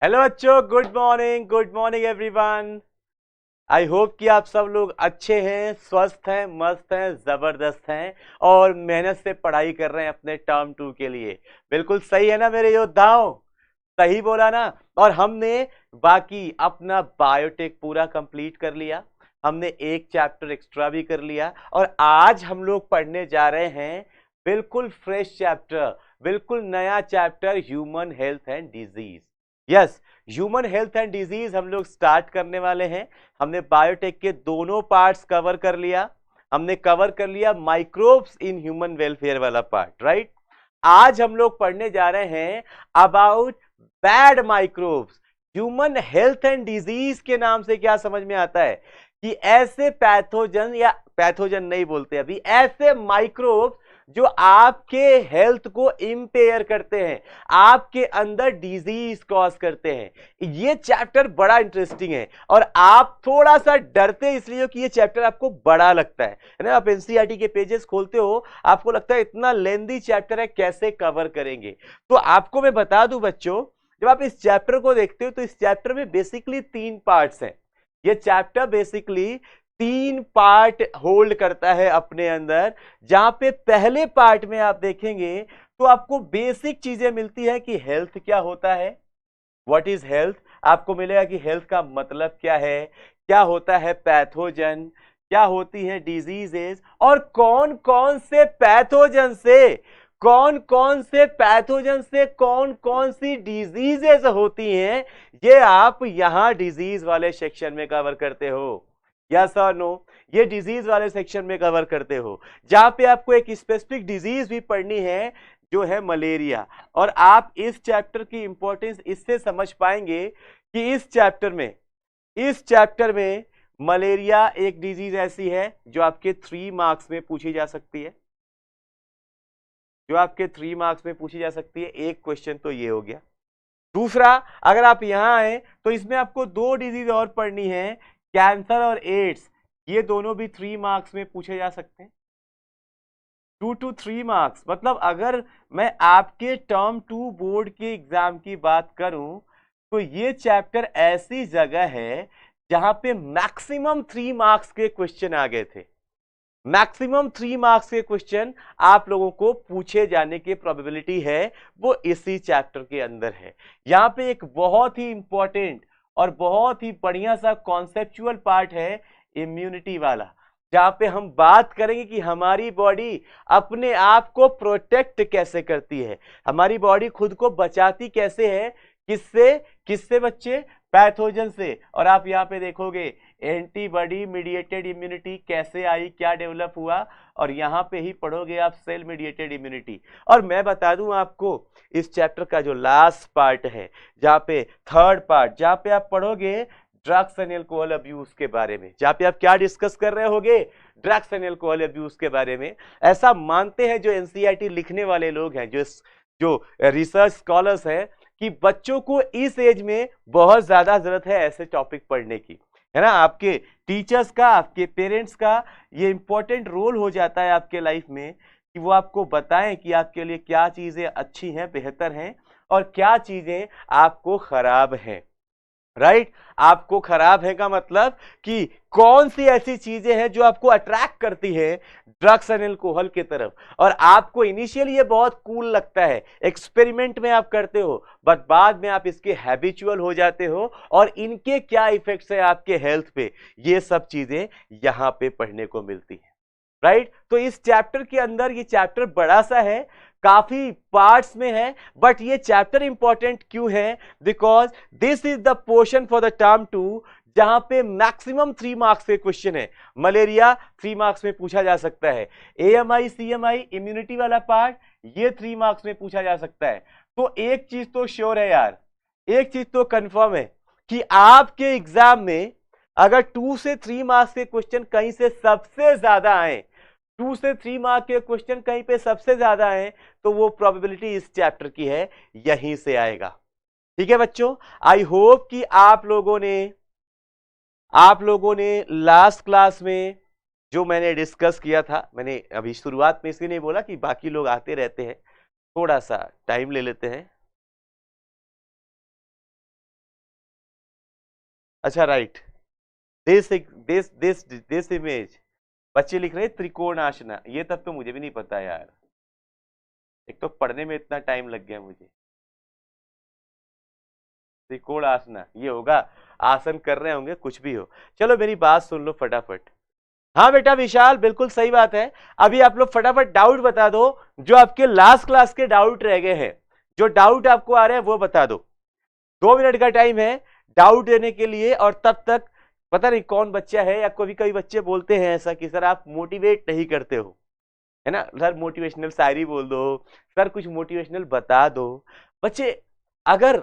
Hello बच्चों, good morning everyone. I hope कि आप सब लोग अच्छे हैं, स्वस्थ हैं, मस्त हैं, जबरदस्त हैं और मेहनत से पढ़ाई कर रहे हैं अपने टर्म 2 के लिए। बिल्कुल सही है ना मेरे योद्धाओं? सही बोला ना? और हमने बाकी अपना बायोटेक पूरा कंप्लीट कर लिया। हमने एक चैप्टर एक्स्ट्रा भी कर लिया और आज हम लोग पढ़ने जा रहे हैं बिल्कुल फ्रेश चैप्टर, बिल्कुल नया chapter, human health and disease. Yes, human health and disease हम लोग स्टार्ट करने वाले हैं। हमने बायोटेक के दोनों पार्ट्स कवर कर लिया। हमने कवर कर लिया माइक्रोब्स इन ह्यूमन वेलफेयर वाला पार्ट, राइट? आज हम लोग पढ़ने जा रहे हैं about bad microbes. Human health and disease के नाम से क्या समझ में आता है कि ऐसे पैथोजन, या पैथोजन नहीं बोलते अभी, ऐसे माइक्रोब्स जो आपके हेल्थ को इंपेयर करते हैं, आपके अंदर डिजीज कॉज करते हैं। ये चैप्टर बड़ा इंटरेस्टिंग है और आप थोड़ा सा डरते इसलिए हो कि ये चैप्टर आपको बड़ा लगता है ना। आप एनसीईआरटी के पेजेस खोलते हो, आपको लगता है इतना लेंदी चैप्टर है, कैसे कवर करेंगे। तो आपको मैं बता दूं बच्चों, जब आप इस चैप्टर को देखते हो तो इस चैप्टर में बेसिकली 3 पार्ट्स हैं। ये चैप्टर बेसिकली 3 पार्ट होल्ड करता है अपने अंदर। जहां पे पहले पार्ट में आप देखेंगे तो आपको बेसिक चीजें मिलती है कि हेल्थ क्या होता है, व्हाट इज हेल्थ। आपको मिलेगा कि हेल्थ का मतलब क्या है, क्या होता है पैथोजन, क्या होती है डिजीजेस, और कौन कौन से पैथोजन से, कौन कौन सी डिजीजेस होती हैं, ये आप यहां डिजीज वाले सेक्शन में कवर करते हो। यस और नो? ये डिजीज वाले सेक्शन में कवर करते हो, जहां पे आपको एक स्पेसिफिक डिजीज भी पढ़नी है जो है मलेरिया। और आप इस चैप्टर की इंपॉर्टेंस इससे समझ पाएंगे कि इस चैप्टर में मलेरिया एक डिजीज ऐसी है जो आपके 3 मार्क्स में पूछी जा सकती है, एक क्वेश्चन तो ये हो गया। दूसरा, अगर आप यहां आए तो इसमें आपको 2 डिजीज और पढ़नी है, कैंसर और एड्स। ये दोनों भी 3 मार्क्स में पूछे जा सकते हैं, 2 to 3 मार्क्स। मतलब अगर मैं आपके टर्म 2 बोर्ड के एग्जाम की बात करूं तो ये चैप्टर ऐसी जगह है जहां पे मैक्सिमम 3 मार्क्स के क्वेश्चन आ गए थे। मैक्सिमम 3 मार्क्स के क्वेश्चन आप लोगों को पूछे जाने की प्रोबेबिलिटी है, वो इसी चैप्टर के अंदर है। यहां पे एक बहुत ही इंपॉर्टेंट और बहुत ही बढ़िया सा कॉन्सेप्चुअल पार्ट है, इम्यूनिटी वाला, जहां पे हम बात करेंगे कि हमारी बॉडी अपने आप को प्रोटेक्ट कैसे करती है, हमारी बॉडी खुद को बचाती कैसे है, किससे किससे बच्चे? पैथोजन से। और आप यहां पे देखोगे एंटीबॉडी मीडिएटेड इम्यूनिटी कैसे आई, क्या डेवलप हुआ, और यहां पे ही पढ़ोगे आप सेल मीडिएटेड इम्यूनिटी। और मैं बता दूं आपको, इस चैप्टर का जो लास्ट पार्ट है, जहां पे थर्ड पार्ट, जहां पे आप पढ़ोगे ड्रग्स एंड एल्कोहल अब्यूज के बारे में, जहां पे आप क्या डिस्कस कर रहे होगे? ड्रग्स एंड एल्कोहल अब्यूज के बारे में। ऐसा मानते हैं जो एनसीईआरटी लिखने वाले लोग हैं, जो रिसर्च स्कॉलर्स हैं, कि बच्चों को इस एज में बहुत ज्यादा जरूरत है ऐसे टॉपिक पढ़ने की, है ना। आपके टीचर्स का, आपके पेरेंट्स का ये इंपॉर्टेंट रोल हो जाता है आपके लाइफ में कि वो आपको बताएं कि आपके लिए क्या चीजें अच्छी हैं, बेहतर हैं, और क्या चीजें आपको खराब हैं, राइट? आपको खराब है का मतलब कि कौन सी ऐसी चीजें हैं जो आपको अट्रैक्ट करती है ड्रग्स एंड एल्कोहल की तरफ, और आपको इनिशियली ये बहुत कूल लगता है, एक्सपेरिमेंट में आप करते हो, बट बाद में आप इसके हैबिचुअल हो जाते हो, और इनके क्या इफेक्ट्स है आपके हेल्थ पे, ये सब चीजें यहां पे पढ़ने को मिलती है, राइट? तो इस चैप्टर के अंदर, ये चैप्टर बड़ा सा है, काफी पार्ट्स में है, बट ये चैप्टर इंपॉर्टेंट क्यों है? Because this is the portion for the term 2 जहां पे मैक्सिमम 3 मार्क्स के क्वेश्चन है। मलेरिया 3 मार्क्स में पूछा जा सकता है, एएमआई सीएमआई इम्यूनिटी वाला पार्ट ये 3 मार्क्स में पूछा जा सकता है। तो एक चीज तो श्योर है यार, एक चीज तो कंफर्म है कि आपके एग्जाम में अगर 2 से 3 मार्क्स के क्वेश्चन कहीं से सबसे ज्यादा आए, 2 से 3 मार्क के क्वेश्चन कहीं पे सबसे ज्यादा है, तो वो प्रोबेबिलिटी इस चैप्टर की है, यहीं से आएगा। ठीक है बच्चों, आई होप कि आप लोगों ने लास्ट क्लास में जो मैंने डिस्कस किया था, मैंने अभी शुरुआत में इसलिए नहीं बोला कि बाकी लोग आते रहते हैं, थोड़ा सा टाइम ले लेते हैं। अच्छा राइट, दिस इमेज, बच्चे लिख रहे हैं त्रिकोण आसना, ये तब तो मुझे भी नहीं पता यार, एक तो पढ़ने में इतना टाइम लग गया मुझे। त्रिकोण आसना ये होगा, आसन कर रहे होंगे, कुछ भी हो। चलो मेरी बात सुन लो फटाफट। हाँ बेटा विशाल, बिल्कुल सही बात है। अभी आप लोग फटाफट डाउट बता दो, जो आपके लास्ट क्लास के डाउट रह गए हैं, जो डाउट आपको आ रहे हैं वो बता दो। 2 मिनट का टाइम है डाउट देने के लिए, और तब तक पता नहीं कौन बच्चा है, या कभी कभी बच्चे बोलते हैं ऐसा कि सर आप मोटिवेट नहीं करते हो, है ना, सर मोटिवेशनल शायरी बोल दो, सर कुछ मोटिवेशनल बता दो। बच्चे, अगर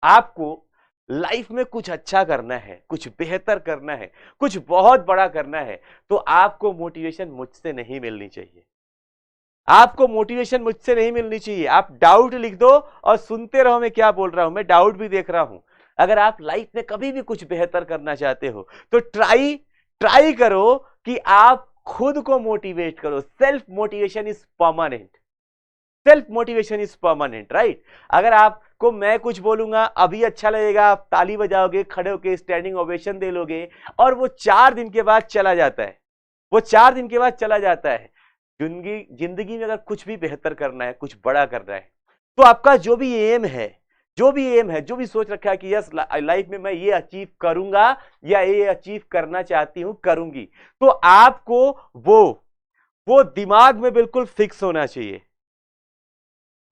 आपको लाइफ में कुछ अच्छा करना है, कुछ बेहतर करना है, कुछ बहुत बड़ा करना है, तो आपको मोटिवेशन मुझसे नहीं मिलनी चाहिए। आपको मोटिवेशन मुझसे नहीं मिलनी चाहिए। आप डाउट लिख दो और सुनते रहो मैं क्या बोल रहा हूं, मैं डाउट भी देख रहा हूं। अगर आप लाइफ में कभी भी कुछ बेहतर करना चाहते हो तो ट्राई ट्राई करो कि आप खुद को मोटिवेट करो। Self motivation is permanent, self motivation is permanent, right. अगर आपको मैं कुछ बोलूंगा, अभी अच्छा लगेगा, आप ताली बजाओगे, खड़े होके स्टैंडिंग ओवेशन दे लोगे, और वो 4 दिन के बाद चला जाता है, वो 4 दिन के बाद चला जाता है। जिंदगी में अगर कुछ भी बेहतर करना है, कुछ बड़ा करना है, तो आपका जो भी एम है, जो भी एम है, जो भी सोच रखा है कि यस लाइफ में मैं ये अचीव करूंगा या ये अचीव करना चाहती हूं, करूंगी, तो आपको वो दिमाग में बिल्कुल फिक्स होना चाहिए।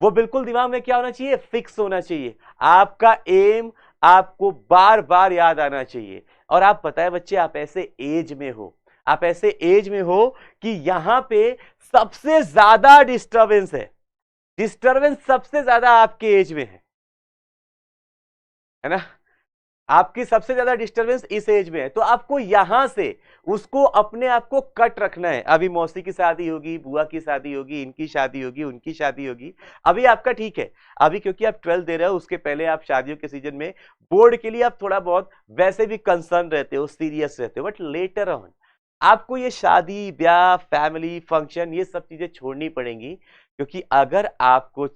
वो बिल्कुल दिमाग में क्या होना चाहिए, फिक्स होना चाहिए। आपका एम आपको बार बार याद आना चाहिए। और आप पता है बच्चे, आप ऐसे एज में हो, आप ऐसे एज में हो कि यहां पे सबसे ज्यादा डिस्टरबेंस है, डिस्टरबेंस सबसे ज्यादा आपके एज में है ना। आपकी सबसे ज्यादा डिस्टरबेंस इस एज में है, तो आपको यहां से उसको अपने आप को कट रखना है। अभी मौसी की शादी होगी, बुआ की शादी होगी, इनकी शादी होगी, उनकी शादी होगी। अभी आपका ठीक है, अभी क्योंकि आप 12 दे रहे हो, उसके पहले आप शादियों के सीजन में बोर्ड के लिए आप थोड़ा बहुत वैसे भी कंसर्न रहते हो, सीरियस रहते हो, बट लेटर ऑन आपको ये शादी ब्याह फैमिली फंक्शन ये सब चीजें छोड़नी पड़ेंगी। क्योंकि अगर आपको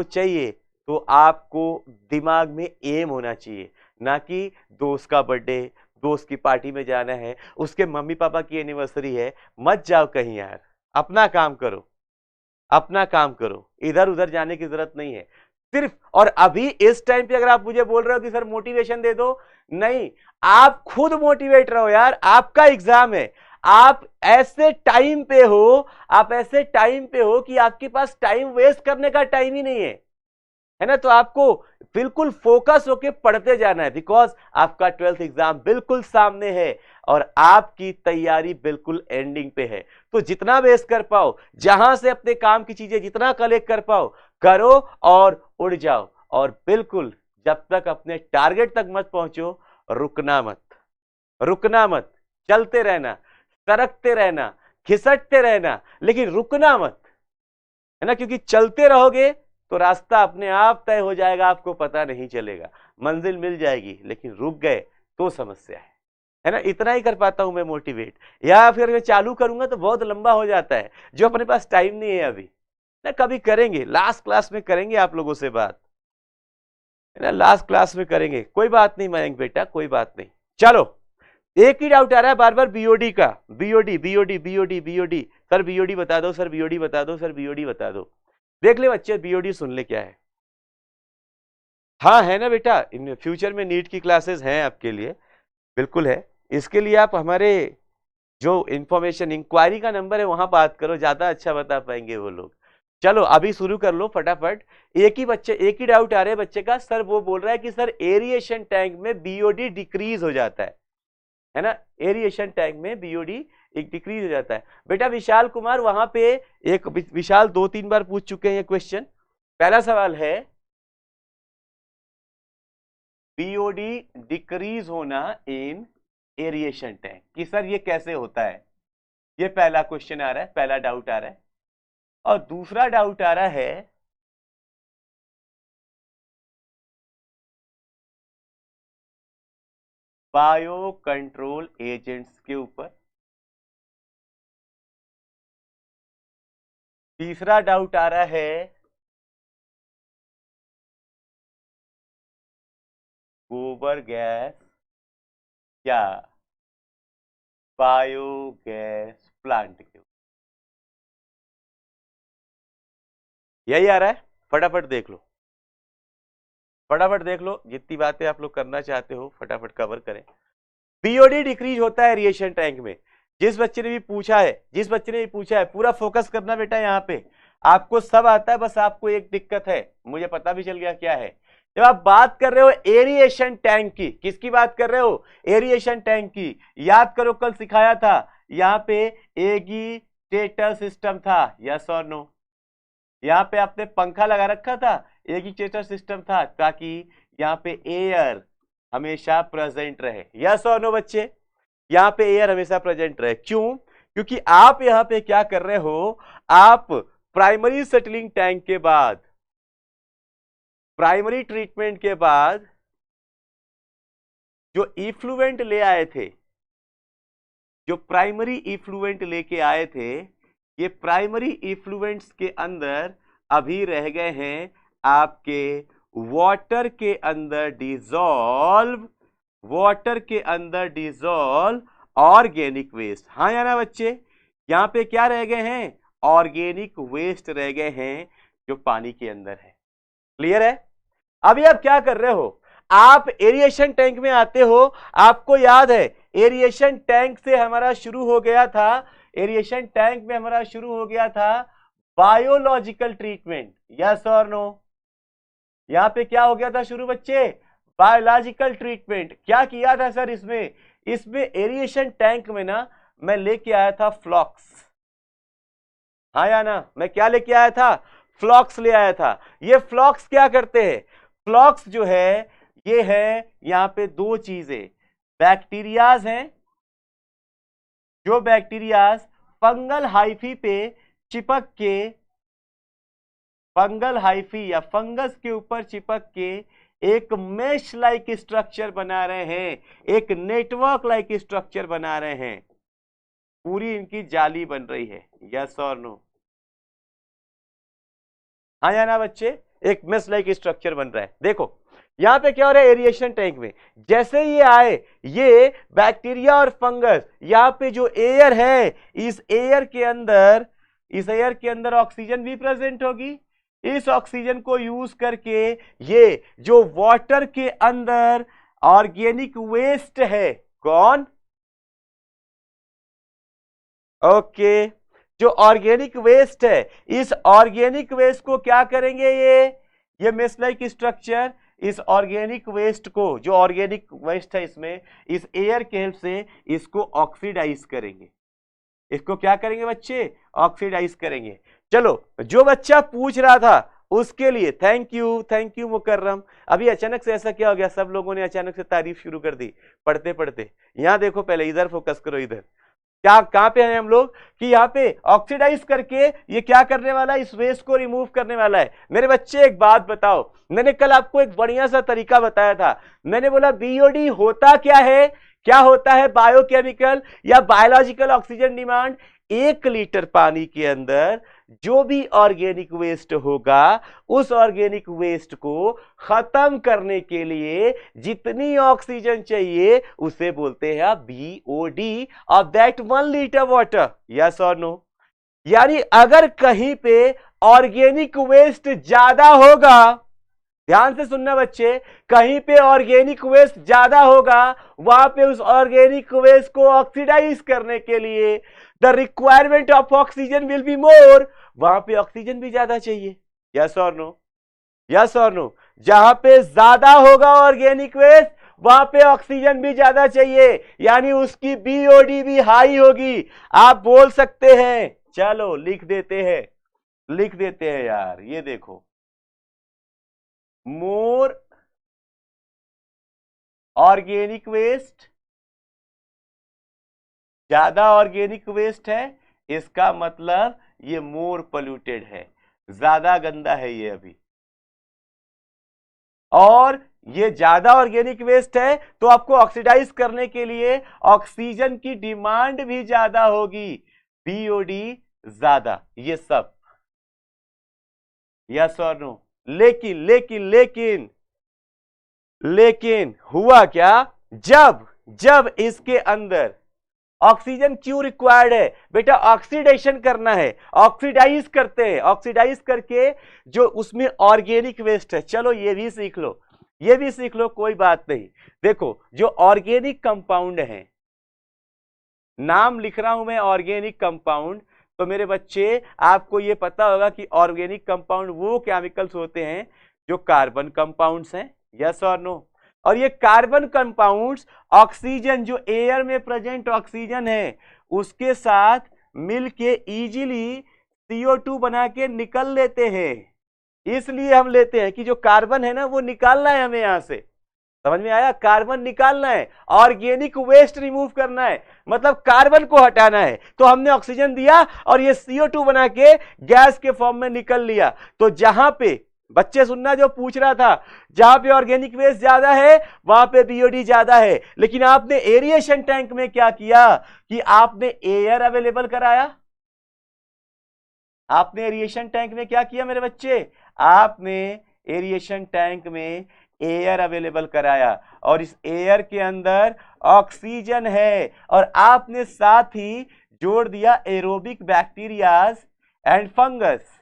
चाहिए तो आपको दिमाग में एम होना चाहिए, ना कि दोस्त का बर्थडे, दोस्त की पार्टी में जाना है, उसके मम्मी पापा की एनिवर्सरी है, मत जाओ कहीं यार। अपना काम करो, अपना काम करो, इधर उधर जाने की जरूरत नहीं है सिर्फ। और अभी इस टाइम पे अगर आप मुझे बोल रहे हो कि सर मोटिवेशन दे दो, नहीं, आप खुद मोटिवेट रहो यार। आपका एग्जाम है, आप ऐसे टाइम पे हो, आप ऐसे टाइम पे हो कि आपके पास टाइम वेस्ट करने का टाइम ही नहीं है ना। तो आपको बिल्कुल फोकस होके पढ़ते जाना है, बिकॉज आपका 12th एग्जाम बिल्कुल सामने है और आपकी तैयारी बिल्कुल एंडिंग पे है। तो जितना बेस कर पाओ, जहां से अपने काम की चीजें जितना कलेक्ट कर पाओ करो और उड़ जाओ। और बिल्कुल जब तक अपने टारगेट तक मत पहुंचो, रुकना मत, रुकना मत, चलते रहना, सरकते रहना, खिसकते रहना, लेकिन रुकना मत, है ना। क्योंकि चलते रहोगे तो रास्ता अपने आप तय हो जाएगा, आपको पता नहीं चलेगा, मंजिल मिल जाएगी, लेकिन रुक गए तो समस्या है ना। इतना ही कर पाता हूं मैं मोटिवेट, या फिर मैं चालू करूंगा तो बहुत लंबा हो जाता है, जो अपने पास टाइम नहीं है अभी ना। कभी करेंगे, लास्ट क्लास में करेंगे आप लोगों से बात, है ना, लास्ट क्लास में करेंगे। कोई बात नहीं मयंक बेटा, कोई बात नहीं। चलो, एक ही डाउट आ रहा है बार बार बीओडी का, BOD BOD BOD BOD, sir BOD बता दो, सर बीओडी बता दो, सर बीओडी बता दो। देख ले बच्चे, बीओडी सुन ले क्या है। हाँ है ना बेटा, इन फ्यूचर में नीट की क्लासेस हैं आपके लिए, बिल्कुल है। इसके लिए आप हमारे जो इंफॉर्मेशन इंक्वायरी का नंबर है वहां बात करो, ज्यादा अच्छा बता पाएंगे वो लोग। चलो अभी शुरू कर लो फटाफट। एक ही डाउट आ रहा है बच्चे का, सर वो बोल रहा है कि सर एरिएशन टैंक में बीओडी डिक्रीज हो जाता है ना। एरिएशन टैंक में बीओडी एक डिक्रीज हो जाता है। बेटा विशाल कुमार, वहां पे एक विशाल 2-3 बार पूछ चुके हैं ये क्वेश्चन। पहला सवाल है बीओडी डिक्रीज होना इन एरिएशन टैंक, कि सर ये कैसे होता है। ये पहला क्वेश्चन आ रहा है, पहला डाउट आ रहा है। और दूसरा डाउट आ रहा है बायो कंट्रोल एजेंट्स के ऊपर। तीसरा डाउट आ रहा है गोबर गैस या बायोगैस प्लांट के ऊपर। यही आ रहा है, फटाफट देख लो, फटाफट देख लो, जितनी बातें आप लोग करना चाहते हो फटाफट कवर करें। बीओडी डिक्रीज होता है एरिएशन टैंक में। जिस बच्चे ने भी पूछा है, जिस बच्चे ने भी पूछा है, पूरा फोकस करना बेटा, यहाँ पे आपको सब आता है, बस आपको एक दिक्कत है, मुझे पता भी चल गया क्या है। जब आप बात कर रहे हो एरिएशन टैंक की, किसकी बात कर रहे हो? एरिएशन टैंक की। याद करो कल सिखाया था, यहाँ पे एगीटेटर सिस्टम था, यस और नो। यहाँ पे आपने पंखा लगा रखा था, एगीटेटर सिस्टम था, ताकि यहाँ पे एयर हमेशा प्रेजेंट रहे, यस और नो बच्चे। यहाँ पे एयर हमेशा प्रेजेंट रहे, क्यों? क्योंकि आप यहाँ पे क्या कर रहे हो, आप प्राइमरी सेटलिंग टैंक के बाद, प्राइमरी ट्रीटमेंट के बाद जो इफ्लुएंट ले आए थे, जो प्राइमरी इफ्लुएंट लेके आए थे, ये प्राइमरी इफ्लुएंट्स के अंदर अभी रह गए हैं आपके वाटर के अंदर डिसॉल्व, वाटर के अंदर डिसॉल्व ऑर्गेनिक वेस्ट। हाँ या ना बच्चे? यहां पे क्या रह गए हैं? ऑर्गेनिक वेस्ट रह गए हैं जो पानी के अंदर है। क्लियर है? अभी आप क्या कर रहे हो, आप एरिएशन टैंक में आते हो, आपको याद है एरिएशन टैंक से हमारा शुरू हो गया था, एरिएशन टैंक में हमारा शुरू हो गया था बायोलॉजिकल ट्रीटमेंट, यस और नो। यहां पे क्या हो गया था शुरू बच्चे? Biological treatment. क्या किया था सर इसमें? इसमें एरिएशन टैंक में ना मैं लेके आया था फ्लॉक्स, हाँ या ना? मैं क्या लेके आया था? फ्लॉक्स ले आया था। ये फ्लॉक्स क्या करते हैं? फ्लॉक्स जो है ये है यहां पे दो चीजें, बैक्टीरियाज हैं, जो बैक्टीरियाज फंगल हाइफी पे चिपक के, फंगल हाइफी या फंगस के ऊपर चिपक के एक मेश लाइक स्ट्रक्चर बना रहे हैं, एक नेटवर्क लाइक स्ट्रक्चर बना रहे हैं, पूरी इनकी जाली बन रही है, यस और नो? हाँ या ना बच्चे? एक मेश लाइक स्ट्रक्चर बन रहा है। देखो यहां पे क्या हो रहा है, एरिएशन टैंक में जैसे ये आए, ये बैक्टीरिया और फंगस, यहां पे जो एयर है, इस एयर के अंदर, इस एयर के अंदर ऑक्सीजन भी प्रेजेंट होगी। इस ऑक्सीजन को यूज करके ये जो वाटर के अंदर ऑर्गेनिक वेस्ट है, कौन? ओके, जो ऑर्गेनिक वेस्ट है, इस ऑर्गेनिक वेस्ट को क्या करेंगे, ये मेश लाइक स्ट्रक्चर इस ऑर्गेनिक वेस्ट को, जो ऑर्गेनिक वेस्ट है इसमें, इस एयर के हेल्प से इसको ऑक्सीडाइज करेंगे। इसको क्या करेंगे बच्चे? ऑक्सीडाइज करेंगे। चलो, जो बच्चा पूछ रहा था उसके लिए थैंक यू मुकर्रम। अभी अचानक से ऐसा क्या हो गया, सब लोगों ने अचानक से तारीफ शुरू कर दी पढ़ते पढ़ते। यहां देखो, पहले इधर फोकस करो, इधर क्या, कहां पे हैं हम लोग कि यहाँ पे ऑक्सीडाइज करके ये क्या करने वाला है, इस वेस्ट को रिमूव करने वाला है। मेरे बच्चे एक बात बताओ, मैंने कल आपको एक बढ़िया सा तरीका बताया था, मैंने बोला बीओडी होता क्या है, क्या होता है? बायोकेमिकल या बायोलॉजिकल ऑक्सीजन डिमांड। 1 लीटर पानी के अंदर जो भी ऑर्गेनिक वेस्ट होगा, उस ऑर्गेनिक वेस्ट को खत्म करने के लिए जितनी ऑक्सीजन चाहिए उसे बोलते हैं BOD of that 1 litre water, yes और नो? यानी अगर कहीं पे ऑर्गेनिक वेस्ट ज्यादा होगा, ध्यान से सुनना बच्चे, कहीं पे ऑर्गेनिक वेस्ट ज्यादा होगा, वहां पे उस ऑर्गेनिक वेस्ट को ऑक्सीडाइज करने के लिए the requirement of oxygen will be more, वहां पे ऑक्सीजन भी ज्यादा चाहिए, यस और नो? यस और नो? जहां पे ज्यादा होगा ऑर्गेनिक वेस्ट, वहां पे ऑक्सीजन भी ज्यादा चाहिए, यानी उसकी बीओडी भी हाई होगी। आप बोल सकते हैं, चलो लिख देते हैं, लिख देते हैं यार, ये देखो, मोर ऑर्गेनिक वेस्ट, ज्यादा ऑर्गेनिक वेस्ट है, इसका मतलब ये मोर पोल्यूटेड है, ज्यादा गंदा है ये अभी। और ये ज्यादा ऑर्गेनिक वेस्ट है तो आपको ऑक्सीडाइज करने के लिए ऑक्सीजन की डिमांड भी ज्यादा होगी, बीओडी ज्यादा, ये सब, यस और नो? लेकिन लेकिन लेकिन लेकिन हुआ क्या, जब जब इसके अंदर ऑक्सीजन क्यों रिक्वायर्ड है बेटा, ऑक्सीडेशन करना है, ऑक्सीडाइज करते हैं, ऑक्सीडाइज करके जो उसमें ऑर्गेनिक वेस्ट है, चलो ये भी सीख लो, ये भी सीख लो, कोई बात नहीं। देखो जो ऑर्गेनिक कंपाउंड है, नाम लिख रहा हूं मैं ऑर्गेनिक कंपाउंड, तो मेरे बच्चे आपको ये पता होगा कि ऑर्गेनिक कंपाउंड वो केमिकल्स होते हैं जो कार्बन कंपाउंड्स हैं, यस और नो। और ये कार्बन कंपाउंड्स ऑक्सीजन, जो एयर में प्रेजेंट ऑक्सीजन है उसके साथ मिलके इजीली CO2 बना के निकल लेते हैं। इसलिए हम लेते हैं कि जो कार्बन है ना वो निकालना है हमें यहां से, समझ में आया, कार्बन निकालना है, ऑर्गेनिक वेस्ट रिमूव करना है, मतलब कार्बन को हटाना है। तो हमने ऑक्सीजन दिया और ये CO2 बना के गैस के फॉर्म में निकल लिया। तो जहां पे बच्चे सुनना, जो पूछ रहा था, जहां पे ऑर्गेनिक वेस्ट ज्यादा है वहां पे BOD ज्यादा है, लेकिन आपने एरिएशन टैंक में क्या किया कि आपने एयर अवेलेबल कराया। आपने एरिएशन टैंक में क्या किया मेरे बच्चे, आपने एरिएशन टैंक में एयर अवेलेबल कराया, और इस एयर के अंदर ऑक्सीजन है, और आपने साथ ही जोड़ दिया aerobic bacterias and fungus,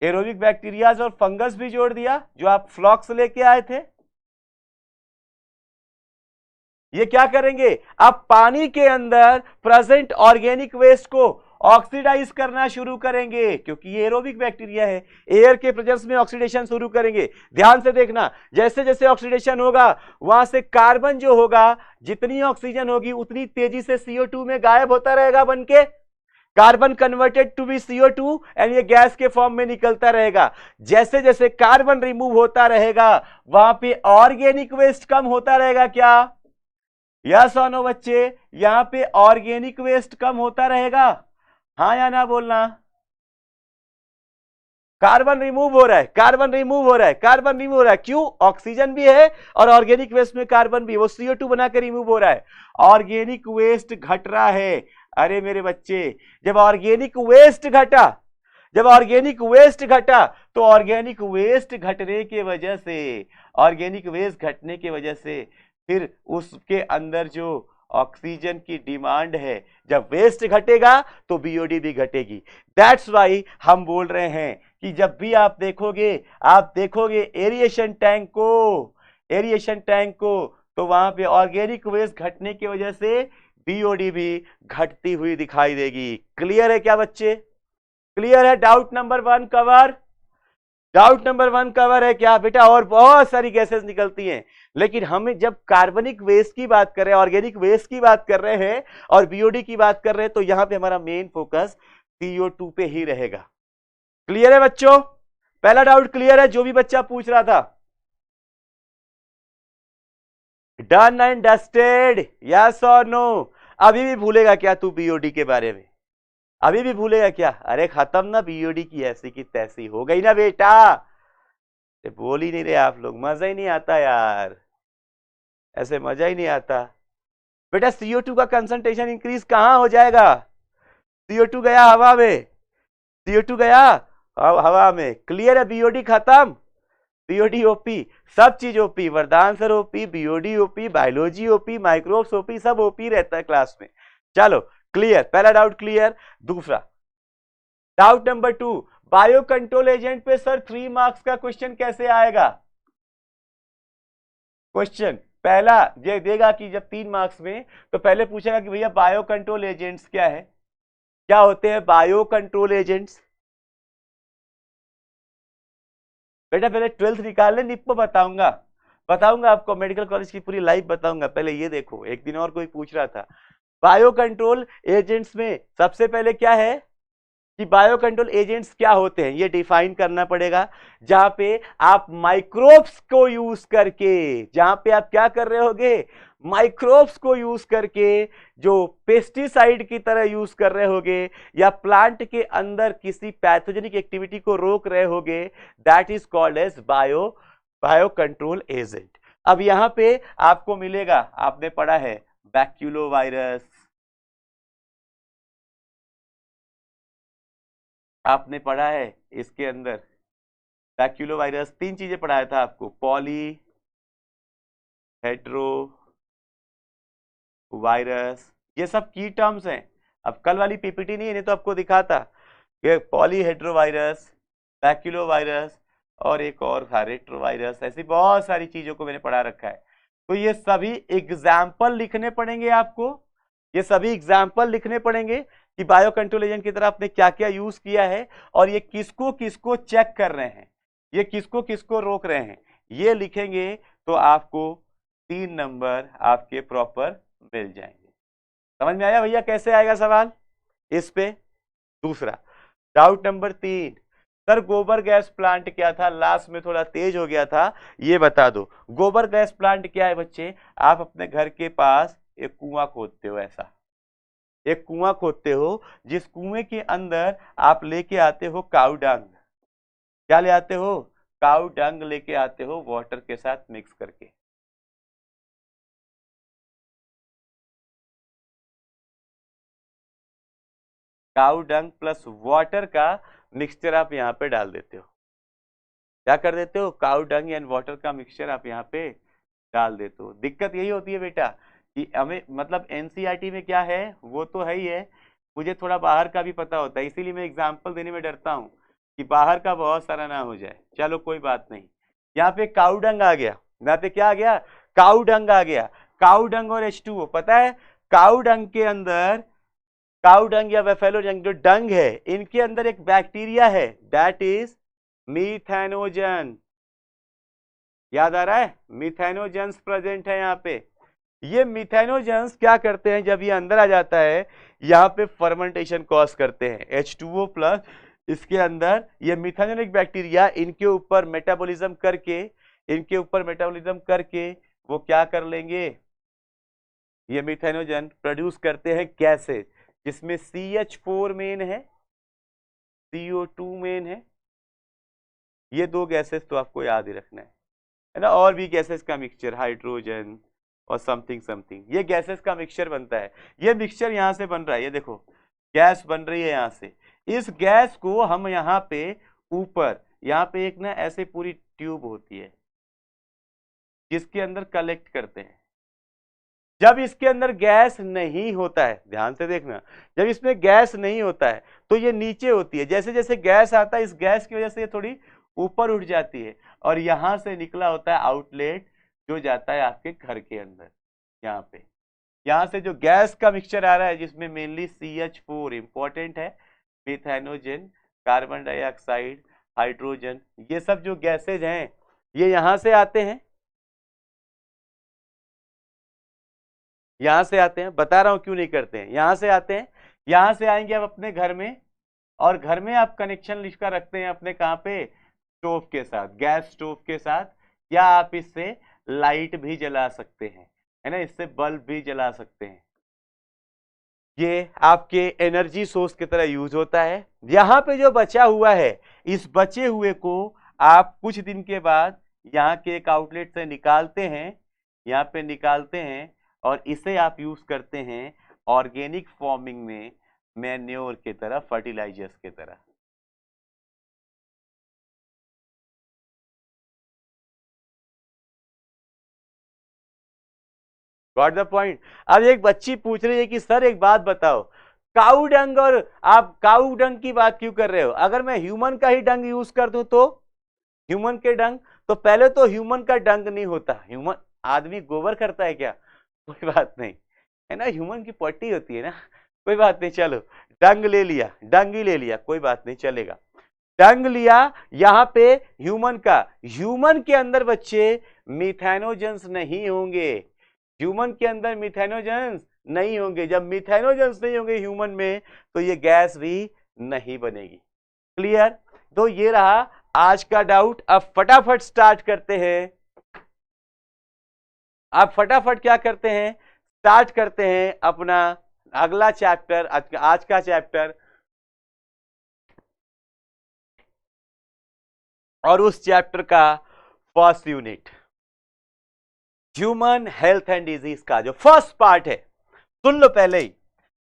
aerobic bacterias और फंगस भी जोड़ दिया जो आप फ्लॉक्स लेके आए थे। ये क्या करेंगे, अब पानी के अंदर प्रेजेंट ऑर्गेनिक वेस्ट को ऑक्सीडाइज करना शुरू करेंगे, क्योंकि ये एरोबिक बैक्टीरिया है, एयर के प्रेजेंस में ऑक्सीडेशन शुरू करेंगे। ध्यान से देखना, जैसे जैसे ऑक्सीडेशन होगा वहां से कार्बन जो होगा, जितनी ऑक्सीजन होगी उतनी तेजी से CO2 में गायब होता रहेगा, बनके carbon converted to be CO2 and ये गैस के फॉर्म में निकलता रहेगा। जैसे जैसे कार्बन रिमूव होता रहेगा वहां पे ऑर्गेनिक वेस्ट कम होता रहेगा। क्या यस और नो बच्चे, यहां पे ऑर्गेनिक वेस्ट कम होता रहेगा, हाँ या ना बोलना। कार्बन रिमूव हो रहा है, कार्बन रिमूव हो रहा है, कार्बन रिमूव हो रहा है, क्यों, ऑक्सीजन भी है और ऑर्गेनिक वेस्ट में कार्बन भी, वो CO2 बनाकर रिमूव हो रहा है, ऑर्गेनिक वेस्ट घट रहा है। अरे मेरे बच्चे, जब ऑर्गेनिक वेस्ट घटा, जब ऑर्गेनिक वेस्ट घटा तो ऑर्गेनिक वेस्ट घटने की वजह से, ऑर्गेनिक वेस्ट घटने की वजह से फिर उसके अंदर जो ऑक्सीजन की डिमांड है, जब वेस्ट घटेगा तो BOD भी घटेगी। दैट्स वाई हम बोल रहे हैं कि जब भी आप देखोगे एरिएशन टैंक को, एरिएशन टैंक को, तो वहां पे ऑर्गेनिक वेस्ट घटने की वजह से BOD भी घटती हुई दिखाई देगी। क्लियर है क्या बच्चे, क्लियर है? Doubt number 1 cover, doubt number 1 cover है क्या बेटा? और बहुत सारी गैसेस निकलती हैं, लेकिन हमें जब कार्बनिक वेस्ट की बात कर रहे हैं, ऑर्गेनिक वेस्ट की बात कर रहे हैं और BOD की बात कर रहे हैं, तो यहां पे हमारा मेन फोकस CO2 पे ही रहेगा। क्लियर है बच्चों? पहला डाउट क्लियर है जो भी बच्चा पूछ रहा था? डन एंड डस्टेड, यस और नो? अभी भी भूलेगा क्या तू BOD के बारे में? अभी भी भूलेगा क्या? अरे खत्म ना BOD की ऐसी की तैसी हो गई ना बेटा। बोल ही नहीं रहे आप लोग, मजा ही नहीं आता यार, ऐसे मजा ही नहीं आता बेटा। CO2 का कंसंट्रेशन इंक्रीज कहां हो जाएगा? CO2 गया हवा में, CO2 गया हवा में, क्लियर है? BOD खत्म, BOD OP, सब चीज OP, वरदान sir OP, BOD OP, biology OP, microbes OP, सब OP रहता है क्लास में। चलो क्लियर, पहला डाउट क्लियर। दूसरा doubt number 2, bio control agent पे सर 3 मार्क्स का क्वेश्चन कैसे आएगा? क्वेश्चन पहला ये देगा कि जब 3 मार्क्स में, तो पहले पूछेगा कि भैया बायो कंट्रोल एजेंट्स क्या है, क्या होते हैं बायो कंट्रोल एजेंट्स? बेटा पहले 12th निकाल ले, निप्पो बताऊंगा, बताऊंगा आपको, मेडिकल कॉलेज की पूरी लाइफ बताऊंगा। पहले ये देखो, एक दिन और कोई पूछ रहा था बायो कंट्रोल एजेंट्स में सबसे पहले क्या है कि बायो कंट्रोल एजेंट्स क्या होते हैं, ये डिफाइन करना पड़ेगा। जहां पे आप माइक्रोब्स को यूज करके, जहां पे आप क्या कर रहे होगे, माइक्रोब्स को यूज करके जो पेस्टिसाइड की तरह यूज कर रहे होगे, या प्लांट के अंदर किसी पैथोजेनिक एक्टिविटी को रोक रहे होगे, that is called as bio control agent. अब यहां पे आपको मिलेगा, आपने पढ़ा है बैक्यूलोवायरस, आपने पढ़ा है इसके अंदर बैक्यूलोवायरस, 3 चीजें पढ़ाया था आपको, पॉली हेड्रो वायरस, ये सब की टर्म्स हैं। अब कल वाली पीपीटी नहीं है, नहीं तो आपको दिखाता, ये पॉलीहेड्रोवायरस, बैक्यूलोवायरस और एक और था रेट्रोवायरस, ऐसी बहुत सारी चीजों को मैंने पढ़ा रखा है। तो ये सभी एग्जाम्पल लिखने पड़ेंगे आपको, ये सभी एग्जाम्पल लिखने पड़ेंगे कि बायो कंट्रोल एजेंट की तरह आपने क्या क्या यूज किया है और ये किसको किसको चेक कर रहे हैं, ये किसको किसको रोक रहे हैं, ये लिखेंगे तो आपको 3 नंबर आपके प्रॉपर मिल जाएंगे। समझ में आया भैया कैसे आएगा सवाल इस पे? दूसरा डाउट नंबर 3, सर गोबर गैस प्लांट क्या था, लास्ट में थोड़ा तेज हो गया था, ये बता दो। गोबर गैस प्लांट क्या है बच्चे? आप अपने घर के पास एक कुआं खोदते हो, ऐसा एक कुआं खोदते हो, जिस कुएं के अंदर आप लेके आते हो काऊ डंग, क्या ले आते हो? काऊ डंग लेके आते हो वाटर के साथ मिक्स करके। काऊ डंग प्लस वाटर का मिक्सचर आप यहाँ पे डाल देते हो, क्या कर देते हो? काऊ डंग एंड वाटर का मिक्सचर आप यहाँ पे डाल देते हो। दिक्कत यही होती है बेटा कि हमें मतलब एनसीईआरटी में क्या है वो तो है ही है, मुझे थोड़ा बाहर का भी पता होता है, इसीलिए मैं एग्जाम्पल देने में डरता हूँ कि बाहर का बहुत सारा ना हो जाए। चलो कोई बात नहीं, यहाँ पे काऊ डंग आ गया, यहाँ पे क्या आ गया? काऊ डंग आ गया। काऊ डंग और H2O, पता है काऊ डंग के अंदर, काऊ डंग या वेफेलो डंग, जो डंग है इनके अंदर एक बैक्टीरिया है, दैट इज मीथेनोजन। याद आ रहा है? मीथेनोजेंस प्रेजेंट है यहाँ पे। ये मीथेनोजेंस क्या करते हैं, जब ये अंदर आ जाता है यहाँ पे फर्मेंटेशन कॉज करते हैं। H2O प्लस इसके अंदर ये मिथेनोनिक बैक्टीरिया इनके ऊपर मेटाबॉलिज्म करके, इनके ऊपर मेटाबॉलिज्म करके वो क्या कर लेंगे, ये मिथेनोजन प्रोड्यूस करते हैं गैसेज, जिसमें CH4 मेन है, CO2 मेन है, ये 2 गैसेस तो आपको याद ही रखना है ना, और भी गैसेस का मिक्सचर, हाइड्रोजन और समथिंग समथिंग, ये गैसेस का मिक्सचर बनता है। ये मिक्सचर यहाँ से बन रहा है, ये देखो गैस बन रही है यहाँ से, इस गैस को हम यहाँ पे ऊपर, यहाँ पे एक ना ऐसे पूरी ट्यूब होती है जिसके अंदर कलेक्ट करते हैं। जब इसके अंदर गैस नहीं होता है, ध्यान से देखना, जब इसमें गैस नहीं होता है तो ये नीचे होती है, जैसे जैसे गैस आता है इस गैस की वजह से ये थोड़ी ऊपर उठ जाती है और यहां से निकला होता है आउटलेट जो जाता है आपके घर के अंदर। यहाँ पे यहाँ से जो गैस का मिक्सचर आ रहा है जिसमें मेनली CH4 इंपॉर्टेंट है, मिथेनोजन, कार्बन डाइऑक्साइड, हाइड्रोजन, ये सब जो गैसेज हैं ये यहां से आते हैं, यहां से आते हैं, बता रहा हूं क्यों नहीं करते हैं, यहां से आते हैं, यहां से आएंगे आप अपने घर में, और घर में आप कनेक्शन लिखकर रखते हैं अपने कहाँ पे, स्टोव के साथ, गैस स्टोव के साथ, या आप इससे लाइट भी जला सकते हैं, है ना, इससे बल्ब भी जला सकते हैं, ये आपके एनर्जी सोर्स की तरह यूज होता है। यहाँ पे जो बचा हुआ है, इस बचे हुए को आप कुछ दिन के बाद यहाँ के एक आउटलेट से निकालते हैं, यहाँ पे निकालते हैं और इसे आप यूज करते हैं ऑर्गेनिक फॉर्मिंग में, मैन्योर की तरह, फर्टिलाइजर्स की तरह। Got the point? अब एक बच्ची पूछ रही है कि सर एक बात बताओ, काऊ डंग, और आप काऊ डंग की बात क्यों कर रहे हो, अगर मैं ह्यूमन का ही डंग यूज कर दूं तो, ह्यूमन के डंग, तो पहले तो ह्यूमन का डंग नहीं होता, ह्यूमन आदमी गोबर करता है क्या? कोई बात नहीं, है ना, ह्यूमन की पट्टी होती है ना, कोई बात नहीं, चलो डंग ले लिया, डंग ही ले लिया, कोई बात नहीं चलेगा, डंग लिया, यहां पे ह्यूमन का, ह्यूमन के अंदर बच्चे मिथेनोजेंस नहीं होंगे, ह्यूमन के अंदर मिथेनोजेंस नहीं होंगे, जब मिथेनोजेंस नहीं होंगे ह्यूमन में तो ये गैस भी नहीं बनेगी। क्लियर? तो ये रहा आज का डाउट। अब फटाफट स्टार्ट करते हैं, आप फटाफट क्या करते हैं, स्टार्ट करते हैं अपना अगला चैप्टर, आज का चैप्टर, और उस चैप्टर का first unit, human health and disease का जो फर्स्ट पार्ट है, सुन लो पहले ही,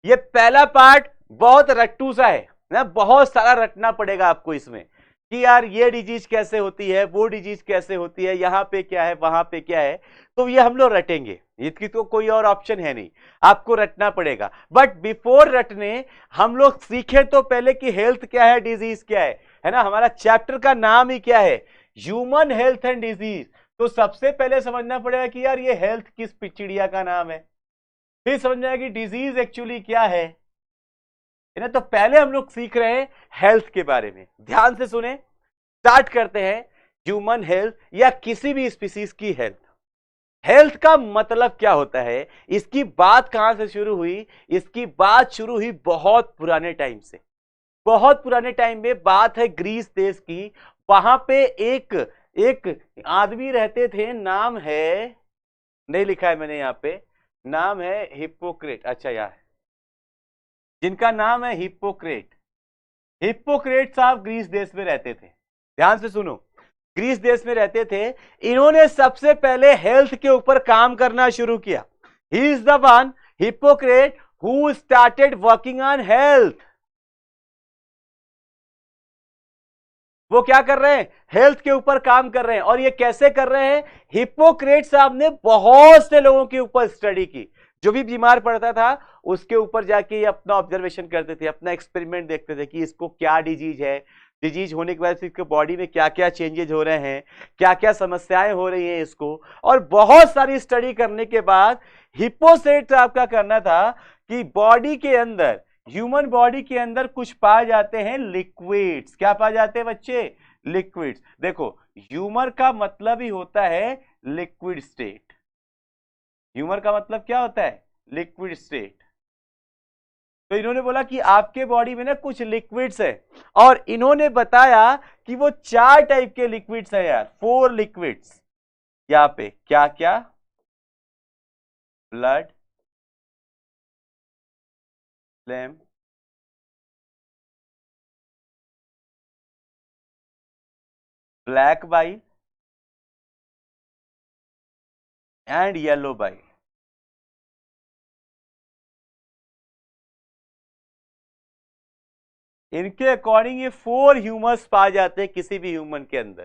ये पहला पार्ट बहुत रट्टू सा है ना, बहुत सारा रटना पड़ेगा आपको इसमें, कि यार ये डिजीज कैसे होती है, वो डिजीज कैसे होती है, यहाँ पे क्या है, वहां पे क्या है, तो ये हम लोग रटेंगे, इसकी तो कोई और ऑप्शन है नहीं, आपको रटना पड़ेगा। बट बिफोर रटने हम लोग सीखे तो पहले कि हेल्थ क्या है, डिजीज क्या है ना। हमारा चैप्टर का नाम ही क्या है, ह्यूमन हेल्थ एंड डिजीज। तो सबसे पहले समझना पड़ेगा कि यार ये हेल्थ किस चिड़िया का नाम है, फिर समझना है कि डिजीज एक्चुअली क्या है ना। तो पहले हम लोग सीख रहे हैं हेल्थ के बारे में, ध्यान से सुने, स्टार्ट करते हैं। ह्यूमन हेल्थ या किसी भी स्पीसीज की हेल्थ, हेल्थ का मतलब क्या होता है, इसकी बात कहां से शुरू हुई, इसकी बात शुरू हुई बहुत पुराने टाइम से। बहुत पुराने टाइम में बात है ग्रीस देश की, वहां पे एक आदमी रहते थे, नाम है, नहीं लिखा है मैंने यहाँ पे, नाम है हिप्पोक्रेट। अच्छा यार, जिनका नाम है हिप्पोक्रेट, हिप्पोक्रेट साहब ग्रीस देश में रहते थे। ध्यान से सुनो, ग्रीस देश में रहते थे, इन्होंने सबसे पहले हेल्थ के ऊपर काम करना शुरू किया। He is the one, Hippocrates, who started working on health. वो क्या कर रहे हैं, हेल्थ के ऊपर काम कर रहे हैं। और ये कैसे कर रहे हैं, हिप्पोक्रेट साहब ने बहुत से लोगों के ऊपर स्टडी की, जो भी बीमार पड़ता था उसके ऊपर जाके ये अपना ऑब्जर्वेशन करते थे, अपना एक्सपेरिमेंट देखते थे कि इसको क्या डिजीज है, डिजीज होने के बाद इसके बॉडी में क्या क्या चेंजेस हो रहे हैं, क्या क्या समस्याएं हो रही हैं इसको। और बहुत सारी स्टडी करने के बाद हिप्पोक्रेट साहब का करना था कि बॉडी के अंदर, ह्यूमन बॉडी के अंदर कुछ पाए जाते हैं लिक्विड्स। क्या पाए जाते हैं बच्चे, लिक्विड्स। देखो, ह्यूमर का मतलब ही होता है लिक्विड स्टेट। ह्यूमर का मतलब क्या होता है, लिक्विड स्टेट। तो इन्होंने बोला कि आपके बॉडी में ना कुछ लिक्विड्स है, और इन्होंने बताया कि वो 4 टाइप के लिक्विड्स है यार, 4 लिक्विड्स। यहाँ पे क्या क्या, blood, flame, black bile and yellow bile. इनके अकॉर्डिंग ये 4 ह्यूमर्स पाए जाते हैं किसी भी ह्यूमन के अंदर,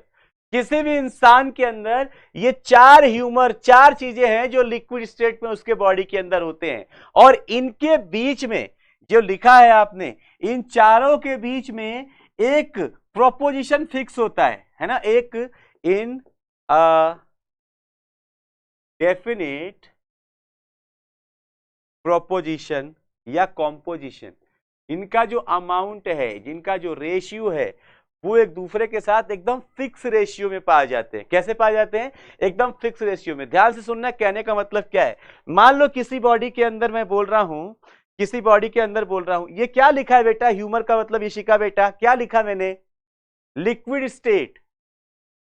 किसी भी इंसान के अंदर। ये 4 ह्यूमर, 4 चीजें हैं जो लिक्विड स्टेट में उसके बॉडी के अंदर होते हैं। और इनके बीच में जो लिखा है आपने, इन चारों के बीच में एक प्रोपोजिशन फिक्स होता है ना, एक इन डेफिनेट प्रोपोजिशन या कॉम्पोजिशन, इनका जो अमाउंट है, जिनका जो रेशियो है, वो एक दूसरे के साथ एकदम फिक्स रेशियो में पाए जाते हैं। कैसे पाए जाते हैं, एकदम फिक्स रेशियो में। ध्यान से सुनना, कहने का मतलब क्या है। मान लो किसी बॉडी के अंदर मैं बोल रहा हूं, किसी बॉडी के अंदर बोल रहा हूं, ये क्या लिखा है बेटा, ह्यूमर का मतलब, ईशिका बेटा क्या लिखा मैंने, लिक्विड स्टेट।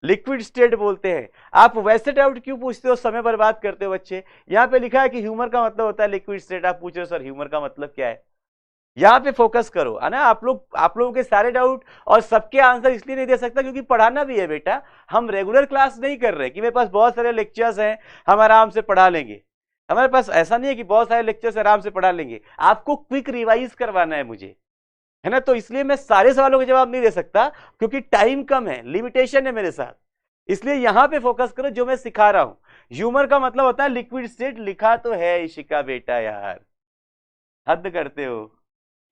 लिक्विड स्टेट बोलते हैं। आप वैसे डाउट क्यों पूछते हो, समय बर्बाद करते हो बच्चे। यहां पे लिखा है कि ह्यूमर का मतलब होता है लिक्विड स्टेट, आप पूछ रहे हो सर ह्यूमर का मतलब क्या है। यहां पे फोकस करो, है ना। आप लोगों के सारे डाउट और सबके आंसर इसलिए नहीं दे सकता क्योंकि पढ़ाना भी है बेटा। हम रेगुलर क्लास नहीं कर रहे कि मेरे पास बहुत सारे लेक्चर्स हैं हम आराम से पढ़ा लेंगे। हमारे पास ऐसा नहीं है कि बहुत सारे लेक्चर्स आराम से पढ़ा लेंगे, आपको क्विक रिवाइज करवाना है मुझे, है ना। तो इसलिए मैं सारे सवालों के जवाब नहीं दे सकता क्योंकि टाइम कम है, लिमिटेशन है मेरे साथ। इसलिए यहां पे फोकस करो जो मैं सिखा रहा हूं। ह्यूमर का मतलब होता है लिक्विड स्टेट, लिखा तो है इशिका बेटा, यार हद करते हो।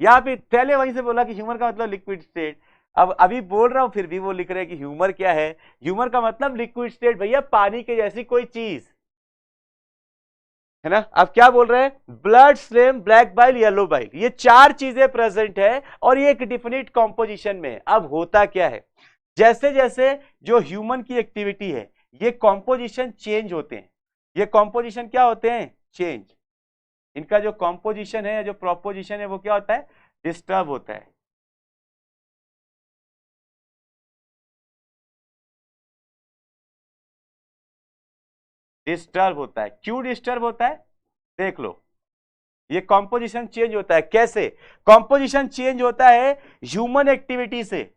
यहां पे पहले वहीं से बोला कि ह्यूमर का मतलब लिक्विड स्टेट, अब अभी बोल रहा हूं फिर भी वो लिख रहे हैं कि ह्यूमर क्या है। ह्यूमर का मतलब लिक्विड स्टेट भैया, पानी के जैसी कोई चीज, है ना। अब क्या बोल रहे हैं, blood, flame, black bile, yellow bile, ये 4 चीजें प्रेजेंट है और ये एक डिफिनिट कॉम्पोजिशन में है। अब होता क्या है, जैसे जैसे जो ह्यूमन की एक्टिविटी है, ये कॉम्पोजिशन चेंज होते हैं। ये कॉम्पोजिशन क्या होते हैं, चेंज। इनका जो कॉम्पोजिशन है, जो प्रोपोजिशन है, वो क्या होता है, डिस्टर्ब होता है। डिस्टर्ब होता है। क्यों डिस्टर्ब होता है, देख लो। ये कॉम्पोजिशन चेंज होता है कैसे, कॉम्पोजिशन चेंज होता है ह्यूमन एक्टिविटी से।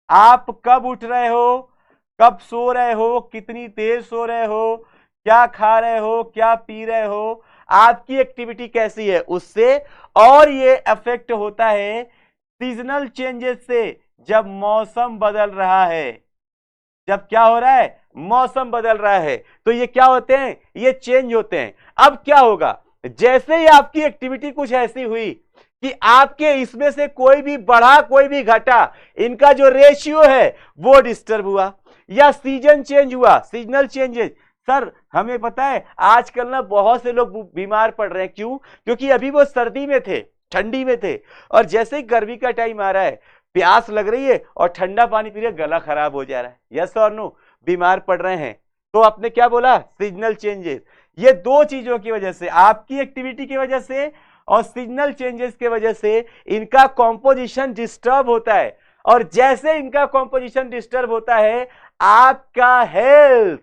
आप कब उठ रहे हो, कब सो रहे हो, कितनी देर सो रहे हो, क्या खा रहे हो, क्या पी रहे हो, आपकी एक्टिविटी कैसी है उससे। और ये अफेक्ट होता है सीजनल चेंजेस से, जब मौसम बदल रहा है, जब क्या हो रहा है, मौसम बदल रहा है, तो ये क्या होते हैं, ये चेंज होते हैं। अब क्या होगा, जैसे ही आपकी एक्टिविटी कुछ ऐसी हुई कि आपके इसमें से कोई भी बढ़ा कोई भी घटा, इनका जो रेशियो है वो डिस्टर्ब हुआ, या सीजन चेंज हुआ, सीजनल चेंजेस। सर हमें पता है आजकल ना बहुत से लोग बीमार पड़ रहे हैं, क्यों, क्योंकि अभी वो सर्दी में थे, ठंडी में थे, और जैसे ही गर्मी का टाइम आ रहा है, प्यास लग रही है और ठंडा पानी पी रहे, गला खराब हो जा रहा है, यस और नो, बीमार पड़ रहे हैं। तो आपने क्या बोला, सीजनल चेंजेस। ये दो चीजों की वजह से, आपकी एक्टिविटी की वजह से और सीजनल चेंजेस की वजह से इनका कॉम्पोजिशन डिस्टर्ब होता है, और जैसे इनका कॉम्पोजिशन डिस्टर्ब होता है, आपका हेल्थ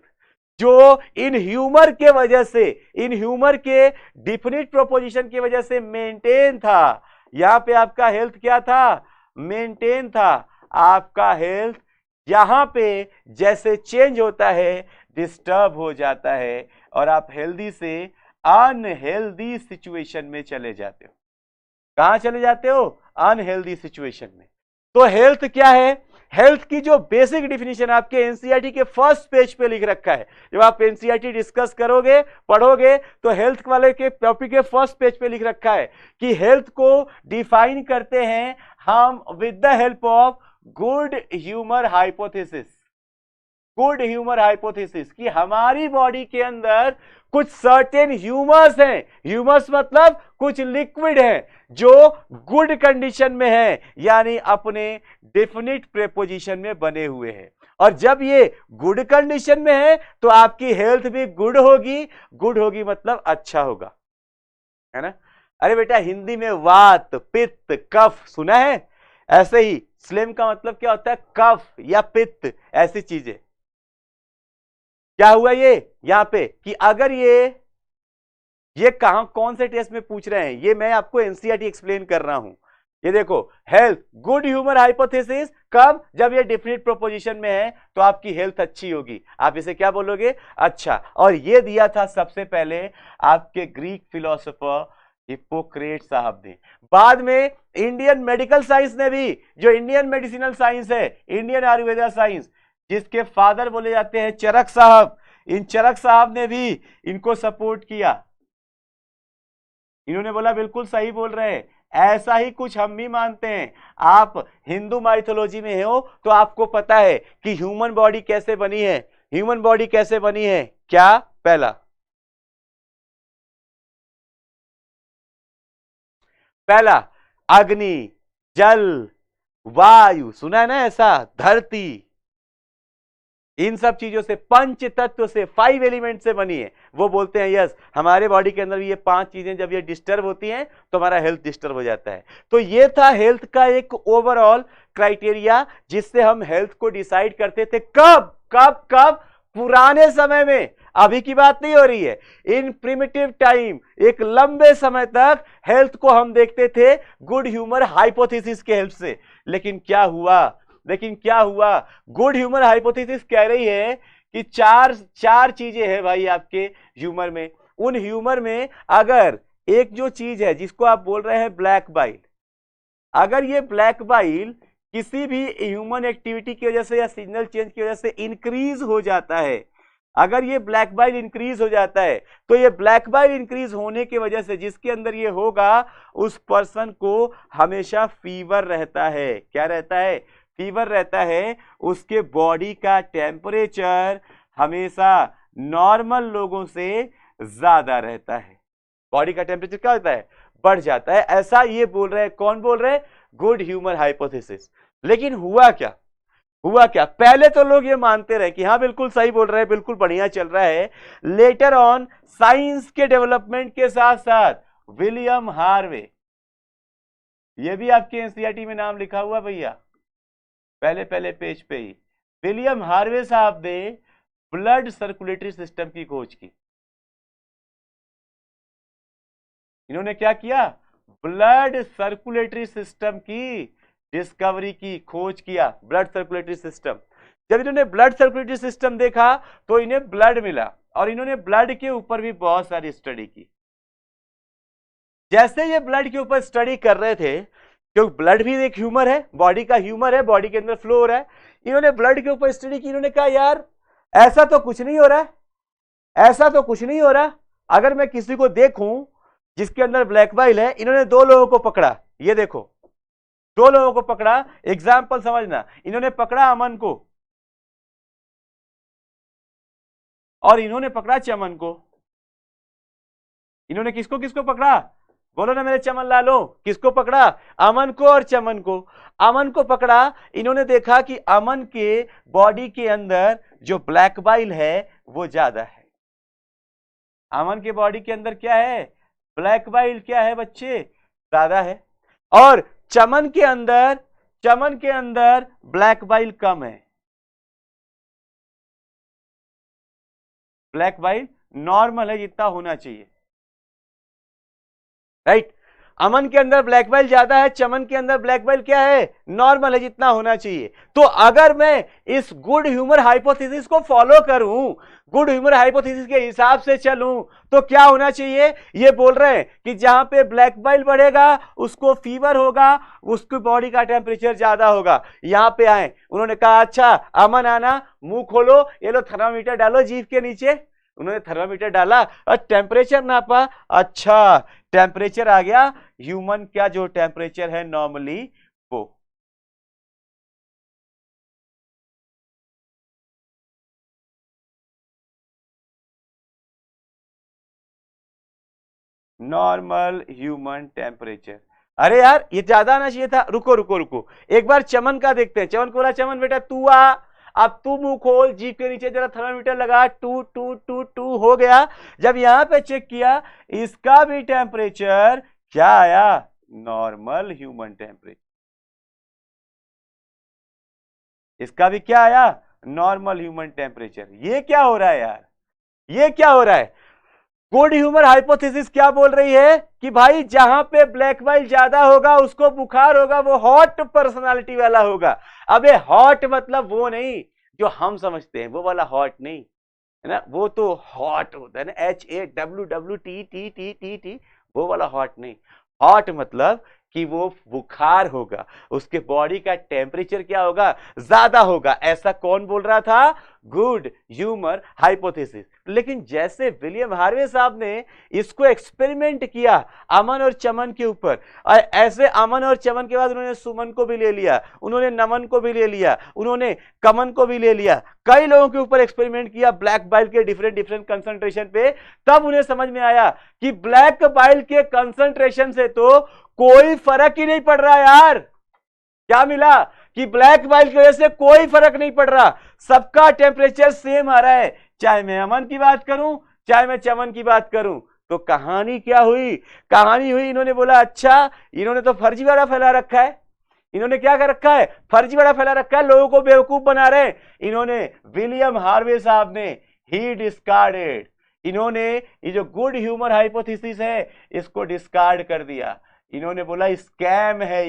जो इन ह्यूमर के वजह से, इन ह्यूमर के डिफिनिट प्रोपोजिशन की वजह से मेंटेन था, यहां पे आपका हेल्थ क्या था, मेंटेन था। आपका हेल्थ यहां पे जैसे चेंज होता है, डिस्टर्ब हो जाता है, और आप हेल्दी से अनहेल्दी सिचुएशन में चले जाते हो। कहां चले जाते हो, अनहेल्दी सिचुएशन में। तो हेल्थ क्या है, हेल्थ की जो बेसिक डिफिनीशन आपके एनसीईआरटी के फर्स्ट पेज पे लिख रखा है। जब आप एनसीईआरटी डिस्कस करोगे, पढ़ोगे, तो हेल्थ वाले के टॉपिक के फर्स्ट पेज पे लिख रखा है कि हेल्थ को डिफाइन करते हैं हम with the help of good humour hypothesis. Good humour hypothesis कि हमारी बॉडी के अंदर कुछ सर्टेन ह्यूमर्स हैं, ह्यूमर्स मतलब कुछ लिक्विड हैं जो गुड कंडीशन में है, यानी अपने डेफिनिट प्रीपोजिशन में बने हुए हैं। और जब ये गुड कंडीशन में है तो आपकी हेल्थ भी गुड होगी, गुड होगी मतलब अच्छा होगा, है ना। अरे बेटा हिंदी में वात पित्त कफ सुना है, ऐसे ही स्लिम का मतलब क्या होता है, कफ या पित्त, ऐसी चीजें। क्या हुआ ये यहां पे कि अगर ये कहां कौन से टेस्ट में पूछ रहे हैं, ये मैं आपको एनसीईआरटी एक्सप्लेन कर रहा हूं। ये देखो, हेल्थ गुड ह्यूमर हाइपोथेसिस कब, जब ये डिफिनिट प्रोपोजिशन में है तो आपकी हेल्थ अच्छी होगी, आप इसे क्या बोलोगे, अच्छा। और ये दिया था सबसे पहले आपके ग्रीक फिलोसोफर हिप्पोक्रेट साहब ने। बाद में इंडियन मेडिकल साइंस ने भी, जो इंडियन मेडिसिनल साइंस है, इंडियन आयुर्वेदा साइंस, जिसके फादर बोले जाते हैं चरक साहब, इन चरक साहब ने भी इनको सपोर्ट किया। इन्होंने बोला बिल्कुल सही बोल रहे हैं, ऐसा ही कुछ हम भी मानते हैं। आप हिंदू माइथोलॉजी में हो तो आपको पता है कि ह्यूमन बॉडी कैसे बनी है, ह्यूमन बॉडी कैसे बनी है, क्या, पहला अग्नि, जल, वायु, सुना है ना ऐसा, धरती, इन सब चीजों से, पंच तत्व से, 5 एलिमेंट से बनी है। वो बोलते हैं यस, हमारे बॉडी के अंदर ये 5 चीजें जब ये डिस्टर्ब होती हैं तो हमारा हेल्थ डिस्टर्ब हो जाता है। तो ये था हेल्थ का एक ओवरऑल क्राइटेरिया, जिससे हम हेल्थ को डिसाइड करते थे। कब कब कब, पुराने समय में, अभी की बात नहीं हो रही है, इन प्रिमिटिव टाइम, एक लंबे समय तक हेल्थ को हम देखते थे गुड ह्यूमर हाइपोथेसिस के हेल्प से। लेकिन क्या हुआ, गुड ह्यूमर हाइपोथेसिस कह रही है कि चार चीजें हैं भाई आपके ह्यूमर में। उन ह्यूमर में अगर एक जो चीज है जिसको आप बोल रहे हैं ब्लैक बाइल, अगर ये ब्लैक बाइल किसी भी ह्यूमन एक्टिविटी की वजह से या सीजनल चेंज की वजह से इंक्रीज हो जाता है, अगर ये ब्लैक बाइल इंक्रीज हो जाता है, तो ये ब्लैक बाइल इंक्रीज होने की वजह से जिसके अंदर ये होगा, उस पर्सन को हमेशा फीवर रहता है। क्या रहता है, फीवर रहता है। उसके बॉडी का टेम्परेचर हमेशा नॉर्मल लोगों से ज्यादा रहता है, बॉडी का टेम्परेचर क्या होता है, बढ़ जाता है। ऐसा ये बोल रहे हैं, कौन बोल रहे हैं, गुड ह्यूमर हाइपोथेसिस। लेकिन हुआ क्या, पहले तो लोग ये मानते रहे कि हाँ बिल्कुल सही बोल रहे हैं, बिल्कुल बढ़िया चल रहा है। लेटर ऑन साइंस के डेवलपमेंट के साथ साथ विलियम हार्वे, ये भी आपके एनसीईआरटी में नाम लिखा हुआ भैया, पहले पेज पे ही, विलियम हार्वे साहब ने ब्लड सर्कुलेटरी सिस्टम की खोज की। इन्होंने क्या किया, ब्लड सर्कुलेटरी सिस्टम की डिस्कवरी की, खोज किया, ब्लड सर्कुलेटरी सिस्टम। जब इन्होंने ब्लड सर्कुलेटरी सिस्टम देखा तो इन्हें ब्लड मिला, और इन्होंने ब्लड के ऊपर भी बहुत सारी स्टडी की। जैसे ये ब्लड के ऊपर स्टडी कर रहे थे, क्योंकि ब्लड भी एक ह्यूमर है, बॉडी का ह्यूमर है, बॉडी के अंदर फ्लो हो रहा है। इन्होंने ब्लड के ऊपर स्टडी की, इन्होंने कहा यार ऐसा तो कुछ नहीं हो रहा है, ऐसा तो कुछ नहीं हो रहा। अगर मैं किसी को देखूं जिसके अंदर ब्लैक बाइल है, इन्होंने दो लोगों को पकड़ा, ये देखो दो लोगों को पकड़ा, एग्जाम्पल समझना, इन्होंने पकड़ा अमन को और इन्होंने पकड़ा चमन को। इन्होंने किसको किसको पकड़ा, बोलो ना मेरे चमन लालो, किसको पकड़ा, अमन को और चमन को। अमन को पकड़ा, इन्होंने देखा कि अमन के बॉडी के अंदर जो ब्लैक बाइल है वो ज्यादा है। अमन के बॉडी के अंदर क्या है, ब्लैक बाइल क्या है बच्चे, ज्यादा है। और चमन के अंदर ब्लैक बाइल कम है, ब्लैक बाइल नॉर्मल है जितना होना चाहिए, राइट। अमन के अंदर ब्लैक बाइल ज्यादा है, चमन के अंदर ब्लैक बाइल क्या है, नॉर्मल है जितना होना चाहिए। तो अगर मैं इस गुड ह्यूमर हाइपोथेसिस को फॉलो करूं, गुड ह्यूमर हाइपोथेसिस के हिसाब से चलूं, तो क्या होना चाहिए, ये बोल रहे हैं कि जहां पे ब्लैक बाइल बढ़ेगा उसको फीवर होगा, उसकी बॉडी का टेम्परेचर ज्यादा होगा। यहां पे आए, उन्होंने कहा अच्छा अमन आना, मुंह खोलो, ये लो थर्मामीटर डालो जीभ के नीचे। उन्होंने थर्मामीटर डाला और टेम्परेचर नापा, अच्छा टेम्परेचर आ गया ह्यूमन का जो टेम्परेचर है नॉर्मली वो। नॉर्मल ह्यूमन टेम्परेचर, अरे यार ये ज्यादा आना चाहिए था, रुको रुको रुको, एक बार चमन का देखते हैं। चमन को बोला चमन बेटा तू आ, अब तू मुंह खोल, जीभ के नीचे जरा थर्मामीटर लगा, 2 हो गया। जब यहां पे चेक किया, इसका भी टेम्परेचर क्या आया, नॉर्मल ह्यूमन टेम्परेचर, इसका भी क्या आया, नॉर्मल ह्यूमन टेम्परेचर। ये क्या हो रहा है यार, ये क्या हो रहा है। गुड ह्यूमर हाइपोथेसिस क्या बोल रही है कि भाई जहां पे ब्लैक बाइल ज्यादा होगा उसको बुखार होगा, वो हॉट पर्सनालिटी वाला होगा। अबे हॉट मतलब वो नहीं जो हम समझते हैं, वो वाला हॉट नहीं है ना, वो तो हॉट होता है ना, HAWWTTTTT, वो वाला हॉट नहीं। हॉट मतलब कि वो बुखार होगा, उसके बॉडी का टेम्परेचर क्या होगा, ज्यादा होगा। ऐसा कौन बोल रहा था, गुड ह्यूमर हाइपोथेसिस। लेकिन जैसे विलियम हार्वे साहब ने इसको एक्सपेरिमेंट किया अमन और चमन के ऊपर, ऐसे अमन और चमन के बाद उन्होंने सुमन को भी ले लिया, उन्होंने नमन को भी ले लिया, उन्होंने कमन को भी ले लिया, कई लोगों के ऊपर एक्सपेरिमेंट किया ब्लैक बाइल के डिफरेंट डिफरेंट कंसंट्रेशन पे। तब उन्हें समझ में आया कि ब्लैक बाइल के कंसंट्रेशन से तो कोई फर्क ही नहीं पड़ रहा यार। क्या मिला कि ब्लैक बाइल की वजह से कोई फर्क नहीं पड़ रहा, सबका टेम्परेचर सेम आ रहा है, चाहे मैं अमन की बात करूं चाहे मैं चमन की बात करूं। तो कहानी क्या हुई, कहानी हुई इन्होंने बोला अच्छा इन्होंने तो फर्जीवाड़ा फैला रखा है, इन्होंने क्या कर रखा है, फर्जीवाड़ा फैला रखा है, लोगों को बेवकूफ बना रहे हैं। इन्होंने विलियम हार्वे साहब ने ही डिस्कार्डेड, इन्होंने ये जो गुड ह्यूमर हाइपोथेसिस है इसको डिस्कार्ड कर दिया। इन्होंने बोला स्कैम है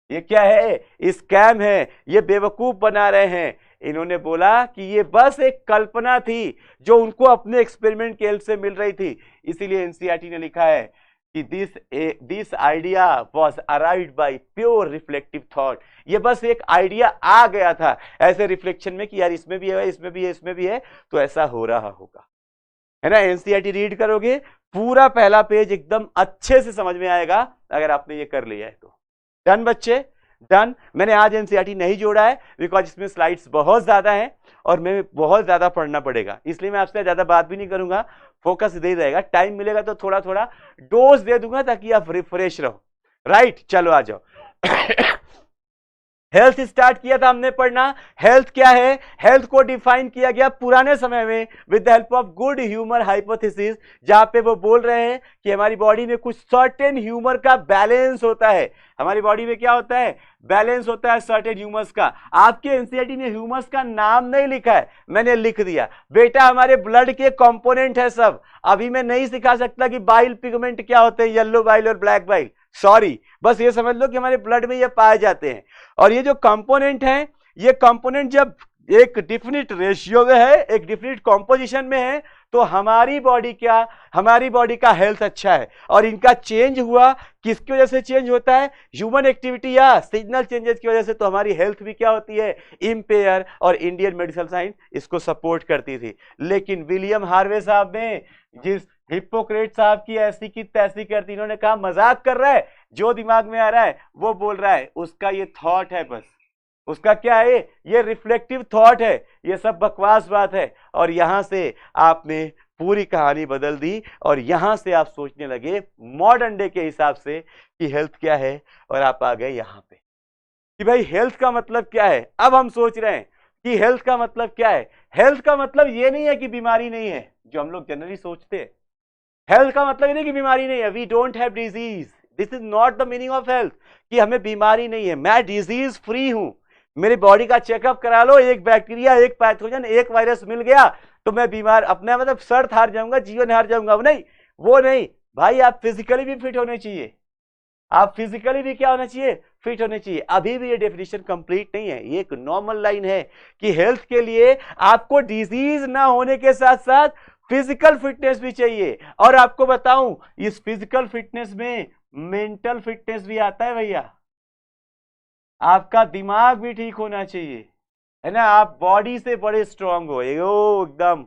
ये क्या है, स्कैम है, ये बेवकूफ बना रहे हैं। इन्होंने बोला कि ये बस एक कल्पना थी जो उनको अपने एक्सपेरिमेंट के हेल्प से मिल रही थी। इसीलिए एनसीईआरटी ने लिखा है कि this idea was arrived by pure reflective thought. ये बस एक आइडिया आ गया था ऐसे रिफ्लेक्शन में कि यार इसमें भी है, इसमें भी है, इसमें भी है, तो ऐसा हो रहा होगा, है ना। एनसीईआरटी रीड करोगे पूरा पहला पेज एकदम अच्छे से समझ में आएगा अगर आपने ये कर लिया है तो। डन बच्चे, डन। मैंने आज एनसीईआरटी नहीं जोड़ा है बिकॉज इसमें स्लाइड्स बहुत ज्यादा हैं और मैं बहुत ज्यादा पढ़ना पड़ेगा, इसलिए मैं आपसे ज्यादा बात भी नहीं करूंगा, फोकस दे रहेगा। टाइम मिलेगा तो थोड़ा थोड़ा डोज दे दूंगा ताकि आप रिफ्रेश रहो, राइट। चलो आ जाओ। हेल्थ स्टार्ट किया था हमने पढ़ना। हेल्थ क्या है, हेल्थ को डिफाइन किया गया पुराने समय में with the help of good humour hypothesis, जहां पे वो बोल रहे हैं कि हमारी बॉडी में कुछ सर्टेन ह्यूमर का बैलेंस होता है। हमारी बॉडी में क्या होता है, बैलेंस होता है सर्टेन ह्यूमर्स का। आपके एनसीईआरटी ने ह्यूमर्स का नाम नहीं लिखा है, मैंने लिख दिया बेटा हमारे ब्लड के कंपोनेंट है सब। अभी मैं नहीं सिखा सकता कि बाइल पिगमेंट क्या होते हैं, येलो बाइल और ब्लैक बाइल, सॉरी। बस ये समझ लो कि हमारे ब्लड में ये पाए जाते हैं। और ये जो कंपोनेंट हैं, ये कंपोनेंट जब एक डिफिनिट रेशियो में है, एक डिफिनिट कॉम्पोजिशन में है, तो हमारी बॉडी का हेल्थ अच्छा है। और इनका चेंज हुआ किसकी वजह से चेंज होता है? ह्यूमन एक्टिविटी या सिग्नल चेंजेस की वजह से। तो हमारी हेल्थ भी क्या होती है? इम्पेयर। और इंडियन मेडिकल साइंस इसको सपोर्ट करती थी। लेकिन विलियम हार्वे साहब ने जिस हिप्पोक्रेट साहब की ऐसी की तैसी कर दी, इन्होंने कहा मजाक कर रहा है, जो दिमाग में आ रहा है वो बोल रहा है, उसका ये थॉट है, बस उसका क्या है, ये रिफ्लेक्टिव थॉट है, ये सब बकवास बात है। और यहां से आपने पूरी कहानी बदल दी और यहां से आप सोचने लगे मॉडर्न डे के हिसाब से कि हेल्थ क्या है, और आप आ गए यहां पे कि भाई हेल्थ का मतलब क्या है। अब हम सोच रहे हैं कि हेल्थ का मतलब क्या है। हेल्थ का मतलब ये नहीं है कि बीमारी नहीं है, जो हम लोग जनरली सोचते हैं। हेल्थ का मतलब ये नहीं कि बीमारी नहीं है, we don't have disease, this is not the meaning of health कि हमें बीमारी नहीं है, मैं डिजीज फ्री हूं। मेरी बॉडी का चेकअप करा लो, एक बैक्टीरिया, एक पैथोजन, एक वायरस मिल गया तो मैं बीमार, अपने मतलब शर्त हार जाऊंगा, जीवन हार जाऊंगा, नहीं, वो नहीं भाई। आप फिजिकली भी फिट होने चाहिए, आप फिजिकली भी क्या होना चाहिए? फिट होने चाहिए। अभी भी ये डेफिनेशन कंप्लीट नहीं है, ये एक नॉर्मल लाइन है कि हेल्थ के लिए आपको डिजीज ना होने के साथ साथ फिजिकल फिटनेस भी चाहिए। और आपको बताऊं, इस फिजिकल फिटनेस में मेंटल फिटनेस भी आता है भैया। आपका दिमाग भी ठीक होना चाहिए, है ना। आप बॉडी से बड़े स्ट्रांग हो, एकदम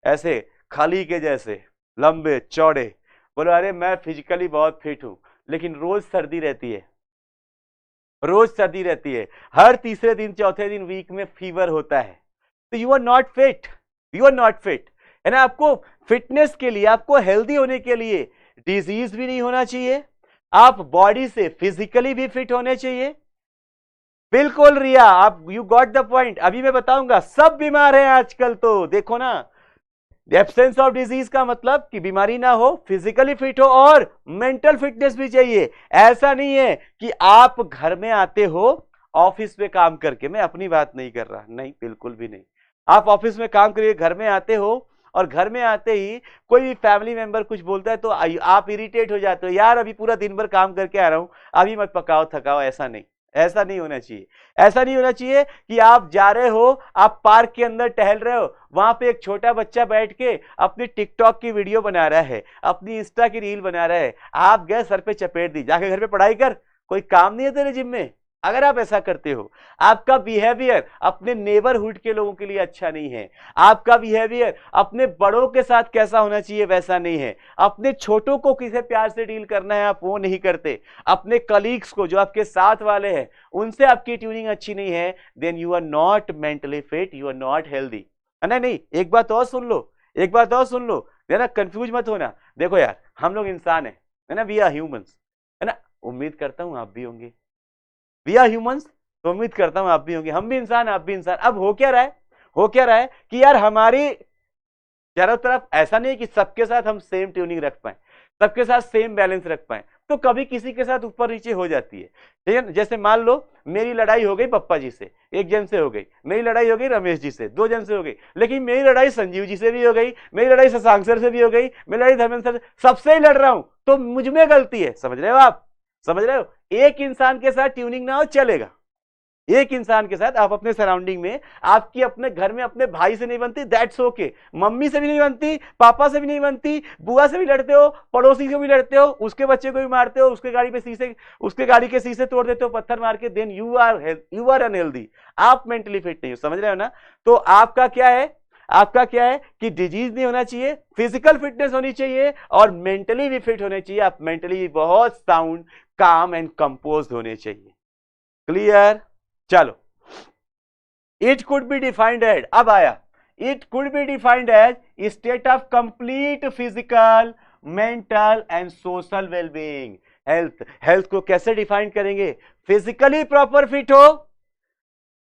ऐसे खाली के जैसे लंबे चौड़े, बोलो अरे मैं फिजिकली बहुत फिट हूं, लेकिन रोज सर्दी रहती है, रोज सर्दी रहती है, हर तीसरे दिन चौथे दिन वीक में फीवर होता है, तो you are not fit, you are not fit, है ना। आपको फिटनेस के लिए, आपको हेल्दी होने के लिए डिजीज भी नहीं होना चाहिए, आप बॉडी से फिजिकली भी फिट होने चाहिए। बिल्कुल रिया, आप यू गॉट द पॉइंट। अभी मैं बताऊंगा, सब बीमार हैं आजकल, तो देखो ना, एब्सेंस ऑफ डिजीज का मतलब कि बीमारी ना हो, फिजिकली फिट हो और मेंटल फिटनेस भी चाहिए। ऐसा नहीं है कि आप घर में आते हो ऑफिस में काम करके, मैं अपनी बात नहीं कर रहा, नहीं बिल्कुल भी नहीं। आप ऑफिस में काम करिए, घर में आते हो और घर में आते ही कोई भी फैमिली मेंबर कुछ बोलता है तो आप इरिटेट हो जाते हो, यार अभी पूरा दिन भर काम करके आ रहा हूं, अभी मत पकाओ थकाओ। ऐसा नहीं, ऐसा नहीं होना चाहिए। ऐसा नहीं होना चाहिए कि आप जा रहे हो, आप पार्क के अंदर टहल रहे हो, वहां पे एक छोटा बच्चा बैठ के अपनी टिकटॉक की वीडियो बना रहा है, अपनी इंस्टा की रील बना रहा है, आप गए सर पे चपेट दी, जाके घर पे पढ़ाई कर, कोई काम नहीं है तेरे जिम में। अगर आप ऐसा करते हो, आपका बिहेवियर अपने नेबरहुड के लोगों के लिए अच्छा नहीं है, आपका बिहेवियर अपने बड़ों के साथ कैसा होना चाहिए वैसा नहीं है, अपने छोटों को किसे प्यार से डील करना है आप वो नहीं करते, अपने कलीग्स को जो आपके साथ वाले हैं उनसे आपकी ट्यूनिंग अच्छी नहीं है, then you are not mentally fit, you are not healthy. नहीं, एक बात और सुन लो, एक बात और सुन लो, है ना, कंफ्यूज मत होना। देखो यार, हम लोग इंसान है ना, वी आर ह्यूमंस, है ना, उम्मीद करता हूं आप भी होंगे, वी आर ह्यूमंस, तो उम्मीद करता हूं आप भी होंगे, हम भी इंसान, आप भी इंसान। अब हो क्या रहा है, हो क्या रहा है कि यार हमारी चारों तरफ ऐसा नहीं कि सबके साथ हम सेम ट्यूनिंग रख पाए, सबके साथ सेम बैलेंस रख पाए, तो कभी किसी के साथ ऊपर नीचे हो जाती है, ठीक है। जैसे मान लो मेरी लड़ाई हो गई पप्पा जी से, एक जन से हो गई, मेरी लड़ाई हो गई रमेश जी से, दो जन से हो गई, लेकिन मेरी लड़ाई संजीव जी से भी हो गई, मेरी लड़ाई शशांक सर से भी हो गई, मेरी लड़ाई धर्मेंद्र सर से, सबसे ही लड़ रहा हूं, तो मुझ में गलती है। समझ रहे हो आप, समझ रहे हो। एक इंसान के साथ ट्यूनिंग ना हो चलेगा, एक इंसान के साथ, आप अपने सराउंडिंग में, आपकी अपने घर में अपने भाई से नहीं बनती, दैट्स ओके, मम्मी से भी नहीं बनती, पापा से भी नहीं बनती, बुआ से भी लड़ते हो, पड़ोसी से भी लड़ते हो, उसके बच्चे को भी मारते हो, उसके गाड़ी पे शीशे, उसके गाड़ी के शीशे तोड़ देते हो पत्थर मार के, देन यू आर अनहेल्दी, आप मेंटली फिट नहीं हो। समझ रहे हो ना। तो आपका क्या है, आपका क्या है कि डिजीज नहीं होना चाहिए, फिजिकल फिटनेस होनी चाहिए और मेंटली भी फिट होने चाहिए। आप मेंटली बहुत साउंड, काम एंड कंपोज होने चाहिए। क्लियर। चलो, it could be defined as, अब आया, it could be defined as state of complete physical, mental and social wellbeing. Health, health को कैसे डिफाइन करेंगे? फिजिकली प्रॉपर फिट हो,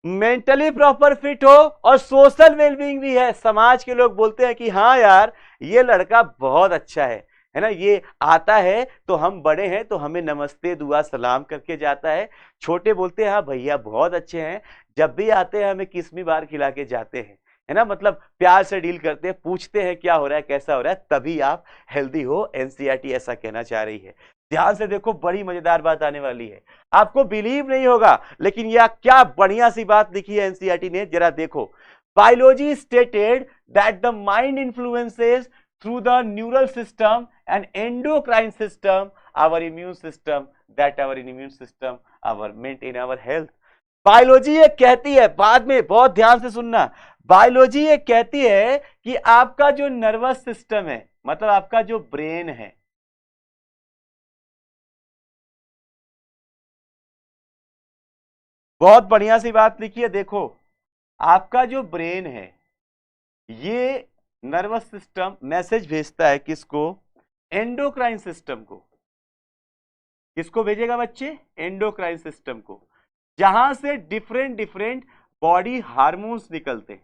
मेंटली प्रॉपर फिट हो और सोशल वेलबींग भी है। समाज के लोग बोलते हैं कि हाँ यार ये लड़का बहुत अच्छा है ना, ये आता है तो हम बड़े हैं तो हमें नमस्ते दुआ सलाम करके जाता है, छोटे बोलते हैं हाँ भैया बहुत अच्छे हैं, जब भी आते हैं हमें किस्मी बार खिला के जाते हैं, है ना, मतलब प्यार से डील करते हैं, पूछते हैं क्या हो रहा है कैसा हो रहा है, तभी आप हेल्दी हो। एनसीईआरटी ऐसा कहना चाह रही है। ध्यान से देखो, बड़ी मजेदार बात आने वाली है, आपको बिलीव नहीं होगा, लेकिन यह क्या बढ़िया सी बात लिखी है एनसीईआरटी ने, जरा देखो। Biology stated that the mind influences through the neural system and endocrine system our immune system, that our immune system our maintain our health. Biology ये कहती है, बाद में बहुत ध्यान से सुनना, बायोलॉजी ये कहती है कि आपका जो नर्वस सिस्टम है, मतलब आपका जो ब्रेन है, बहुत बढ़िया सी बात लिखी है, देखो आपका जो ब्रेन है ये नर्वस सिस्टम मैसेज भेजता है किसको? एंडोक्राइन सिस्टम को। किसको भेजेगा बच्चे? एंडोक्राइन सिस्टम को, जहां से डिफरेंट डिफरेंट बॉडी हार्मोन्स निकलते हैं।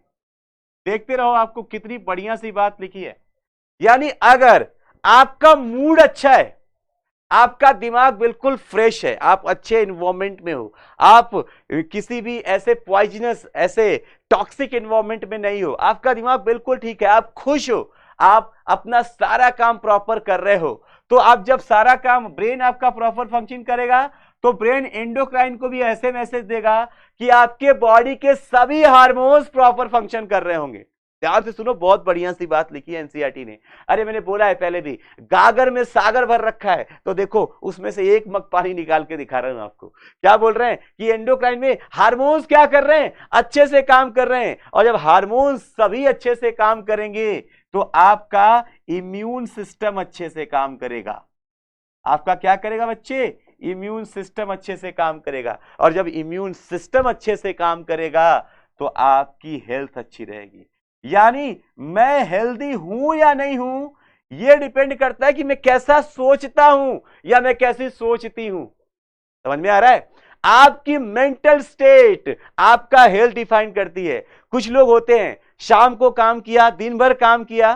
देखते रहो, आपको कितनी बढ़िया सी बात लिखी है। यानी अगर आपका मूड अच्छा है, आपका दिमाग बिल्कुल फ्रेश है, आप अच्छे इन्वायरमेंट में हो, आप किसी भी ऐसे पॉइजनस, ऐसे टॉक्सिक इन्वायरमेंट में नहीं हो, आपका दिमाग बिल्कुल ठीक है, आप खुश हो, आप अपना सारा काम प्रॉपर कर रहे हो, तो आप जब सारा काम, ब्रेन आपका प्रॉपर फंक्शन करेगा, तो ब्रेन एंडोक्राइन को भी ऐसे मैसेज देगा कि आपके बॉडी के सभी हार्मोन्स प्रॉपर फंक्शन कर रहे होंगे। ध्यान से सुनो, बहुत बढ़िया सी बात लिखी है एनसीईआरटी ने। अरे मैंने बोला है पहले भी, गागर में सागर भर रखा है, तो देखो उसमें से एक मग पानी निकाल के दिखा रहा हूं आपको। क्या बोल रहे हैं कि एंडोक्राइन में हार्मोन्स क्या कर रहे हैं? अच्छे से काम कर रहे हैं। और जब हार्मोन्स सभी अच्छे से काम करेंगे तो आपका इम्यून सिस्टम अच्छे से काम करेगा। आपका क्या करेगा बच्चे? इम्यून सिस्टम अच्छे से काम करेगा। और जब इम्यून सिस्टम अच्छे से काम करेगा तो आपकी हेल्थ अच्छी रहेगी। यानी मैं हेल्दी हूं या नहीं हूं, यह डिपेंड करता है कि मैं कैसा सोचता हूं या मैं कैसी सोचती हूं। समझ में आ रहा है? आपकी मेंटल स्टेट आपका हेल्थ डिफाइन करती है। कुछ लोग होते हैं, शाम को काम किया, दिन भर काम किया,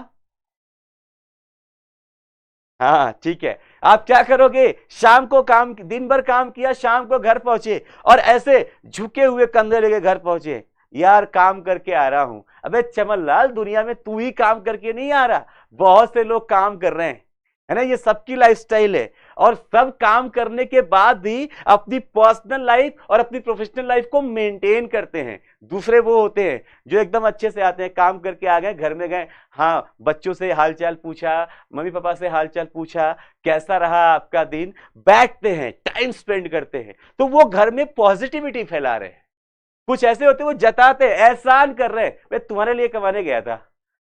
हाँ ठीक है, आप क्या करोगे? शाम को काम, दिन भर काम किया, शाम को घर पहुंचे और ऐसे झुके हुए कंधे लेके घर पहुंचे, यार काम करके आ रहा हूं। अबे चमनलाल, दुनिया में तू ही काम करके नहीं आ रहा, बहुत से लोग काम कर रहे हैं, है ना, ये सबकी लाइफस्टाइल है। और सब काम करने के बाद भी अपनी पर्सनल लाइफ और अपनी प्रोफेशनल लाइफ को मेंटेन करते हैं। दूसरे वो होते हैं जो एकदम अच्छे से आते हैं, काम करके आ गए, घर में गए, हाँ बच्चों से हालचाल पूछा, मम्मी पापा से हालचाल पूछा, कैसा रहा आपका दिन, बैठते हैं, टाइम स्पेंड करते हैं, तो वो घर में पॉजिटिविटी फैला रहे हैं। कुछ ऐसे होते हैं वो जताते हैं, एहसान कर रहे हैं, मैं तुम्हारे लिए कमाने गया था,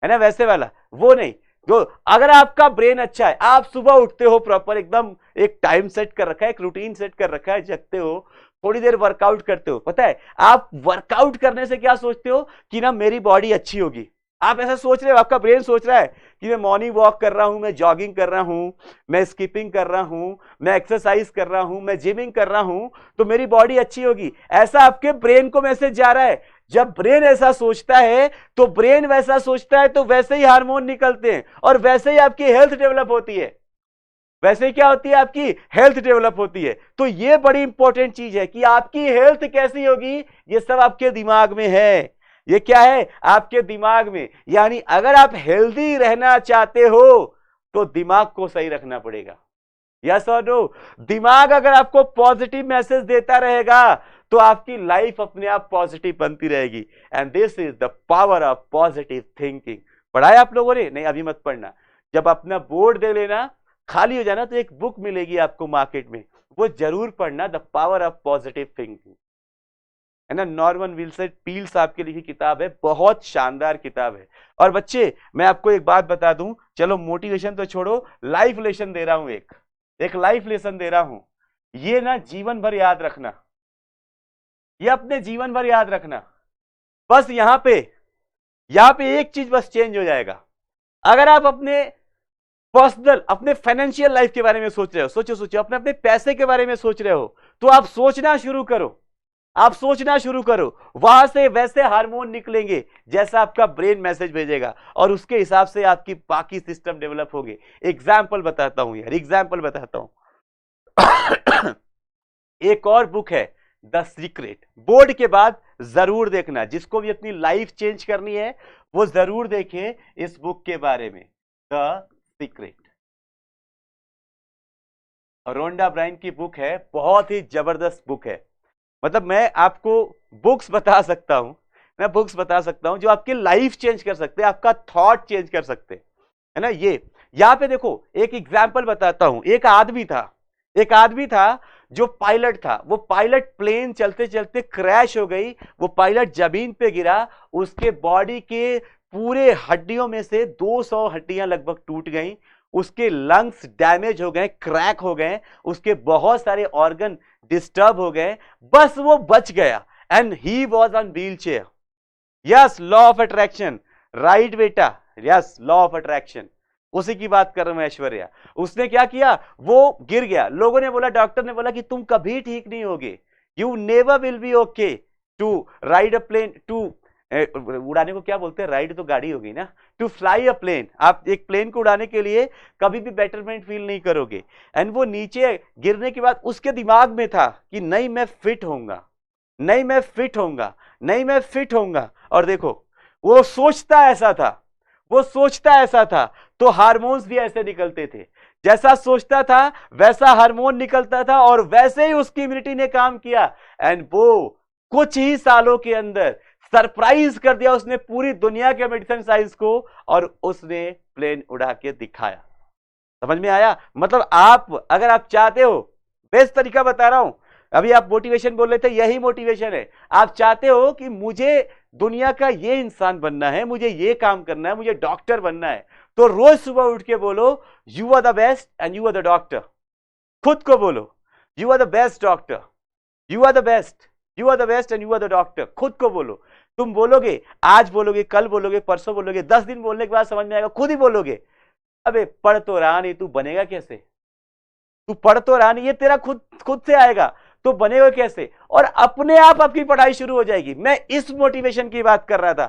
है ना, वैसे वाला वो नहीं। जो अगर आपका ब्रेन अच्छा है, आप सुबह उठते हो प्रॉपर, एकदम एक टाइम सेट कर रखा है, एक रूटीन सेट कर रखा है, जगते हो, थोड़ी देर वर्कआउट करते हो, पता है आप वर्कआउट करने से क्या सोचते हो कि ना मेरी बॉडी अच्छी होगी। आप ऐसा सोच रहे हो, आपका ब्रेन सोच रहा है कि मैं मॉर्निंग वॉक कर रहा हूं, मैं जॉगिंग कर रहा हूं, मैं स्किपिंग कर रहा हूं, मैं एक्सरसाइज कर रहा हूं, मैं जिमिंग कर रहा हूं, तो मेरी बॉडी अच्छी होगी। ऐसा आपके ब्रेन को मैसेज जा रहा है। जब ब्रेन ऐसा सोचता है तो ब्रेन वैसा सोचता है, तो वैसे ही हार्मोन निकलते हैं और वैसे ही आपकी हेल्थ डेवलप होती है। वैसे ही क्या होती है? आपकी हेल्थ डेवलप होती है। तो ये बड़ी इंपॉर्टेंट चीज है कि आपकी हेल्थ कैसी होगी, ये सब आपके दिमाग में है। ये क्या है? आपके दिमाग में। यानी अगर आप हेल्दी रहना चाहते हो तो दिमाग को सही रखना पड़ेगा। यस और नो? दिमाग अगर आपको पॉजिटिव मैसेज देता रहेगा तो आपकी लाइफ अपने आप पॉजिटिव बनती रहेगी। And this is the power of positive thinking. पढ़ा है आप लोगों ने? नहीं, अभी मत पढ़ना, जब अपना बोर्ड दे लेना, खाली हो जाना, तो एक बुक मिलेगी आपको मार्केट में, वो जरूर पढ़ना, the power of positive thinking, है ना। नॉर्मन विल्सन पील साहब की लिखी किताब है, बहुत शानदार किताब है। और बच्चे मैं आपको एक बात बता दूं, चलो मोटिवेशन तो छोड़ो, लाइफ लेसन दे रहा हूं, एक लाइफ लेसन दे रहा हूं। ये ना जीवन भर याद रखना, ये अपने जीवन भर याद रखना। बस यहां पे एक चीज बस चेंज हो जाएगा। अगर आप अपने पर्सनल, अपने फाइनेंशियल लाइफ के बारे में सोच रहे हो, सोचो अपने पैसे के बारे में सोच रहे हो, तो आप सोचना शुरू करो, आप सोचना शुरू करो, वहां से वैसे हार्मोन निकलेंगे जैसा आपका ब्रेन मैसेज भेजेगा, और उसके हिसाब से आपकी बाकी सिस्टम डेवलप होंगे। एग्जाम्पल बताता हूं यार, एग्जाम्पल बताता हूं। एक और बुक है द सीक्रेट, बोर्ड के बाद जरूर देखना, जिसको भी अपनी लाइफ चेंज करनी है वो जरूर देखें इस बुक के बारे में, द सीक्रेट। रोंडा ब्राइन की बुक है, बहुत ही जबरदस्त बुक है। मतलब मैं आपको बुक्स बता सकता हूं, मैं बुक्स बता सकता हूं जो आपकी लाइफ चेंज कर सकते हैं, आपका थॉट चेंज कर सकते हैं, है ना। ये यहां पे देखो एक एग्जांपल बताता हूं। एक आदमी था जो पायलट था। वो पायलट प्लेन चलते चलते क्रैश हो गई, वो पायलट जमीन पे गिरा, उसके बॉडी के पूरे हड्डियों में से 200 हड्डियां लगभग टूट गई, उसके लंग्स डैमेज हो गए, क्रैक हो गए, उसके बहुत सारे ऑर्गन डिस्टर्ब हो गए, बस वो बच गया and he was on wheel chair. Yes, law of attraction, right बेटा, यस, लॉ ऑफ अट्रैक्शन, उसी की बात कर रहा हूं ऐश्वर्या। उसने क्या किया, वो गिर गया, लोगों ने बोला, डॉक्टर ने बोला कि तुम कभी ठीक नहीं होगे, you never will be okay to ride a plane, to उड़ाने को क्या बोलते हैं, राइड तो गाड़ी होगी ना, टू फ्लाई अ प्लेन, आप एक प्लेन को उड़ाने के लिए कभी भी बेटरमेंट फील नहीं करोगे। एंड वो नीचे गिरने के बाद उसके दिमाग में था कि नहीं मैं फिट होऊंगा, नहीं मैं फिट होऊंगा, नहीं मैं फिट होऊंगा। और देखो वो सोचता ऐसा था, वो सोचता ऐसा था, तो हार्मोन्स भी ऐसे निकलते थे, जैसा सोचता था वैसा हार्मोन निकलता था, और वैसे ही उसकी इम्यूनिटी ने काम किया। एंड वो कुछ ही सालों के अंदर सरप्राइज कर दिया उसने पूरी दुनिया के मेडिसिन साइंस को, और उसने प्लेन उड़ा के दिखाया। समझ में आया? मतलब आप अगर आप चाहते हो, बेस्ट तरीका बता रहा हूं, अभी आप मोटिवेशन बोल रहे थे, यही मोटिवेशन है। आप चाहते हो कि मुझे दुनिया का ये इंसान बनना है, मुझे ये काम करना है, मुझे डॉक्टर बनना है, तो रोज सुबह उठ के बोलो you are the best and you are the doctor. खुद को बोलो you are the best doctor, you are the best, you are the best and you are the doctor. खुद को बोलो। तुम बोलोगे, आज बोलोगे, कल बोलोगे, परसों बोलोगे, 10 दिन बोलने के बाद समझ में आएगा, खुद ही बोलोगे। अबे पढ़ तो रहा नहीं, तू बनेगा कैसे? तू पढ़ तो रहा नहीं, ये तेरा खुद से आएगा, तो बनेगा कैसे? और अपने आप आपकी पढ़ाई शुरू हो जाएगी। मैं इस मोटिवेशन की बात कर रहा था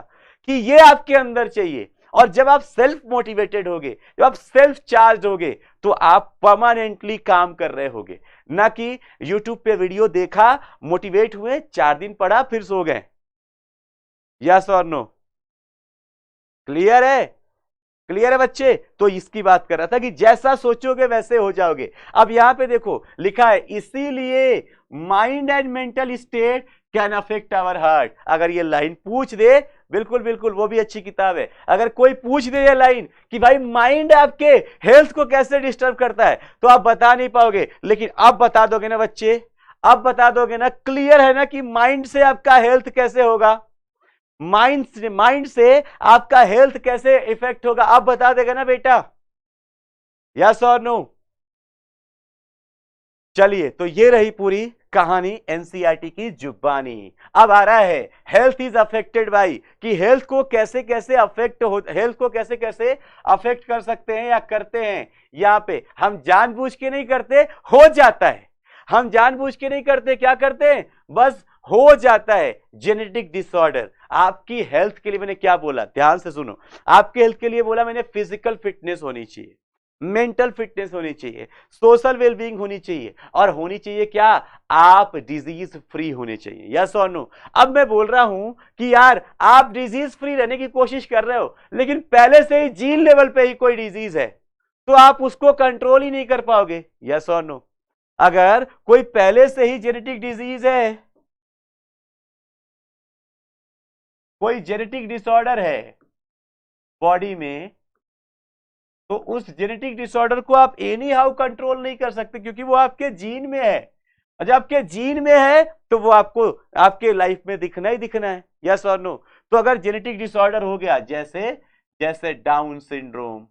कि ये आपके अंदर चाहिए। और जब आप सेल्फ मोटिवेटेड होगे, जब आप सेल्फ चार्ज होगे, तो आप परमानेंटली काम कर रहे होगे, ना कि यूट्यूब पे वीडियो देखा, मोटिवेट हुए, 4 दिन पढ़ा, फिर सो गए। यस और नो? क्लियर है? क्लियर है बच्चे? तो इसकी बात कर रहा था कि जैसा सोचोगे वैसे हो जाओगे। अब यहां पे देखो लिखा है, इसीलिए mind and mental state can affect our heart. अगर ये लाइन पूछ दे, बिल्कुल बिल्कुल, वो भी अच्छी किताब है। अगर कोई पूछ दे ये लाइन कि भाई माइंड आपके हेल्थ को कैसे डिस्टर्ब करता है, तो आप बता नहीं पाओगे, लेकिन अब बता दोगे ना बच्चे, अब बता दोगे ना। क्लियर है ना कि माइंड से आपका हेल्थ कैसे होगा, माइंड से आपका हेल्थ कैसे इफेक्ट होगा, आप बता देगा ना बेटा? यस और नो? चलिए, तो ये रही पूरी कहानी एनसीईआरटी की जुबानी। अब आ रहा है हेल्थ इज अफेक्टेड बाय, कि हेल्थ को कैसे कैसे हेल्थ को कैसे कैसे अफेक्ट कर सकते हैं या करते हैं। यहां पे हम जानबूझ के नहीं करते, हो जाता है। हम जानबूझ के नहीं करते, क्या करते हैं, बस हो जाता है। Genetic disorder. आपकी हेल्थ के लिए मैंने क्या बोला, ध्यान से सुनो। आपके हेल्थ के लिए बोला मैंने फिजिकल फिटनेस होनी चाहिए, मेंटल फिटनेस होनी चाहिए, सोशल वेलबींग होनी चाहिए, और होनी चाहिए क्या, आप डिजीज फ्री होने चाहिए। यस और नो? अब मैं बोल रहा हूं कि यार आप डिजीज फ्री रहने की कोशिश कर रहे हो, लेकिन पहले से ही जीन लेवल पे ही कोई डिजीज है, तो आप उसको कंट्रोल ही नहीं कर पाओगे। यस और नो? अगर कोई पहले से ही जेनेटिक डिजीज है, कोई जेनेटिक डिसऑर्डर है बॉडी में, तो उस जेनेटिक डिसऑर्डर को आप एनी हाउ कंट्रोल नहीं कर सकते, क्योंकि वो आपके जीन में है। और जब आपके जीन में है तो वो आपको आपके लाइफ में दिखना ही दिखना है। यस और नो? तो अगर जेनेटिक डिसऑर्डर हो गया, जैसे जैसे डाउन सिंड्रोम,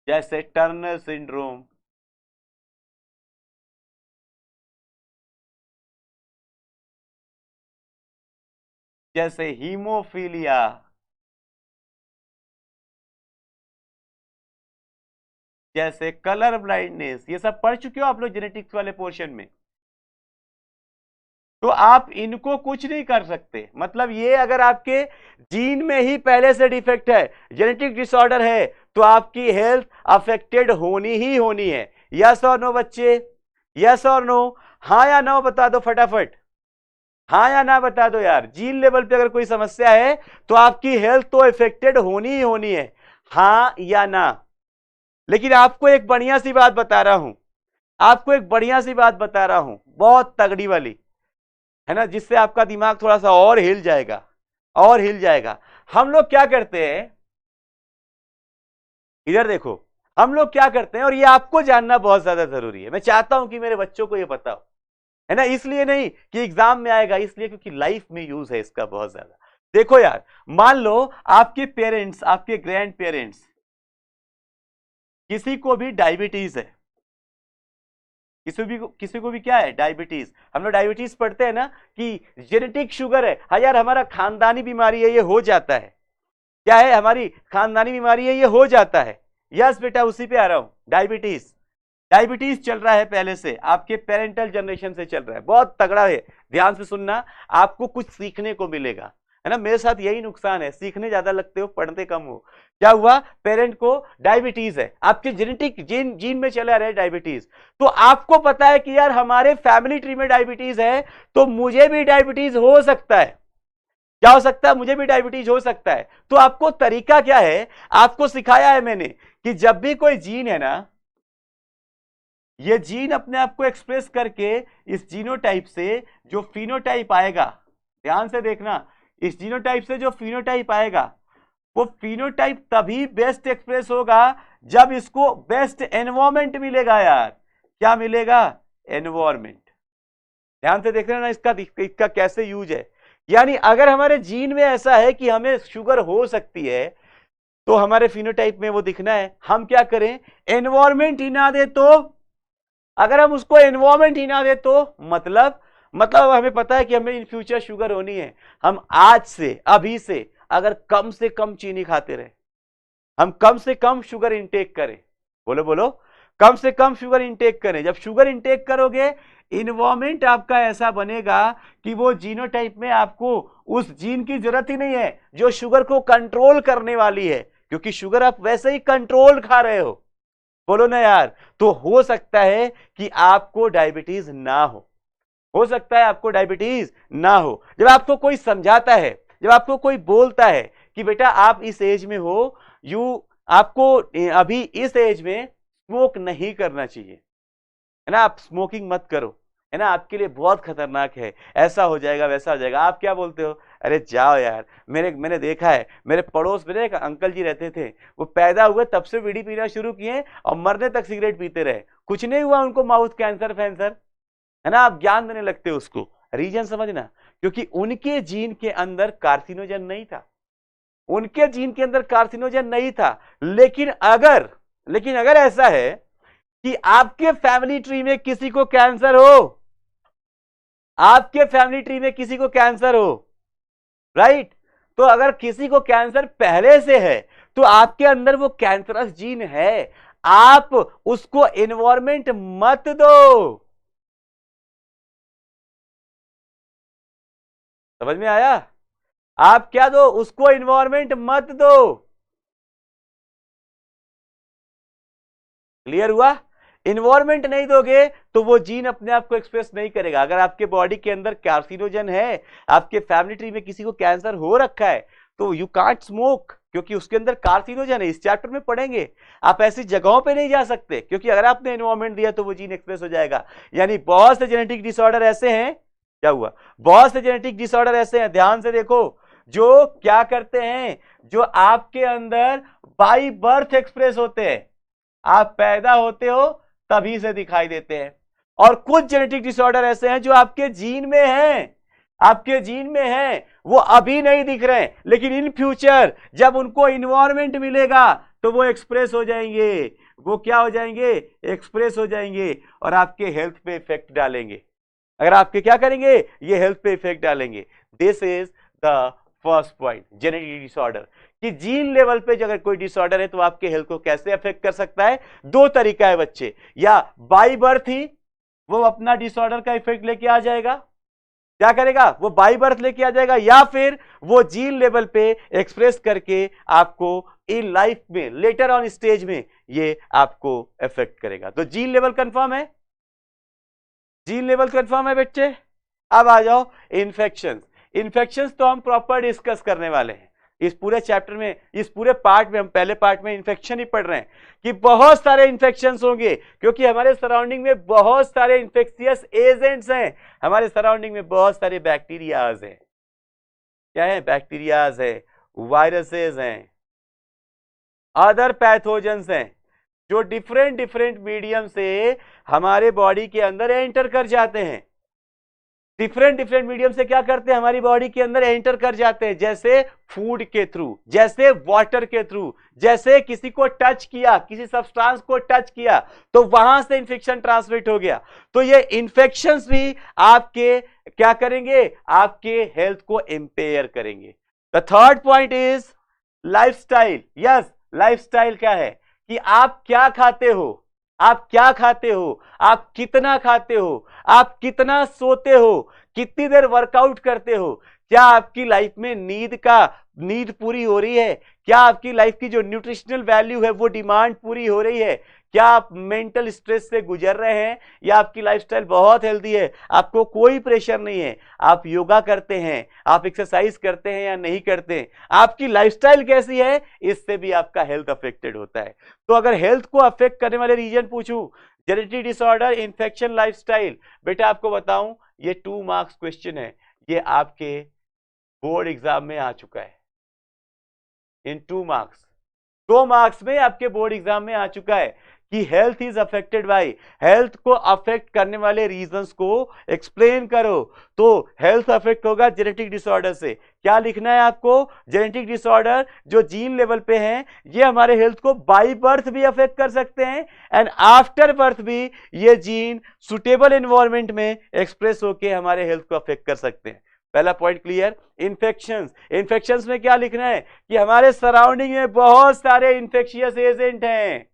जैसे टर्नर सिंड्रोम, जैसे हीमोफीलिया, जैसे कलर ब्लाइंडनेस, ये सब पढ़ चुके हो आप लोग जेनेटिक्स वाले पोर्शन में। तो आप इनको कुछ नहीं कर सकते। मतलब ये अगर आपके जीन में ही पहले से डिफेक्ट है, जेनेटिक डिसऑर्डर है, तो आपकी हेल्थ अफेक्टेड होनी ही होनी है। यस और नो बच्चे? यस और नो? हाँ या नो बता दो फटाफट, हाँ या ना बता दो यार। जीन लेवल पे अगर कोई समस्या है तो आपकी हेल्थ तो इफेक्टेड होनी ही होनी है, हाँ या ना? लेकिन आपको एक बढ़िया सी बात बता रहा हूं, आपको एक बढ़िया सी बात बता रहा हूं, बहुत तगड़ी वाली, है ना, जिससे आपका दिमाग थोड़ा सा और हिल जाएगा, और हिल जाएगा। हम लोग क्या करते हैं, इधर देखो, हम लोग क्या करते हैं, और ये आपको जानना बहुत ज्यादा जरूरी है, मैं चाहता हूं कि मेरे बच्चों को ये पता हो, है ना, इसलिए नहीं कि एग्जाम में आएगा, इसलिए क्योंकि लाइफ में यूज है इसका बहुत ज्यादा। देखो यार, मान लो आपके पेरेंट्स, आपके ग्रैंड पेरेंट्स, किसी को भी डायबिटीज है, किसी को भी क्या है, डायबिटीज। हम लोग डायबिटीज पढ़ते हैं ना कि जेनेटिक शुगर है, हाँ यार हमारा खानदानी बीमारी है, ये हो जाता है, क्या है, हमारी खानदानी बीमारी है, ये हो जाता है। यस बेटा, उसी पे आ रहा हूं, डायबिटीज। डायबिटीज चल रहा है पहले से, आपके पेरेंटल जनरेशन से चल रहा है, बहुत तगड़ा है, ध्यान से सुनना, आपको कुछ सीखने को मिलेगा, है ना। मेरे साथ यही नुकसान है, सीखने ज्यादा लगते हो, पढ़ते कम हो। क्या हुआ, पेरेंट को डायबिटीज है, आपके जेनेटिक जीन में चला रहा है डायबिटीज, तो आपको पता है कि यार हमारे फैमिली ट्री में डायबिटीज है, तो मुझे भी डायबिटीज हो सकता है। क्या हो सकता है, मुझे भी डायबिटीज हो सकता है। तो आपको तरीका क्या है, आपको सिखाया है मैंने कि जब भी कोई जीन है ना, ये जीन अपने आप को एक्सप्रेस करके इस जीनोटाइप से जो फिनोटाइप आएगा, ध्यान से देखना, इस जीनोटाइप से जो फिनोटाइप आएगा, वो फिनोटाइप तभी बेस्ट एक्सप्रेस होगा जब इसको बेस्ट एनवायरमेंट मिलेगा। यार क्या मिलेगा, एनवायरमेंट। ध्यान से देखना ना, इसका कैसे यूज है। यानी अगर हमारे जीन में ऐसा है कि हमें शुगर हो सकती है, तो हमारे फिनोटाइप में वो दिखना है, हम क्या करें, एनवायरमेंट ही ना दे तो, अगर हम उसको एनवायरमेंट ही ना दे तो मतलब हमें पता है कि हमें इन फ्यूचर शुगर होनी है, हम आज से, अभी से अगर कम से कम चीनी खाते रहे, हम कम से कम शुगर इंटेक करें, बोलो बोलो, कम से कम शुगर इंटेक करें। जब शुगर इंटेक करोगे, इन्वायरमेंट आपका ऐसा बनेगा कि वो जीनोटाइप में आपको उस जीन की जरूरत ही नहीं है जो शुगर को कंट्रोल करने वाली है, क्योंकि शुगर आप वैसे ही कंट्रोल खा रहे हो, बोलो ना यार। तो हो सकता है कि आपको डायबिटीज ना हो सकता है आपको डायबिटीज ना हो। जब आपको कोई समझाता है, जब आपको कोई बोलता है कि बेटा आप इस एज में हो, आपको अभी इस एज में स्मोक नहीं करना चाहिए, है ना, आप स्मोकिंग मत करो, है ना, आपके लिए बहुत खतरनाक है, ऐसा हो जाएगा वैसा हो जाएगा, आप क्या बोलते हो, अरे जाओ यार। मैंने देखा है, मेरे पड़ोस में एक अंकल जी रहते थे, वो पैदा हुए तब से बीड़ी पीना शुरू किए और मरने तक सिगरेट पीते रहे, कुछ नहीं हुआ उनको, माउथ कैंसर फैंसर, है ना। आप ज्ञान देने लगते हो उसको, रीजन समझना, क्योंकि उनके जीन के अंदर कार्सिनोजन नहीं था, उनके जीन के अंदर कार्सिनोजन नहीं था। लेकिन अगर ऐसा है कि आपके फैमिली ट्री में किसी को कैंसर हो, आपके फैमिली ट्री में किसी को कैंसर हो, राइट, तो अगर किसी को कैंसर पहले से है तो आपके अंदर वो कैंसरस जीन है, आप उसको एनवायरमेंट मत दो। समझ में आया, आप क्या दो, उसको एनवायरमेंट मत दो। क्लियर हुआ, इन्वायरमेंट नहीं दोगे तो वो जीन अपने आप को एक्सप्रेस नहीं करेगा। अगर आपके बॉडी के अंदर कार्सिनोजन है, आपके फैमिली ट्री में किसी को कैंसर हो रखा है, तो यू कांट स्मोक, क्योंकि उसके अंदर कार्सिनोजन है, इस चैप्टर में पढ़ेंगे। आप ऐसी जगहों पे नहीं जा सकते, क्योंकि अगर आपने एनवायरमेंट दिया तो वो जीन एक्सप्रेस हो जाएगा। यानी बहुत से जेनेटिक डिसऑर्डर ऐसे हैं, क्या हुआ, बहुत से जेनेटिक डिसऑर्डर ऐसे हैं, ध्यान से देखो, जो क्या करते हैं, जो आपके अंदर बाय बर्थ एक्सप्रेस होते हैं, आप पैदा होते हो तभी से दिखाई देते हैं। और कुछ जेनेटिक डिसऑर्डर ऐसे हैं जो आपके जीन में हैं, आपके जीन में हैं, वो अभी नहीं दिख रहे हैं, लेकिन इन फ्यूचर जब उनको इन्वायरमेंट मिलेगा तो वो एक्सप्रेस हो जाएंगे, वो क्या हो जाएंगे, एक्सप्रेस हो जाएंगे, और आपके हेल्थ पे इफेक्ट डालेंगे। अगर आपके क्या करेंगे, ये हेल्थ पे इफेक्ट डालेंगे। This is the first point, genetic disorder, कि जीन लेवल पे अगर कोई डिसऑर्डर है तो आपके हेल्थ को कैसे अफेक्ट कर सकता है। दो तरीका है बच्चे, या बाय बर्थ ही वो अपना डिसऑर्डर का इफेक्ट लेके आ जाएगा, क्या करेगा, वो बाय बर्थ लेके आ जाएगा, या फिर वो जीन लेवल पे एक्सप्रेस करके आपको इन लाइफ में लेटर ऑन स्टेज में ये आपको अफेक्ट करेगा। तो जीन लेवल कंफर्म है, जीन लेवल कंफर्म है बच्चे। अब आ जाओ इन्फेक्शंस। इन्फेक्शंस तो हम प्रॉपर डिस्कस करने वाले हैं, इस पूरे चैप्टर में, इस पूरे पार्ट में, हम पहले पार्ट में इन्फेक्शन ही पढ़ रहे हैं कि बहुत सारे इन्फेक्शंस होंगे, क्योंकि हमारे सराउंडिंग में बहुत सारे इन्फेक्शियस एजेंट्स हैं, हमारे सराउंडिंग में बहुत सारे बैक्टीरियाज हैं। क्या है? बैक्टीरियाज है, वायरसेस हैं, अदर पैथोजेंस हैं, जो डिफरेंट डिफरेंट मीडियम से हमारे बॉडी के अंदर एंटर कर जाते हैं। डिफरेंट डिफरेंट मीडियम से क्या करते हैं? हमारी बॉडी के अंदर एंटर कर जाते हैं, जैसे फूड के थ्रू, जैसे वाटर के थ्रू, जैसे किसी को टच किया, किसी सब्सटेंस को टच किया तो वहां से इंफेक्शन ट्रांसमिट हो गया। तो ये इंफेक्शंस भी आपके क्या करेंगे? आपके हेल्थ को इंपेयर करेंगे। The third point is lifestyle. Yes, lifestyle क्या है? कि आप क्या खाते हो, आप क्या खाते हो, आप कितना खाते हो, आप कितना सोते हो, कितनी देर वर्कआउट करते हो, क्या आपकी लाइफ में नीड पूरी हो रही है, क्या आपकी लाइफ की जो न्यूट्रिशनल वैल्यू है वो डिमांड पूरी हो रही है, क्या आप मेंटल स्ट्रेस से गुजर रहे हैं, या आपकी लाइफस्टाइल बहुत हेल्दी है, आपको कोई प्रेशर नहीं है, आप योगा करते हैं, आप एक्सरसाइज करते हैं या नहीं करते हैं, आपकी लाइफस्टाइल कैसी है, इससे भी आपका हेल्थ अफेक्टेड होता है। तो अगर हेल्थ को अफेक्ट करने वाले रीजन पूछूं, जेनेटिक डिसऑर्डर, इन्फेक्शन, लाइफस्टाइल, बेटा आपको बताऊं ये 2 मार्क्स क्वेश्चन है, ये आपके बोर्ड एग्जाम में आ चुका है। इन 2 मार्क्स, 2 मार्क्स में आपके बोर्ड एग्जाम में आ चुका है कि health is affected by, health को अफेक्ट करने वाले रीजंस को एक्सप्लेन करो। तो हेल्थ अफेक्ट होगा जेनेटिक डिसऑर्डर से। क्या लिखना है आपको? जेनेटिक डिसऑर्डर जो जीन लेवल पे हैं, ये हमारे हेल्थ को बाय बर्थ भी अफेक्ट कर सकते हैं एंड आफ्टर बर्थ भी ये जीन सुटेबल एनवायरनमेंट में एक्सप्रेस होकर हमारे हेल्थ को अफेक्ट कर सकते हैं। पहला पॉइंट क्लियर। इन्फेक्शंस, इन्फेक्शंस में क्या लिखना है कि हमारे सराउंडिंग में बहुत सारे इन्फेक्शियस एजेंट हैं,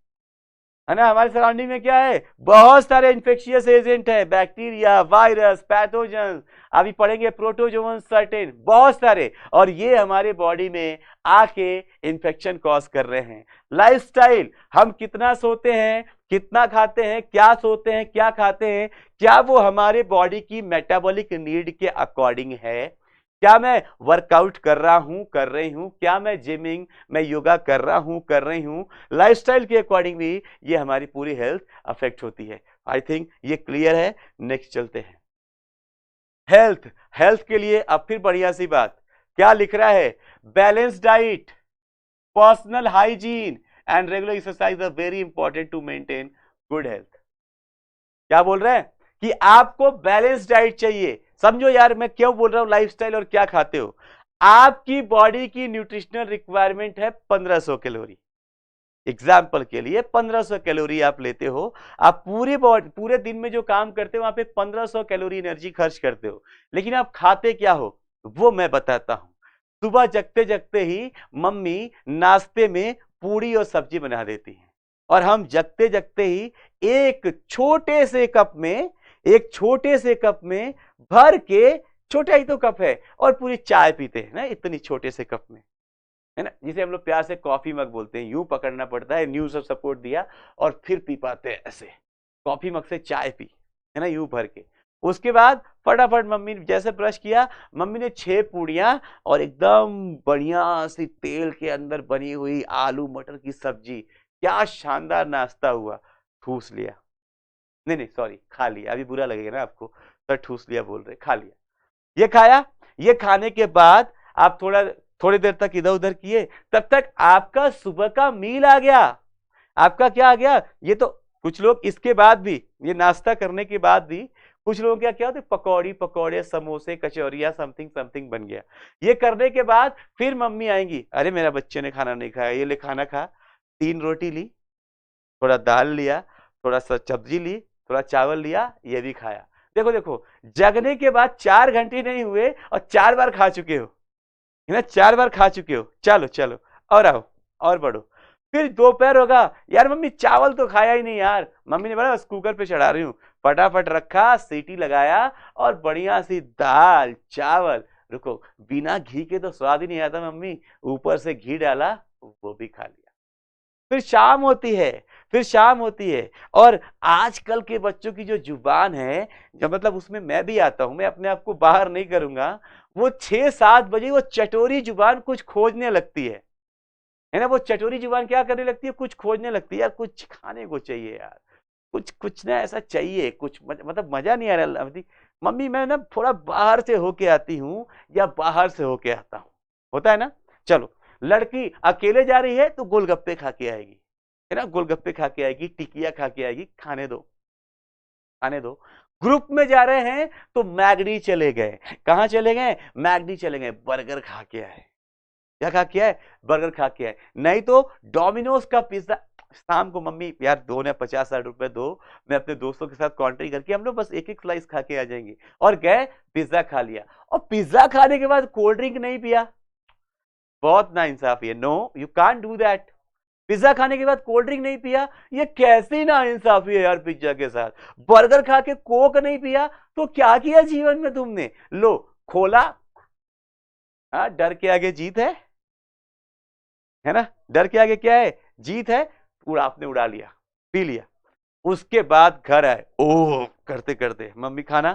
है ना। हमारे सराउंडिंग में क्या है? बहुत सारे इन्फेक्शियस एजेंट है, बैक्टीरिया, वायरस, पैथोजन, अभी पढ़ेंगे प्रोटोजोअन, सर्टेन, बहुत सारे, और ये हमारे बॉडी में आके इन्फेक्शन कॉज कर रहे हैं। लाइफस्टाइल, हम कितना सोते हैं, कितना खाते हैं, क्या सोते हैं, क्या खाते हैं, क्या वो हमारे बॉडी की मेटाबॉलिक नीड के अकॉर्डिंग है? क्या मैं वर्कआउट कर रहा हूं, कर रही हूं, क्या मैं जिमिंग, मैं योगा कर रहा हूं, कर रही हूं, लाइफस्टाइल के अकॉर्डिंग भी ये हमारी पूरी हेल्थ अफेक्ट होती है। आई थिंक ये क्लियर है। नेक्स्ट चलते हैं। हेल्थ, हेल्थ के लिए अब फिर बढ़िया सी बात क्या लिख रहा है? Balance diet, personal hygiene and regular exercise are very important to maintain good health. क्या बोल रहे हैं कि आपको बैलेंस डाइट चाहिए। समझो यार मैं क्यों बोल रहा हूं लाइफस्टाइल और क्या खाते हो। आपकी बॉडी की न्यूट्रिशनल रिक्वायरमेंट है 1500 कैलोरी। एग्जाम्पल के लिए 1500 कैलोरी आप लेते हो, आप पूरे दिन में जो काम करते हो वहां पे 1500 कैलोरी एनर्जी खर्च करते हो, लेकिन आप खाते क्या हो वो मैं बताता हूं। सुबह जगते जगते ही मम्मी नाश्ते में पूड़ी और सब्जी बना देती है, और हम जगते जगते ही एक छोटे से कप में भर के, छोटा ही तो कप है, और पूरी चाय पीते हैं ना इतनी छोटे से कप में, है ना, जिसे हम लोग प्यार से कॉफी मग बोलते हैं। यूं पकड़ना पड़ता है, न्यू सब सपोर्ट दिया और फिर पी पाते हैं ऐसे, कॉफी मग से चाय पी, है ना, यूं भर के। उसके बाद फटाफट मम्मी जैसे ब्रश किया, मम्मी ने 6 पूड़ियां और एकदम बढ़िया सी तेल के अंदर बनी हुई आलू मटर की सब्जी, क्या शानदार नाश्ता हुआ। ठूस लिया, नहीं सॉरी, खा लिया, अभी बुरा लगेगा ना आपको, तो ठूस लिया बोल रहे, खा लिया। ये खाया, ये खाने के बाद आप थोड़ी देर तक इधर उधर किए, तब तक आपका सुबह का मील आ गया। आपका क्या आ गया? ये तो कुछ लोग इसके बाद भी, ये नाश्ता करने के बाद भी कुछ लोगों क्या क्या होते, पकौड़े, समोसे, कचौरिया, समथिंग बन गया। ये करने के बाद फिर मम्मी आएंगी, अरे मेरा बच्चे ने खाना नहीं खाया, ये ले खाना खा। 3 रोटी ली, थोड़ा दाल लिया, थोड़ा सा सब्जी ली, थोड़ा चावल लिया, ये भी खाया। देखो जगने के बाद 4 घंटे नहीं हुए और 4 बार खा चुके हो, है ना, 4 बार खा चुके हो। चलो और आओ और बढ़ो। फिर दोपहर होगा, यार मम्मी चावल तो खाया ही नहीं यार। मम्मी ने बोला बस कुकर पे चढ़ा रही हूँ, फटाफट रखा, सीटी लगाया और बढ़िया सी दाल चावल। रुको, बिना घी के तो स्वाद ही नहीं आता मम्मी, ऊपर से घी डाला, वो भी खा लिया। फिर शाम होती है, फिर शाम होती है। और आजकल के बच्चों की जो जुबान है, जब मतलब उसमें मैं भी आता हूं, मैं अपने आप को बाहर नहीं करूंगा, वो 6-7 बजे वो चटोरी जुबान कुछ खोजने लगती है ना। वो चटोरी जुबान क्या करने लगती है, कुछ खोजने लगती है। यार कुछ खाने को चाहिए यार, कुछ कुछ ना ऐसा चाहिए, कुछ मतलब मजा नहीं आ रहा। मम्मी मैं ना थोड़ा बाहर से होके आती हूँ या बाहर से होके आता हूँ, होता है ना। चलो, लड़की अकेले जा रही है तो गोलगप्पे खा के आएगी, है ना, गोलगप्पे खा के आएगी, टिकिया खा के आएगी, खाने दो खाने दो। ग्रुप में जा रहे हैं तो मैगडी चले गए। कहां चले गए, मैगडी चले गए, बर्गर खा के आए। क्या खा के आए, बर्गर खा के आए। नहीं तो डोमिनोज का पिज्जा। शाम को मम्मी यार दो ने 50-60 रुपए दो, मैं अपने दोस्तों के साथ कॉन्ट्री करके हम लोग बस एक एक स्लाइस खा के आ जाएंगे। और गए, पिज्जा खा लिया, और पिज्जा खाने के बाद कोल्ड ड्रिंक नहीं पिया। बहुत नाइंसाफी है। No, you can't do that. Pizza खाने के बाद कोल्ड ड्रिंक नहीं पिया, ये कैसी नाइंसाफी है यार। पिज्जा के साथ बर्गर खा के कोक नहीं पिया, तो क्या किया जीवन में तुमने। लो, खोला, डर के आगे जीत है ना। डर के आगे क्या है, जीत है। आपने उड़ा लिया, पी लिया। उसके बाद घर आए, ओह करते करते, मम्मी खाना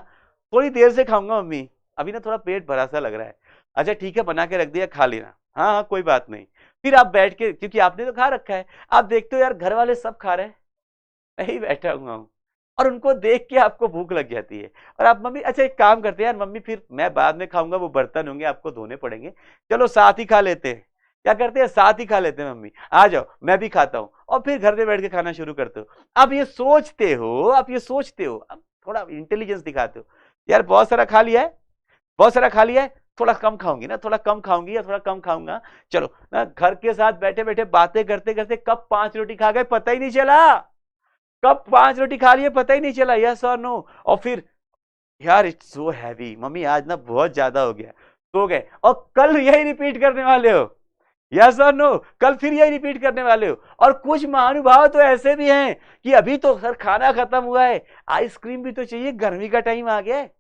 थोड़ी देर से खाऊंगा मम्मी, अभी ना थोड़ा पेट भरा सा लग रहा है। अच्छा ठीक है, बना के रख दिया, खा लेना। हाँ हाँ कोई बात नहीं। फिर आप बैठ के, क्योंकि आपने तो खा रखा है, आप देखते हो यार घर वाले सब खा रहे हैं, मैं ही बैठा हुआ हूँ, और उनको देख के आपको भूख लग जाती है। और आप मम्मी, अच्छा एक काम करते हैं यार मम्मी, फिर मैं बाद में खाऊंगा, वो बर्तन होंगे आपको धोने पड़ेंगे, चलो साथ ही खा लेते हैं। क्या करते हैं, साथ ही खा लेते हैं। मम्मी आ जाओ, मैं भी खाता हूँ, और फिर घर पे बैठ के खाना शुरू करते हो। अब ये सोचते हो, अब थोड़ा इंटेलिजेंस दिखाते हो। यार बहुत सारा खा लिया है, बहुत सारा खा लिया है, थोड़ा कम खाऊंगी ना, थोड़ा कम खाऊंगी या थोड़ा कम खाऊंगा। चलो ना, घर के साथ बैठे बैठे बातें करते करते कब 5 रोटी खा गए पता ही नहीं चला। कब 5 रोटी खा लिए पता ही नहीं चला। यस और नो। और फिर यार इट्स सो हैवी, मम्मी आज ना बहुत ज्यादा हो गया, सो गए। और कल यही रिपीट करने वाले हो। यस और नो, कल फिर यही रिपीट करने वाले हो। और कुछ महानुभाव तो ऐसे भी हैं कि अभी तो सर खाना खत्म हुआ है, आइसक्रीम भी तो चाहिए, गर्मी का टाइम आ गया है,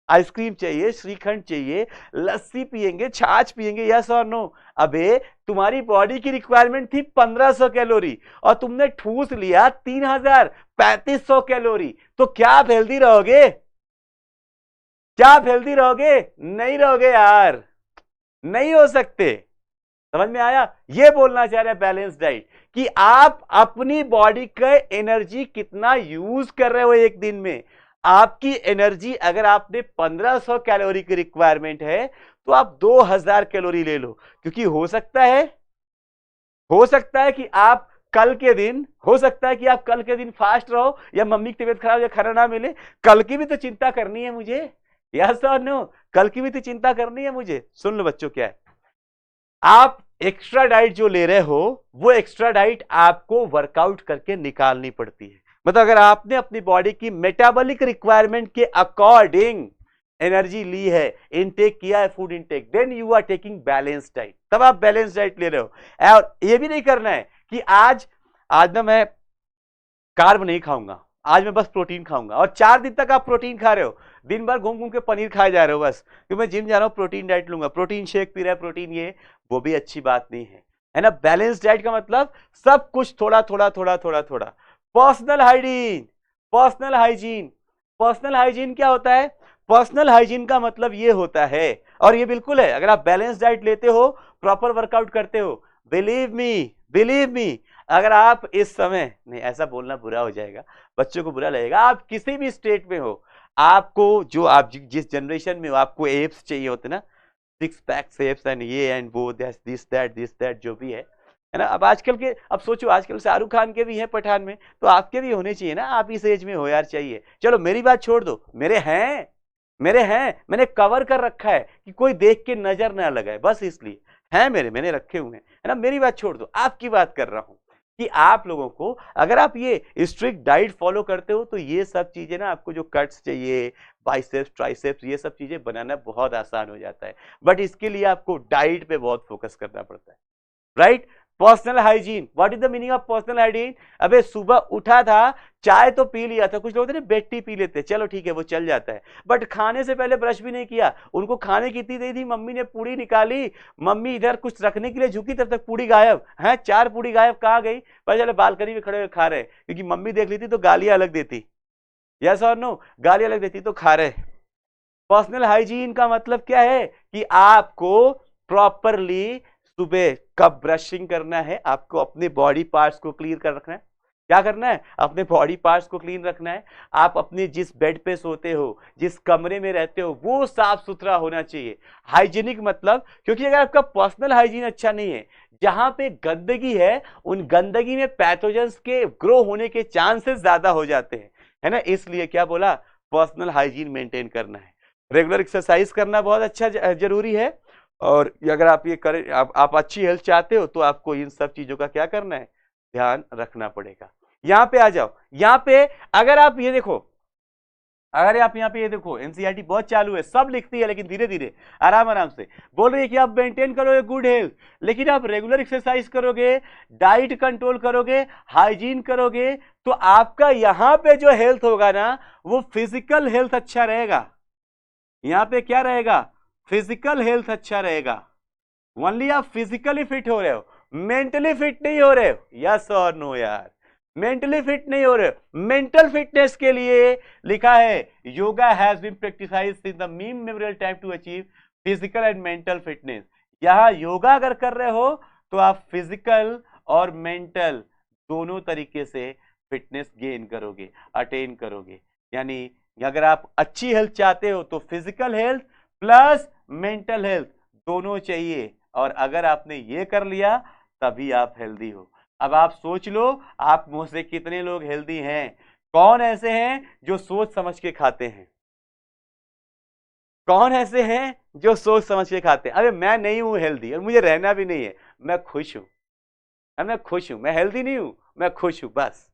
आइसक्रीम चाहिए, श्रीखंड चाहिए, लस्सी पियेंगे, छाछ पियेंगे। यस और नो। अबे तुम्हारी बॉडी की रिक्वायरमेंट थी 1500 कैलोरी, और तुमने ठूस लिया 3000, 3500 कैलोरी। तो क्या आप हेल्दी रहोगे, क्या आप हेल्दी रहोगे, नहीं रहोगे यार, नहीं हो सकते। समझ में आया, ये बोलना चाह रहे हैं बैलेंस डाइट, कि आप अपनी बॉडी का एनर्जी कितना यूज कर रहे हो एक दिन में। आपकी एनर्जी अगर आपने 1500 कैलोरी की रिक्वायरमेंट है, तो आप 2000 कैलोरी ले लो। क्योंकि हो सकता है कि आप कल के दिन, हो सकता है कि आप कल के दिन फास्ट रहो, या मम्मी की तबीयत खराब, या खाना ना मिले, कल की भी तो चिंता करनी है मुझे। यस और नो, कल की भी तो चिंता करनी है मुझे। सुन लो बच्चों, क्या है, आप एक्स्ट्रा डाइट जो ले रहे हो, वो एक्स्ट्रा डाइट आपको वर्कआउट करके निकालनी पड़ती है। मतलब अगर आपने अपनी बॉडी की मेटाबॉलिक रिक्वायरमेंट के अकॉर्डिंग एनर्जी ली है, इनटेक किया है food intake, then you are taking balance diet, तब आप बैलेंस डाइट ले रहे हो। और ये भी नहीं करना है कि आज ना मैं कार्ब नहीं खाऊंगा, आज मैं बस प्रोटीन खाऊंगा, और 4 दिन तक आप प्रोटीन खा रहे हो, दिन भर घूम घूम के पनीर खाए जा रहे हो बस, क्योंकि मैं जिम जा रहा हूं, प्रोटीन डाइट लूंगा, प्रोटीन शेक पी रहा है, प्रोटीन ये, वो भी अच्छी बात नहीं है ना। बैलेंस डाइट का मतलब सब कुछ थोड़ा थोड़ा थोड़ा थोड़ा थोड़ा। Personal hygiene, personal hygiene, personal hygiene क्या होता है, पर्सनल हाइजीन का मतलब ये होता है, और ये बिल्कुल है, अगर आप बैलेंस डाइट लेते हो, प्रॉपर वर्कआउट करते हो, बिलीव मी, अगर आप इस समय, नहीं ऐसा बोलना बुरा हो जाएगा, बच्चों को बुरा लगेगा, आप किसी भी स्टेट में हो, आपको जो आप जिस जनरेशन में हो, आपको एप्स चाहिए होते ना, 6 पैक्स एप्स एंड ये एंड वो, दिस दैट जो भी है ना। अब आजकल के, अब सोचो आजकल शाहरुख खान के भी हैं पठान में, तो आपके भी होने चाहिए ना, आप इस एज में हो यार, चाहिए। चलो मेरी बात छोड़ दो, मेरे हैं, मैंने कवर कर रखा है कि कोई देख के नजर ना लगाए, बस इसलिए हैं मेरे, मैंने रखे हुए हैं, है ना। मेरी बात छोड़ दो, आपकी बात कर रहा हूं कि आप लोगों को, अगर आप ये स्ट्रिक्ट डाइट फॉलो करते हो, तो ये सब चीजें ना, आपको जो कट्स चाहिए, बाइसेप्स ट्राइसेप्स, ये सब चीजें बनाना बहुत आसान हो जाता है। बट इसके लिए आपको डाइट पे बहुत फोकस करना पड़ता है, right. Personal hygiene, what is the meaning of personal hygiene? अबे सुबह उठा था, चाय तो पी लिया था, कुछ लोग होते ना बेड टी पी लेते, चलो ठीक है वो चल जाता है, बट खाने से पहले ब्रश भी नहीं किया। उनको खाने की इतनी देर थी, मम्मी ने पूड़ी निकाली, मम्मी इधर कुछ रखने के लिए झुकी, तब तक पूड़ी गायब है, 4 पूड़ी गायब, कहाँ गई? पता चले बालकनी में खड़े हुए खा रहे, क्योंकि मम्मी देख लेती तो गालियां अलग देती, यस और नो, गालियां अलग देती तो खा रहे। पर्सनल हाइजीन का मतलब क्या है कि आपको प्रॉपरली सुबह कब ब्रशिंग करना है, आपको अपने बॉडी पार्ट्स को क्लीन कर रखना है। क्या करना है? अपने बॉडी पार्ट्स को क्लीन रखना है। आप अपने जिस बेड पे सोते हो, जिस कमरे में रहते हो, वो साफ सुथरा होना चाहिए। हाइजीनिक मतलब, क्योंकि अगर आपका पर्सनल हाइजीन अच्छा नहीं है, जहां पे गंदगी है, उन गंदगी में पैथोजेंस के ग्रो होने के चांसेस ज्यादा हो जाते हैं, है ना। इसलिए क्या बोला? पर्सनल हाइजीन मेंटेन करना है। रेगुलर एक्सरसाइज करना बहुत अच्छा जरूरी है, और अगर आप ये करें, आप अच्छी हेल्थ चाहते हो, तो आपको इन सब चीजों का क्या करना है? ध्यान रखना पड़ेगा। यहां पे आ जाओ, यहां पे अगर आप ये देखो, अगर आप यहाँ पे ये देखो, एनसीईआरटी बहुत चालू है, सब लिखती है, लेकिन धीरे धीरे आराम आराम से बोल रही है कि आप मेंटेन करोगे गुड हेल्थ, लेकिन आप रेगुलर एक्सरसाइज करोगे, डाइट कंट्रोल करोगे, हाइजीन करोगे, तो आपका यहाँ पे जो हेल्थ होगा ना, वो फिजिकल हेल्थ अच्छा रहेगा। यहाँ पे क्या रहेगा? फिजिकल हेल्थ अच्छा रहेगा। ओनली आप फिजिकली फिट हो रहे हो, मेंटली फिट नहीं हो रहे हो, यस और नो यार, मेंटली फिट नहीं हो रहे हो। मेंटल फिटनेस के लिए लिखा है, yoga has been practised since the memorial time to achieve physical and mental fitness. यहां योगा अगर कर रहे हो, तो आप फिजिकल और मेंटल दोनों तरीके से फिटनेस गेन करोगे, अटेन करोगे। यानी अगर आप अच्छी हेल्थ चाहते हो, तो physical health plus mental health दोनों चाहिए, और अगर आपने ये कर लिया, तभी आप हेल्दी हो। अब आप सोच लो, आप मुझ से कितने लोग हेल्दी हैं? कौन ऐसे हैं जो सोच समझ के खाते हैं? कौन ऐसे हैं जो सोच समझ के खाते हैं? अरे मैं नहीं हूं हेल्दी, और मुझे रहना भी नहीं है, मैं खुश हूं, मैं खुश हूं, मैं हेल्दी नहीं हूं, मैं खुश हूं, बस।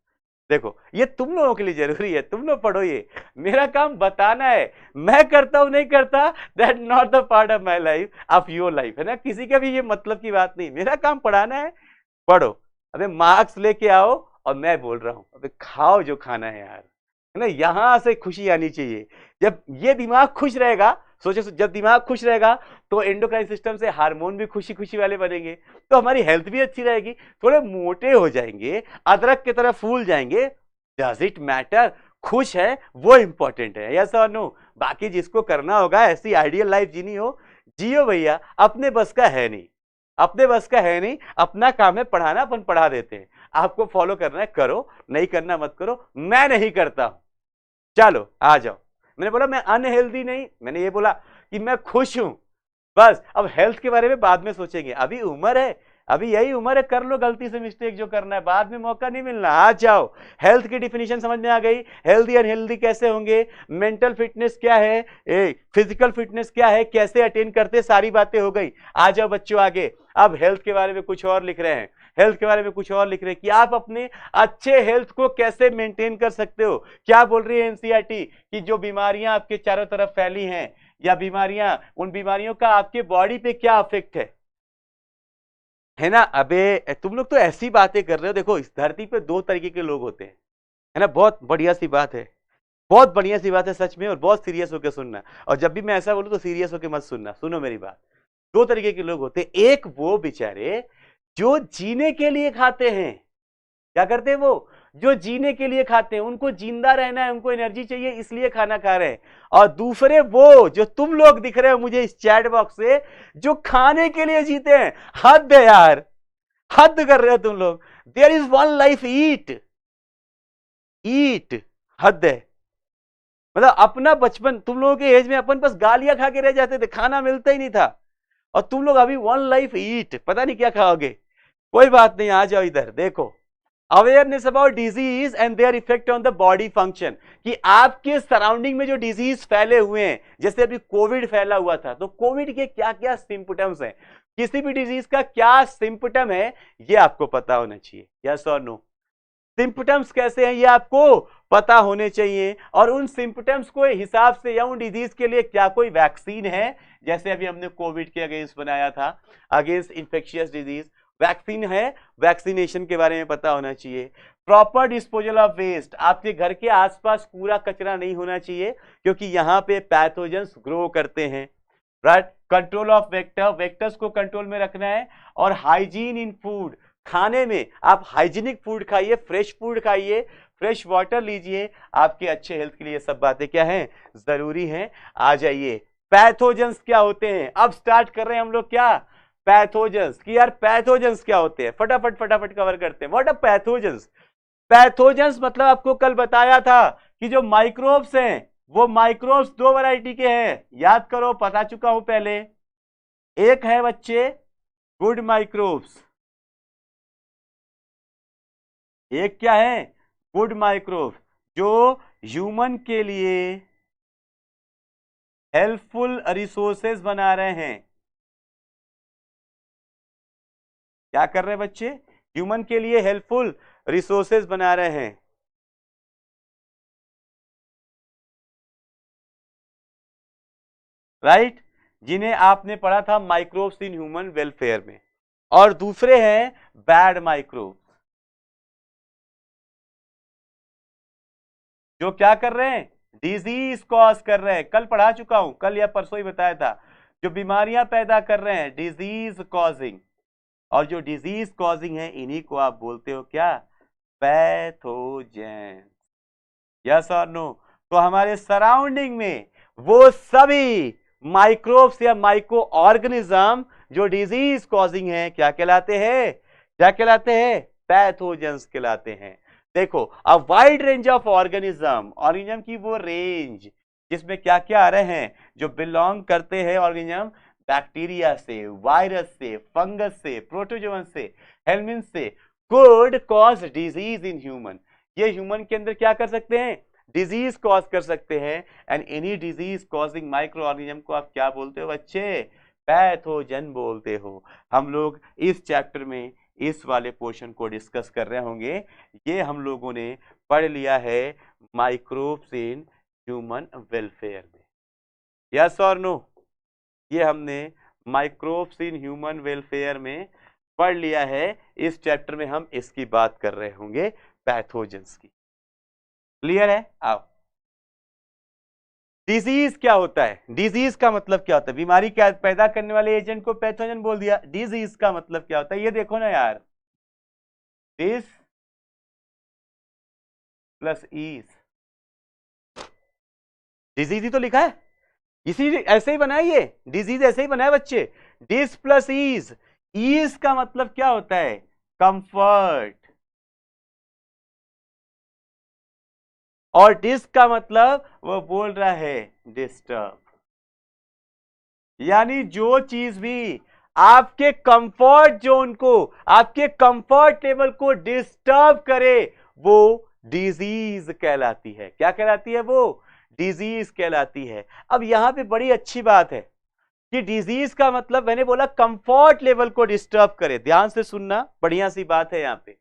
देखो, ये तुम लोगों के लिए जरूरी है, तुम लोग पढ़ो, ये मेरा काम बताना है, मैं करता हूं नहीं करता, that not the part of my life, of your life, है ना। किसी का भी ये मतलब की बात नहीं, मेरा काम पढ़ाना है, पढ़ो। अबे मार्क्स लेके आओ, और मैं बोल रहा हूं, अबे खाओ जो खाना है यार, है ना। यहां से खुशी आनी चाहिए। जब ये दिमाग खुश रहेगा, सोचो, जब दिमाग खुश रहेगा, तो एंडोक्राइन सिस्टम से हार्मोन भी खुशी खुशी वाले बनेंगे, तो हमारी हेल्थ भी अच्छी रहेगी, थोड़े मोटे हो जाएंगे, अदरक की तरह फूल जाएंगे। Does it matter? खुश है वो इंपॉर्टेंट है, यस और नो। बाकी जिसको करना होगा, ऐसी आइडियल लाइफ जीनी हो, जियो भैया, अपने बस का है नहीं, अपने बस का है नहीं। अपना काम है पढ़ाना, अपन पढ़ा देते हैं, आपको फॉलो करना है करो, नहीं करना मत करो, मैं नहीं करता हूं। चलो आ जाओ। मैंने बोला मैं अनहेल्दी नहीं, मैंने ये बोला कि मैं खुश हूं, बस। अब हेल्थ के बारे में बाद में सोचेंगे, अभी उम्र है, अभी यही उम्र है, कर लो गलती से मिस्टेक जो करना है, बाद में मौका नहीं मिलना। आ जाओ, हेल्थ की डिफिनीशन समझ में आ गई, हेल्दी अनहेल्दी कैसे होंगे, मेंटल फिटनेस क्या है, फिजिकल फिटनेस क्या है, कैसे अटेन करते, सारी बातें हो गई। आ जाओ बच्चों आगे। अब हेल्थ के बारे में कुछ और लिख रहे हैं, हेल्थ के बारे में कुछ और लिख रहे हैं कि आप अपने अच्छे हेल्थ को कैसे मेंटेन कर सकते हो। क्या बोल रही है एनसीईआरटी कि जो बीमारियां आपके चारों तरफ फैली हैं, या बीमारियां, उन बीमारियों का आपके बॉडी पे क्या इफेक्ट है ना। अबे तुम लोग तो ऐसी बातें कर रहे हो। देखो, इस धरती पे 2 तरीके के लोग होते हैं, है ना। बहुत बढ़िया सी बात है, बहुत बढ़िया सी बात है सच में, और बहुत सीरियस होकर सुनना। और जब भी मैं ऐसा बोलूं तो सीरियस होकर मत सुनना, सुनो मेरी बात। 2 तरीके के लोग होते हैं, एक वो बेचारे जो जीने के लिए खाते हैं। क्या करते हैं वो? जो जीने के लिए खाते हैं, उनको जिंदा रहना है, उनको एनर्जी चाहिए, इसलिए खाना खा रहे हैं। और दूसरे वो जो तुम लोग दिख रहे हो मुझे इस चैट बॉक्स से, जो खाने के लिए जीते हैं। हद है यार, हद कर रहे हो तुम लोग। देयर इज वन लाइफ, ईट, ईट, हद है। मतलब अपना बचपन, तुम लोगों के एज में अपन बस गालियां खा के रह जाते थे, खाना मिलता ही नहीं था, और तुम लोग अभी वन लाइफ ईट, पता नहीं क्या खाओगे। कोई बात नहीं, आ जाओ इधर देखो। Awareness about disease and their effect on the body function, कि आपके सराउंडिंग में जो डिजीज फैले हुए हैं, जैसे अभी कोविड फैला हुआ था, तो कोविड के क्या क्या सिम्पटम्स हैं, किसी भी डिजीज का क्या सिम्पटम है, ये आपको पता होना चाहिए, यस और नो। सिम्पटम्स कैसे हैं ये आपको पता होने चाहिए, और उन सिम्पटम्स को हिसाब से, या उन डिजीज के लिए क्या कोई वैक्सीन है, जैसे अभी हमने कोविड के अगेंस्ट बनाया था, अगेंस्ट इंफेक्शियस डिजीज, वैक्सीन है, वैक्सीनेशन के बारे में पता होना चाहिए। प्रॉपर डिस्पोजल ऑफ वेस्ट, आपके घर के आसपास कूड़ा कचरा नहीं होना चाहिए क्योंकि यहाँ पे पैथोजेंस ग्रो करते हैं, right. Control of vector, vectors को कंट्रोल में रखना है। और हाइजीन इन फूड, खाने में आप हाइजीनिक फूड खाइए, फ्रेश फूड खाइए, फ्रेश वाटर लीजिए, आपके अच्छे हेल्थ के लिए सब बातें क्या हैं, जरूरी हैं। आ जाइए, पैथोजेंस क्या होते हैं, अब स्टार्ट कर रहे हैं हम लोग क्या, पैथोजेंस कि यार पैथोजेंस क्या होते हैं, फटाफट फटाफट कवर करते हैं। What are pathogens? पैथोजेंस मतलब आपको कल बताया था कि जो माइक्रोब्स हैं वो माइक्रोब्स दो वैरायटी के हैं, याद करो, बता चुका हूं पहले। एक है बच्चे गुड माइक्रोब्स, एक क्या है, गुड माइक्रोब्स, जो ह्यूमन के लिए हेल्पफुल रिसोर्सेज बना रहे हैं। क्या कर रहे हैं बच्चे, ह्यूमन के लिए हेल्पफुल रिसोर्सेज बना रहे हैं, राइट, जिन्हें आपने पढ़ा था माइक्रोब्स इन ह्यूमन वेलफेयर में। और दूसरे हैं बैड माइक्रोब्स, जो क्या कर रहे हैं, डिजीज कॉज कर रहे हैं। कल पढ़ा चुका हूं, कल या परसों ही बताया था, जो बीमारियां पैदा कर रहे हैं, डिजीज कॉजिंग। और जो डिजीज कॉजिंग है इन्हीं को आप बोलते हो क्या, पैथोजेन। यस और नो? तो हमारे सराउंडिंग में वो सभी माइक्रोब्स या माइक्रो ऑर्गेनिज्म जो डिजीज कॉजिंग है क्या कहलाते हैं, क्या कहलाते हैं, पैथोजेंस कहलाते हैं। देखो, a wide range of organism, organism की वो रेंज जिसमें क्या क्या आ रहे हैं, जो बिलोंग करते हैं ऑर्गेनिज्म, बैक्टीरिया से, वायरस से, फंगस से, प्रोटोजोवन से, हेल्मिन्थ से, could cause disease in human। ये ह्यूमन के अंदर क्या कर सकते हैं, डिजीज कॉज कर सकते हैं। And any disease causing micro organism को आप क्या बोलते हो बच्चे, पैथोजन बोलते हो। हम लोग इस चैप्टर में इस वाले पोर्शन को डिस्कस कर रहे होंगे। ये हम लोगों ने पढ़ लिया है माइक्रोब्स इन ह्यूमन वेलफेयर में, यस और नो? ये हमने माइक्रोब्स इन ह्यूमन वेलफेयर में पढ़ लिया है। इस चैप्टर में हम इसकी बात कर रहे होंगे, पैथोजेंस की। क्लियर है? आओ, डिजीज क्या होता है, डिजीज का मतलब क्या होता है, बीमारी क्या पैदा करने वाले एजेंट को पैथोजन बोल दिया। डिजीज का मतलब क्या होता है, ये देखो ना यार, डिस प्लस ईज, डिजीज ही तो लिखा है, इसी ऐसे ही बनाया, ये डिजीज ऐसे ही बनाया बच्चे, डिस प्लस ईज। ईज का मतलब क्या होता है, कंफर्ट, और डिस का मतलब वो बोल रहा है डिस्टर्ब। यानी जो चीज भी आपके कंफर्ट जोन को, आपके कंफर्ट लेवल को डिस्टर्ब करे, वो डिजीज कहलाती है। क्या कहलाती है वो, डिजीज कहलाती है। अब यहां पे बड़ी अच्छी बात है कि डिजीज का मतलब मैंने बोला कंफर्ट लेवल को डिस्टर्ब करे, ध्यान से सुनना, बढ़िया सी बात है यहां पे।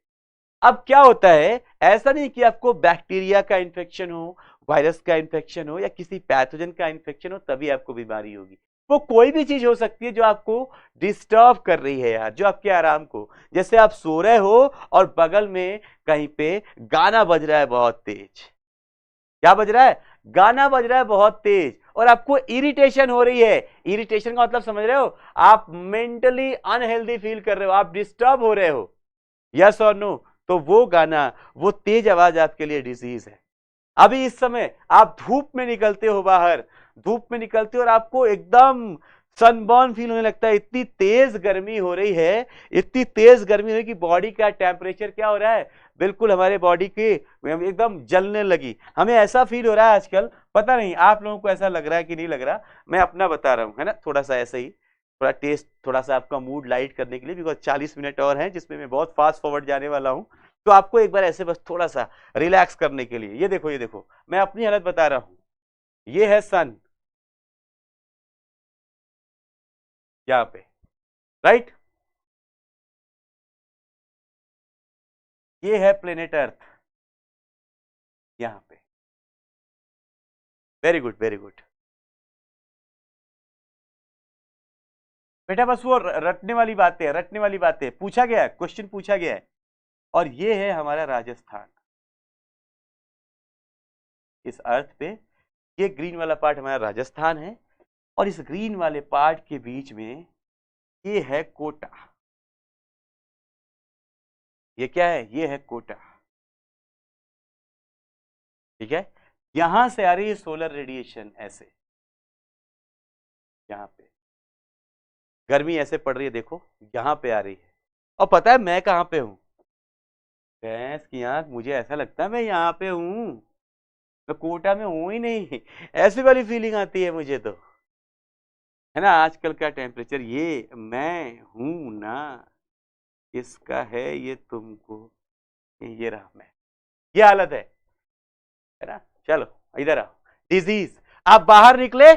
अब क्या होता है, ऐसा नहीं कि आपको बैक्टीरिया का इंफेक्शन हो, वायरस का इंफेक्शन हो, या किसी पैथोजन का इंफेक्शन हो तभी आपको बीमारी होगी। वो कोई भी चीज हो सकती है जो आपको डिस्टर्ब कर रही है यार, जो आपके आराम को, जैसे आप सो रहे हो और बगल में कहीं पे गाना बज रहा है बहुत तेज, क्या बज रहा है, गाना बज रहा है बहुत तेज, और आपको इरिटेशन हो रही है। इरिटेशन का मतलब समझ रहे हो, आप मेंटली अनहेल्दी फील कर रहे हो, आप डिस्टर्ब हो रहे हो, यस और नो? तो वो गाना, वो तेज आवाज आपके लिए डिजीज है। अभी इस समय आप धूप में निकलते हो बाहर, धूप में निकलते हो और आपको एकदम सनबर्न फील होने लगता है, इतनी तेज गर्मी हो रही है, इतनी तेज गर्मी हो रही है कि बॉडी का टेम्परेचर क्या हो रहा है, बिल्कुल हमारे बॉडी के एकदम जलने लगी। हमें ऐसा फील हो रहा है आजकल, पता नहीं आप लोगों को ऐसा लग रहा है कि नहीं लग रहा, मैं अपना बता रहा हूं, है ना, थोड़ा सा ऐसे ही, थोड़ा टेस्ट, थोड़ा सा आपका मूड लाइट करने के लिए, बिकॉज 40 मिनट और हैं जिसमें मैं बहुत फास्ट फॉरवर्ड जाने वाला हूं। तो आपको एक बार ऐसे बस थोड़ा सा रिलैक्स करने के लिए, ये देखो, ये देखो, मैं अपनी हालत बता रहा हूं, ये है सन यहाँ पे, राइट, ये है प्लेनेट अर्थ यहाँ पे, वेरी गुड वेरी गुड। बेटा बस वो रटने वाली बातें पूछा गया है, क्वेश्चन पूछा गया है। और ये है हमारा राजस्थान, इस अर्थ पे ये ग्रीन वाला पार्ट हमारा राजस्थान है, और इस ग्रीन वाले पार्ट के बीच में ये है कोटा। ये क्या है? ये है कोटा, ठीक है। यहां से आ रही है सोलर रेडिएशन, ऐसे यहां पे गर्मी ऐसे पड़ रही है, देखो यहां पे आ रही है। और पता है मैं कहां पे हूं? भैंस की आंख, मुझे ऐसा लगता है मैं यहाँ पे हूं, मैं कोटा में हूं ही नहीं। ऐसी वाली फीलिंग आती है मुझे तो, है ना। आजकल का टेम्परेचर, ये मैं हूं ना, इसका है ये तुमको, ये रहा मैं, ये हालत है ना। चलो इधर आओ। डिजीज, आप बाहर निकले,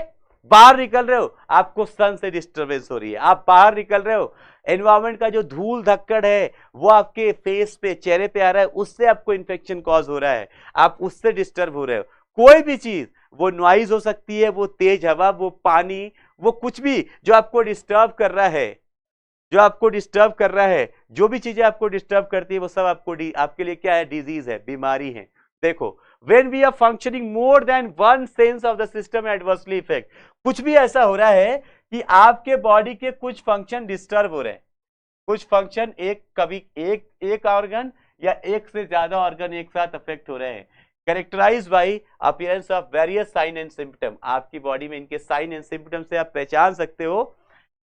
बाहर निकल रहे हो, आपको सन से डिस्टरबेंस हो रही है, आप बाहर निकल रहे हो, एनवायरमेंट का जो धूल धक्कड़ है वो आपके फेस पे, चेहरे पे आ रहा है, उससे आपको इन्फेक्शन कॉज हो रहा है, आप उससे डिस्टर्ब हो रहे हो। कोई भी चीज, वो नॉइज हो सकती है, वो तेज हवा, वो पानी, वो कुछ भी जो आपको डिस्टर्ब कर रहा है, जो भी चीजें आपको डिस्टर्ब करती है, वो सब आपके लिए क्या है? डिजीज है, बीमारी है। देखो, when we are functioning more than one sense of the system adversely affect, कुछ भी ऐसा हो रहा है कि आपके बॉडी के कुछ फंक्शन डिस्टर्ब हो रहे हैं, कुछ फंक्शन एक ऑर्गन या एक से ज्यादा ऑर्गन एक साथ अफेक्ट हो रहे हैं, characterised by appearance of various sign and symptom. आपकी बॉडी में इनके साइन एंड सिम्टम से आप पहचान सकते हो,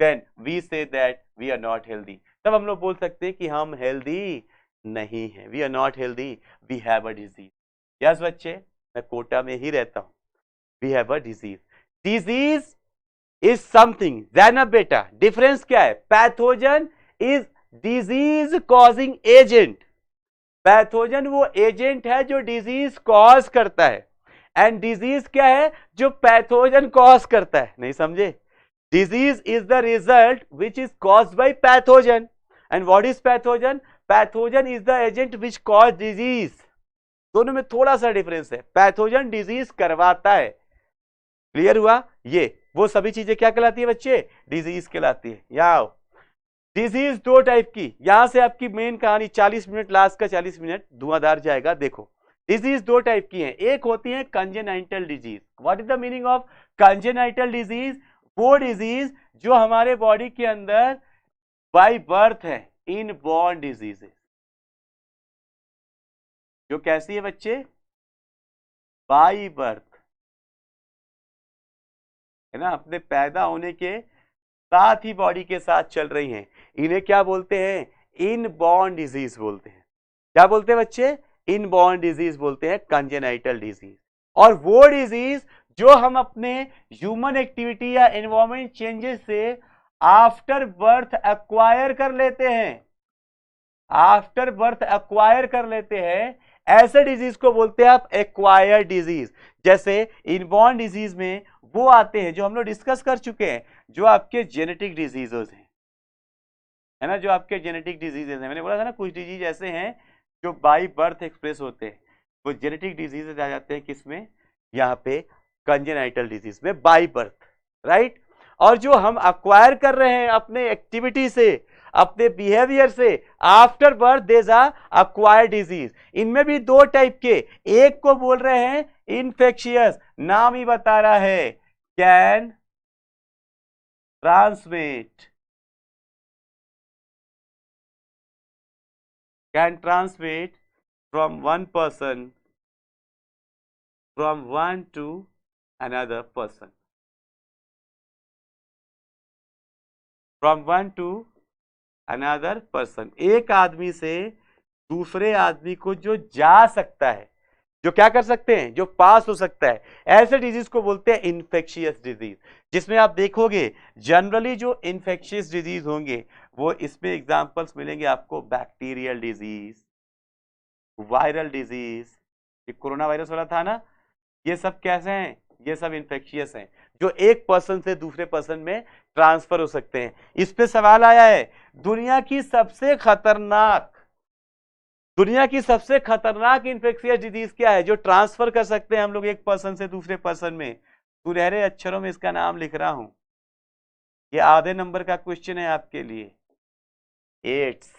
then we say that we are not healthy. तब हम लोग बोल सकते हैं कि हम हेल्दी नहीं है, we are not healthy, we have a disease. Yes बच्चे, मैं कोटा में ही रहता हूं। We have a disease. Disease is something, then बेटा डिफरेंस क्या है? Pathogen is disease causing agent. Pathogen वो एजेंट है जो डिजीज कॉज करता है, एंड डिजीज क्या है? जो पैथोजन कॉज करता है। नहीं समझे? Disease is the result which is caused by pathogen, and what is pathogen? Pathogen is the agent which cause disease. दोनों में थोड़ा सा डिफरेंस है, पैथोजन डिजीज करवाता है। क्लियर हुआ? ये वो सभी चीजें क्या कहलाती है बच्चे? डिजीज कहलाती है। यहाँ डिजीज दो टाइप की, यहां से आपकी मेन कहानी 40 मिनट, लास्ट का 40 मिनट धुआंधार जाएगा। देखो, डिजीज दो टाइप की हैं, एक होती है congenital disease. What is the meaning of congenital disease? वो डिजीज जो हमारे बॉडी के अंदर बाय बर्थ है, इनबॉर्न डिजीजेस। जो कैसी है बच्चे? बाय बर्थ, है ना, अपने पैदा होने के साथ ही बॉडी के साथ चल रही हैं। इन्हें क्या बोलते हैं? इनबॉर्न डिजीज बोलते हैं। क्या बोलते हैं बच्चे? इनबॉर्न डिजीज बोलते हैं, कंजेनाइटल डिजीज। और वो डिजीज जो हम अपने ह्यूमन एक्टिविटी या एनवायरमेंट चेंजेस से आफ्टर बर्थ एक्वायर कर लेते हैं, आफ्टर बर्थ एक्वायर कर लेते हैं, ऐसे डिजीज को बोलते हैं आप एक्वायर्ड डिजीज। जैसे इनबॉर्न डिजीज में वो आते हैं जो हम लोग डिस्कस कर चुके हैं, जो आपके जेनेटिक डिजीजेस हैं, है ना, जो आपके जेनेटिक डिजीजेस हैं। मैंने बोला था ना, कुछ डिजीज ऐसे हैं जो बाय बर्थ एक्सप्रेस होते हैं, वो जेनेटिक डिजीजेस आ जाते हैं किसमें? यहाँ पे कंजेनाइटल डिजीज में, बाय बर्थ, राइट। और जो हम अक्वायर कर रहे हैं अपने एक्टिविटी से, अपने बिहेवियर से, after birth these are acquired disease. इनमें भी दो टाइप के, एक को बोल रहे हैं इन्फेक्शियस, नाम ही बता रहा है, can transmit, can transmit from one person, from one to another person, from one to another person। एक आदमी से दूसरे आदमी को जो जा सकता है, जो क्या कर सकते हैं, जो पास हो सकता है, ऐसे डिजीज को बोलते हैं इन्फेक्शियस डिजीज। जिसमें आप देखोगे जनरली जो इन्फेक्शियस डिजीज होंगे, वो इसमें एग्जांपल्स मिलेंगे आपको, बैक्टीरियल डिजीज, वायरल डिजीज, ये कोरोना वायरस वाला था ना, ये सब कैसे हैं? ये सब इन्फेक्शियस हैं, जो एक पर्सन से दूसरे पर्सन में ट्रांसफर हो सकते हैं। इस पे सवाल आया है, दुनिया की सबसे खतरनाक इन्फेक्शियस डिजीज क्या है जो ट्रांसफर कर सकते हैं हम लोग एक पर्सन से दूसरे पर्सन में? सुनहरे अक्षरों में इसका नाम लिख रहा हूं, ये आधे नंबर का क्वेश्चन है आपके लिए। एड्स,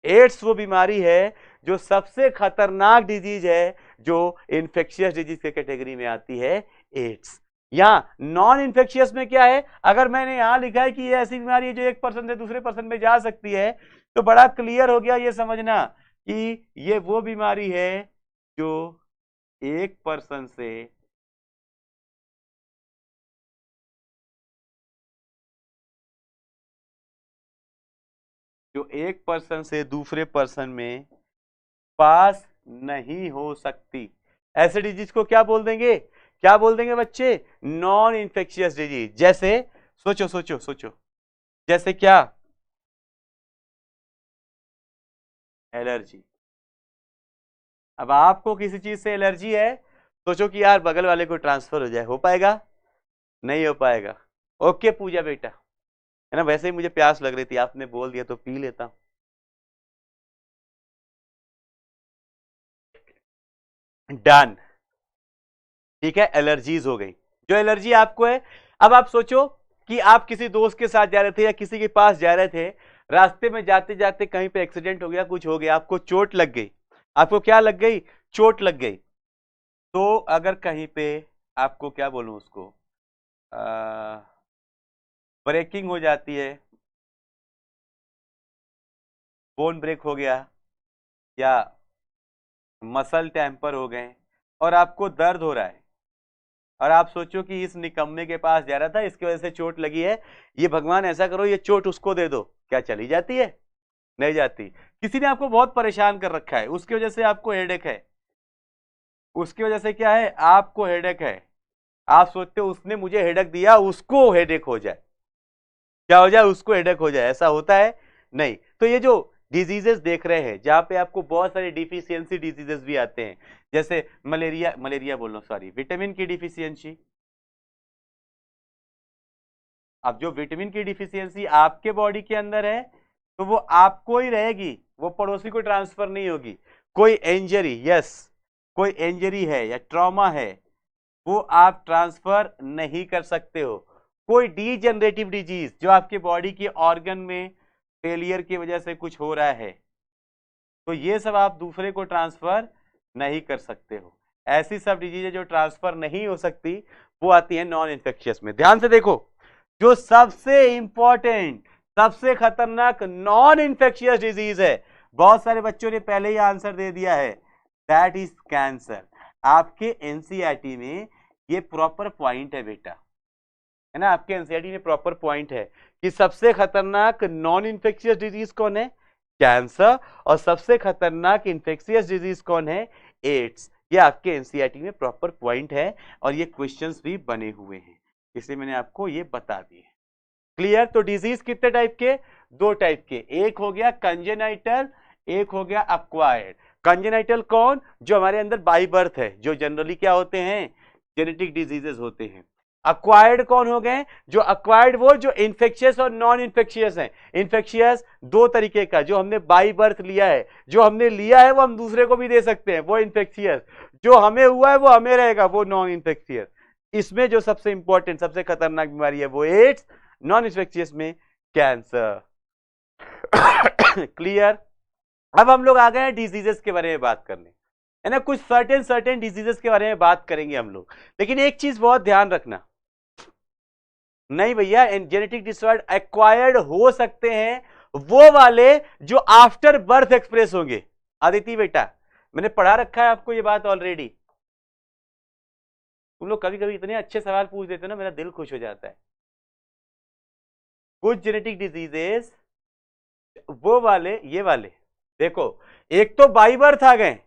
एड्स वो बीमारी है जो सबसे खतरनाक डिजीज है, जो इन्फेक्शियस डिजीज के कैटेगरी में आती है, एड्स। यहाँ नॉन इन्फेक्शियस में क्या है, अगर मैंने यहां लिखा है कि ये ऐसी बीमारी है जो एक पर्सन से दूसरे पर्सन में जा सकती है, तो बड़ा क्लियर हो गया ये समझना कि ये वो बीमारी है जो एक पर्सन से दूसरे पर्सन में पास नहीं हो सकती। ऐसे डिजीज को क्या बोल देंगे, क्या बोल देंगे बच्चे, नॉन इन्फेक्शियस डिजीज। जैसे सोचो सोचो सोचो, जैसे क्या, एलर्जी। अब आपको किसी चीज से एलर्जी है, सोचो कि यार बगल वाले को ट्रांसफर हो जाए, हो पाएगा? नहीं हो पाएगा। ओके पूजा बेटा, है ना, वैसे ही मुझे प्यास लग रही थी, आपने बोल दिया तो पी लेता हूं। डन, ठीक है, एलर्जीज हो गई। जो एलर्जी आपको है, अब आप सोचो कि आप किसी दोस्त के साथ जा रहे थे या किसी के पास जा रहे थे, रास्ते में जाते जाते कहीं पे एक्सीडेंट हो गया, कुछ हो गया, आपको चोट लग गई। आपको क्या लग गई, चोट लग गई। तो अगर कहीं पे आपको क्या बोलूं उसको, ब्रेकिंग हो जाती है, बोन ब्रेक हो गया या मसल टेम्पर हो गए और आपको दर्द हो रहा है, और आप सोचो कि इस निकम्मे के पास जा रहा था, इसकी वजह से चोट लगी है, ये भगवान ऐसा करो ये चोट उसको दे दो, क्या चली जाती है? नहीं जाती। किसी ने आपको बहुत परेशान कर रखा है, उसकी वजह से आपको हेडेक है, उसकी वजह से क्या है, आपको हेडेक है। आप सोचते हो उसने मुझे हेडेक दिया, उसको हेडेक हो जाए, क्या हो जाए, उसको हेडेक हो जाए, ऐसा होता है नहीं। तो ये जो डिजीजेस देख रहे हैं, जहां पे आपको बहुत सारे डिफिशियंसी डिजीजेस भी आते हैं, जैसे मलेरिया, मलेरिया बोल लो सॉरी, विटामिन की डिफिशियंसी। अब जो विटामिन की डिफिशियंसी आपके बॉडी के अंदर है, तो वो आपको ही रहेगी, वो पड़ोसी को ट्रांसफर नहीं होगी। कोई इंजरी, यस, कोई इंजरी है या ट्रॉमा है, वो आप ट्रांसफर नहीं कर सकते हो। कोई डीजनरेटिव डिजीज जो आपके बॉडी के ऑर्गन में फेलियर की वजह से कुछ हो रहा है, तो ये सब आप दूसरे को ट्रांसफर नहीं कर सकते हो। ऐसी सब डिजीज जो ट्रांसफर नहीं हो सकती, वो आती है नॉन इन्फेक्शियस में। ध्यान से देखो, जो सबसे इंपॉर्टेंट, सबसे खतरनाक नॉन इन्फेक्शियस डिजीज है, बहुत सारे बच्चों ने पहले ही आंसर दे दिया है, दैट इज कैंसर। आपके एनसीईआरटी में ये प्रॉपर पॉइंट है बेटा, है ना, आपके एनसीईआरटी में प्रॉपर पॉइंट है कि सबसे खतरनाक नॉन इन्फेक्शियस डिजीज कौन है, कैंसर, और सबसे खतरनाक इन्फेक्शियस डिजीज कौन है, एड्स। ये आपके एनसीईआरटी में प्रॉपर पॉइंट है और ये क्वेश्चंस भी बने हुए हैं, इसलिए मैंने आपको ये बता दिए। क्लियर? तो डिजीज कितने टाइप के, दो टाइप के, एक हो गया कंजेनाइटल, एक हो गया अक्वायर्ड। कंजेनाइटल कौन, जो हमारे अंदर बाई बर्थ है, जो जनरली क्या होते हैं, जेनेटिक डिजीजेस होते हैं। अक्वायर्ड कौन हो गए, जो अक्वायर्ड वो जो इन्फेक्शियस और नॉन इन्फेक्शियस है। इन्फेक्शियस दो तरीके का, जो हमने बाई बर्थ लिया है, जो हमने लिया है वो हम दूसरे को भी दे सकते हैं, वो इन्फेक्शियस। जो हमें हुआ है वो हमें रहेगा, वो नॉन इन्फेक्शियस। इसमें जो सबसे इंपॉर्टेंट, सबसे खतरनाक बीमारी है वो एड्स, नॉन इन्फेक्शियस में कैंसर। क्लियर? अब हम लोग आ गए हैं डिजीजेस के बारे में बात करने, है ना, कुछ सर्टेन डिजीजेस के बारे में बात करेंगे हम लोग। लेकिन एक चीज बहुत ध्यान रखना, नहीं भैया, जेनेटिक डिसऑर्डर एक्वायर्ड हो सकते हैं वो वाले जो आफ्टर बर्थ एक्सप्रेस होंगे। आदिति बेटा, मैंने पढ़ा रखा है आपको ये बात ऑलरेडी। तुम लोग कभी कभी इतने अच्छे सवाल पूछ देते हो ना, मेरा दिल खुश हो जाता है। कुछ जेनेटिक डिजीजेस वो वाले, ये वाले देखो, एक तो बाई बर्थ आ गए,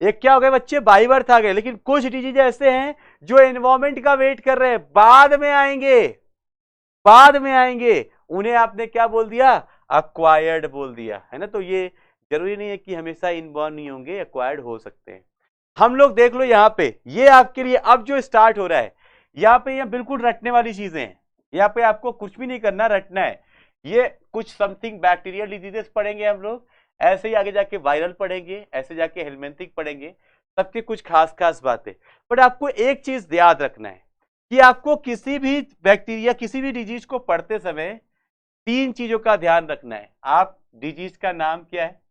एक क्या हो गए बच्चे, बाई बर्थ आ गए। लेकिन कुछ डिजीज ऐसे हैं जो एनवायरमेंट का वेट कर रहे हैं, बाद में आएंगे, बाद में आएंगे, उन्हें आपने क्या बोल दिया, अक्वायर्ड बोल दिया, है ना। तो ये जरूरी नहीं है कि हमेशा इनबॉर्न नहीं होंगे, एक्वायर्ड हो सकते हैं। हम लोग देख लो यहाँ पे, ये आपके लिए अब जो स्टार्ट हो रहा है, यहाँ पे ये बिल्कुल रटने वाली चीजें हैं, यहाँ पे आपको कुछ भी नहीं करना, रटना है। ये कुछ समथिंग बैक्टीरियल डिजीजेस पढ़ेंगे हम लोग, ऐसे ही आगे जाके वायरल पढ़ेंगे, ऐसे जाके हेलमेंथिक पढ़ेंगे, सबके कुछ खास खास बातें। बट आपको एक चीज याद रखना है, कि आपको किसी भी बैक्टीरिया, किसी भी डिजीज को पढ़ते समय 3 चीजों का ध्यान रखना है। आप डिजीज का नाम क्या है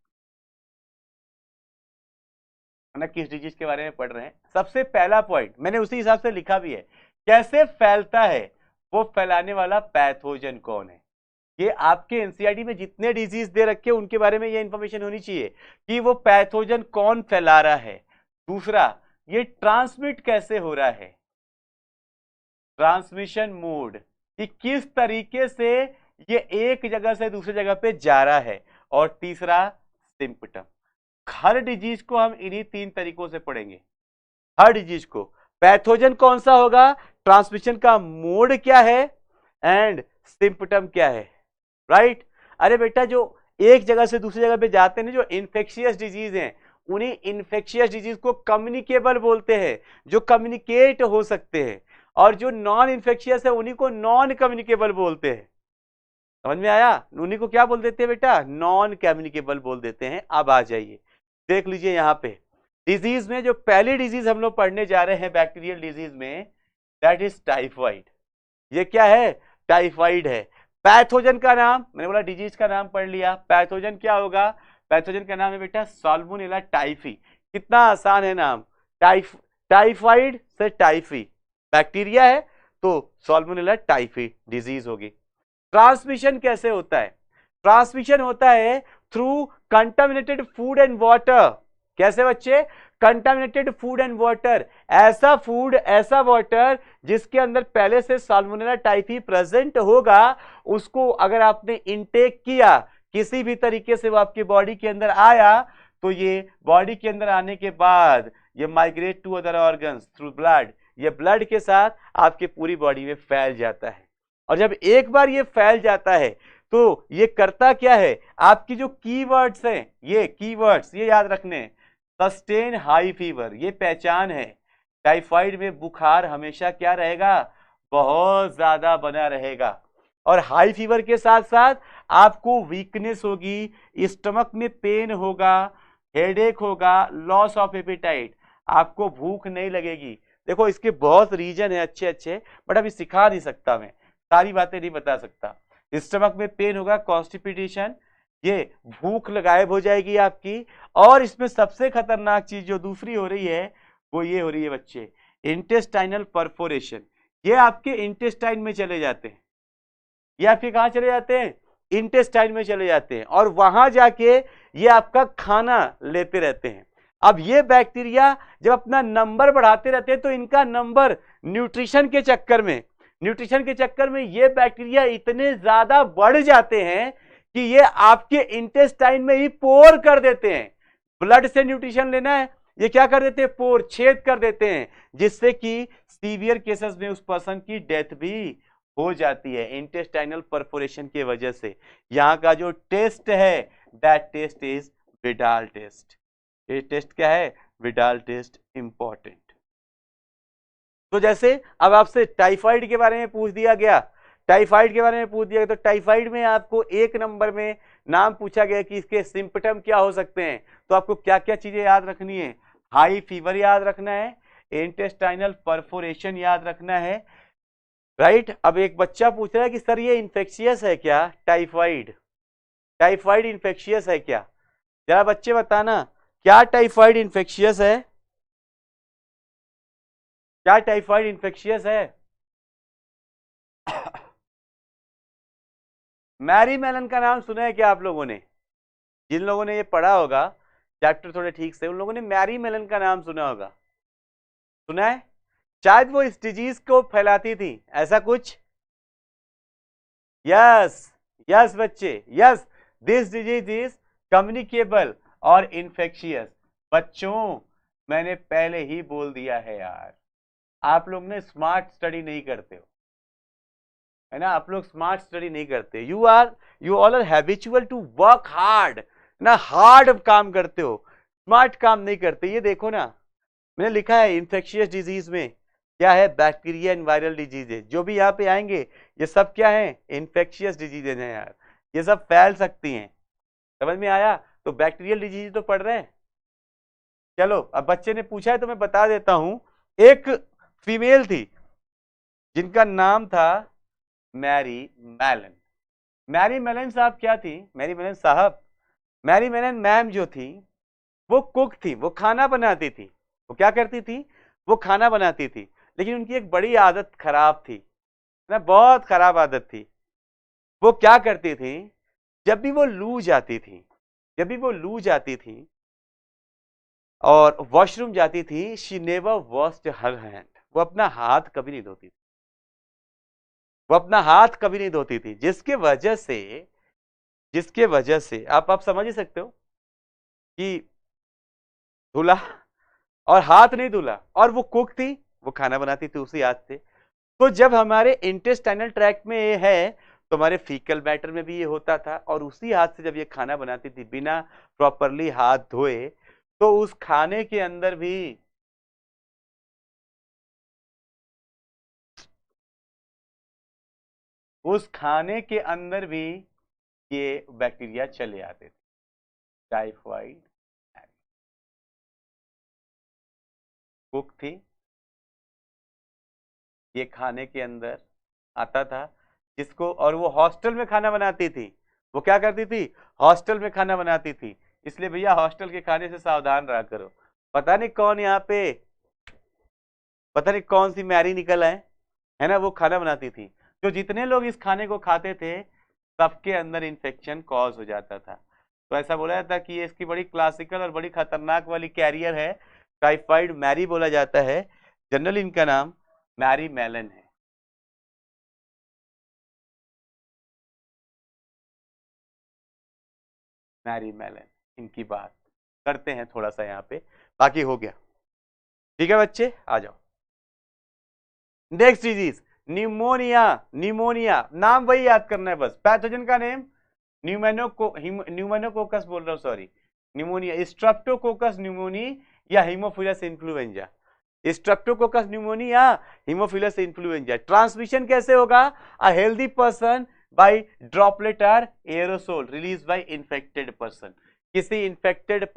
ना, किस डिजीज के बारे में पढ़ रहे हैं, सबसे पहला पॉइंट मैंने उसी हिसाब से लिखा भी है, कैसे फैलता है, वो फैलाने वाला पैथोजन कौन है। ये आपके एनसीईआरटी में जितने डिजीज दे रखे हैं उनके बारे में ये इंफॉर्मेशन होनी चाहिए कि वो पैथोजन कौन फैला रहा है। दूसरा, ये ट्रांसमिट कैसे हो रहा है, ट्रांसमिशन मोड, कि किस तरीके से ये एक जगह से दूसरी जगह पे जा रहा है। और तीसरा, सिम्पटम। हर डिजीज को हम इन्हीं 3 तरीकों से पढ़ेंगे, हर डिजीज को। पैथोजन कौन सा होगा, ट्रांसमिशन का मोड क्या है, एंड सिम्पटम क्या है, राइट। अरे बेटा, जो एक जगह से दूसरी जगह पे जाते हैं, जो इन्फेक्शियस डिजीज हैं, उन्हीं इन्फेक्शियस डिजीज को कम्युनिकेबल बोलते हैं, जो कम्युनिकेट हो सकते हैं। और जो नॉन इन्फेक्शियस है उन्हीं को नॉन कम्युनिकेबल बोलते हैं। समझ में आया, उन्हीं को क्या बोल देते हैं बेटा, नॉन कम्युनिकेबल बोल देते हैं। अब आ जाइए, देख लीजिए यहाँ पे डिजीज में जो पहली डिजीज हम लोग पढ़ने जा रहे हैं बैक्टीरियल डिजीज में, दैट इज टाइफाइड। ये क्या है, टाइफाइड है। पैथोजन का नाम, मैंने बोला डिजीज का नाम पढ़ लिया, पैथोजन क्या होगा, पैथोजन का नाम है बेटा साल्मोनेला टाइफी। कितना आसान है नाम, टाइफाइड से टाइफी, बैक्टीरिया है तो साल्मोनेला टाइफी डिजीज होगी। ट्रांसमिशन कैसे होता है, ट्रांसमिशन होता है through contaminated food and water. कैसे बच्चे, कंटामिनेटेड फूड एंड वाटर, ऐसा फूड ऐसा वाटर जिसके अंदर पहले से साल्मोनेला टाइफी प्रेजेंट होगा, उसको अगर आपने इनटेक किया किसी भी तरीके से, वो आपकी बॉडी के अंदर आया, तो ये बॉडी के अंदर आने के बाद ये migrate to other organs through blood, ये ब्लड के साथ आपके पूरी बॉडी में फैल जाता है। और जब एक बार ये फैल जाता है तो ये करता क्या है, आपकी जो कीवर्ड्स हैं, ये कीवर्ड्स ये याद रखने, सस्टेन हाई फीवर, ये पहचान है। टाइफाइड में बुखार हमेशा क्या रहेगा, बहुत ज्यादा बना रहेगा। और हाई फीवर के साथ साथ आपको वीकनेस होगी, स्टमक में पेन होगा, हेडेक होगा, लॉस ऑफ एपेटाइट, आपको भूख नहीं लगेगी। देखो इसके बहुत रीजन है अच्छे अच्छे, बट अभी सिखा नहीं सकता, मैं सारी बातें नहीं बता सकता। स्टमक में पेन होगा, कॉन्स्टिपेशन, ये भूख गायब हो जाएगी आपकी। और इसमें सबसे खतरनाक चीज जो दूसरी हो रही है वो ये हो रही है बच्चे, इंटेस्टाइनल परफोरेशन। ये आपके इंटेस्टाइन में चले जाते हैं, ये आपके कहां चले जाते हैं, इंटेस्टाइन में चले जाते हैं, और वहां जाके ये आपका खाना लेते रहते हैं। अब ये बैक्टीरिया जब अपना नंबर बढ़ाते रहते हैं तो इनका नंबर न्यूट्रिशन के चक्कर में ये बैक्टीरिया इतने ज्यादा बढ़ जाते हैं कि ये आपके इंटेस्टाइन में ही पोर कर देते हैं। ब्लड से न्यूट्रिशन लेना है, ये क्या कर देते हैं, पोर, छेद कर देते हैं, जिससे कि सीवियर केसेस में उस पर्सन की डेथ भी हो जाती है इंटेस्टाइनल परफोरेशन की वजह से। यहां का जो टेस्ट है, that test is Widal test. ये टेस्ट क्या है, विडाल टेस्ट, इंपॉर्टेंट। तो जैसे अब आपसे टाइफाइड के बारे में पूछ दिया गया, तो टाइफाइड में आपको 1 नंबर में नाम पूछा गया कि इसके सिम्पटम क्या हो सकते हैं, तो आपको क्या क्या चीजें याद रखनी है, हाई फीवर याद रखना है, इंटेस्टाइनल परफोरेशन याद रखना है, राइट। अब एक बच्चा पूछ रहा है कि सर ये इन्फेक्शियस है क्या, टाइफाइड इन्फेक्शियस है क्या, जरा बच्चे बताना, क्या टाइफाइड इन्फेक्शियस है, क्या टाइफाइड इन्फेक्शियस है। मैरी मेलन का नाम सुना है क्या आप लोगों ने, जिन लोगों ने ये पढ़ा होगा चैप्टर थोड़े ठीक से, उन लोगों ने मैरी मेलन का नाम सुना होगा, सुना है, शायद वो इस डिजीज को फैलाती थी, ऐसा कुछ। यस बच्चे, yes, this disease is communicable और इन्फेक्शियस। बच्चों मैंने पहले ही बोल दिया है यार, आप लोग ने स्मार्ट स्टडी नहीं करते हो, है ना, आप लोग स्मार्ट स्टडी नहीं करते, you all are habitual to work hard ना, हार्ड काम करते हो, स्मार्ट काम नहीं करते। ये देखो ना, मैंने लिखा है इन्फेक्शियस डिजीज में क्या है, बैक्टीरिया एंड वायरल डिजीजेज, जो भी यहाँ पे आएंगे ये सब क्या है, इन्फेक्शियस डिजीजेज हैं यार, ये सब फैल सकती हैं। समझ में आया, तो बैक्टीरियल डिजीज तो पढ़ रहे हैं। चलो अब बच्चे ने पूछा है तो मैं बता देता हूं, एक फीमेल थी, जिनका नाम था मैरी मेलन। मैरी मेलन साहब क्या थी, मैरी मेलन साहब, मैरी मेलन मैम जो थी वो कुक थी, वो खाना बनाती थी। वो क्या करती थी, वो खाना बनाती थी। लेकिन उनकी एक बड़ी आदत खराब थी ना, बहुत खराब आदत थी। वो क्या करती थी, जब भी वो लू जाती थी, जब भी वो लू जाती थी और वॉशरूम जाती थी, she never washed her hand. वो अपना हाथ कभी नहीं धोती थी, वो अपना हाथ कभी नहीं धोती थी, जिसके वजह से आप समझ ही सकते हो कि धुला और हाथ नहीं धुला, और वो कुक थी, वो खाना बनाती थी उसी हाथ से। तो जब हमारे इंटेस्टाइनल ट्रैक्ट में ये है, तो हमारे फीकल मैटर में भी ये होता था, और उसी हाथ से जब ये खाना बनाती थी बिना प्रॉपरली हाथ धोए, तो उस खाने के अंदर भी ये बैक्टीरिया चले आते थे, टाइफाइड। कुक थी, ये खाने के अंदर आता था, जिसको, और वो हॉस्टल में खाना बनाती थी। वो क्या करती थी, हॉस्टल में खाना बनाती थी। इसलिए भैया हॉस्टल के खाने से सावधान रहा करो। पता नहीं कौन यहाँ पे, पता नहीं कौन सी मैरी निकल आए, है ना, वो खाना बनाती थी। जो जितने लोग इस खाने को खाते थे, सबके अंदर इन्फेक्शन कॉज हो जाता था। तो ऐसा बोला जाता है कि ये इसकी बड़ी क्लासिकल और बड़ी खतरनाक वाली कैरियर है, टाइफाइड मैरी बोला जाता है। जनरल इनका नाम मैरी मेलन है। मैरी मेलन, इनकी बात करते हैं थोड़ा सा यहाँ पे, बाकी हो गया। ठीक है बच्चे, आ जाओ। Next disease pneumonia. न्यूमोनिया नाम वही याद करना है बस, पैथोजन का नेम न्यूमोनोकोकस बोल रहा हूँ, सॉरी, न्यूमोनिया, स्ट्रेप्टोकोकस न्यूमोनी या haemophilus influenza. Streptococcus pneumonia, haemophilus influenza. Transmission कैसे होगा, a healthy person by droplet or aerosol release by infected person. किसी इन्फेक्टेड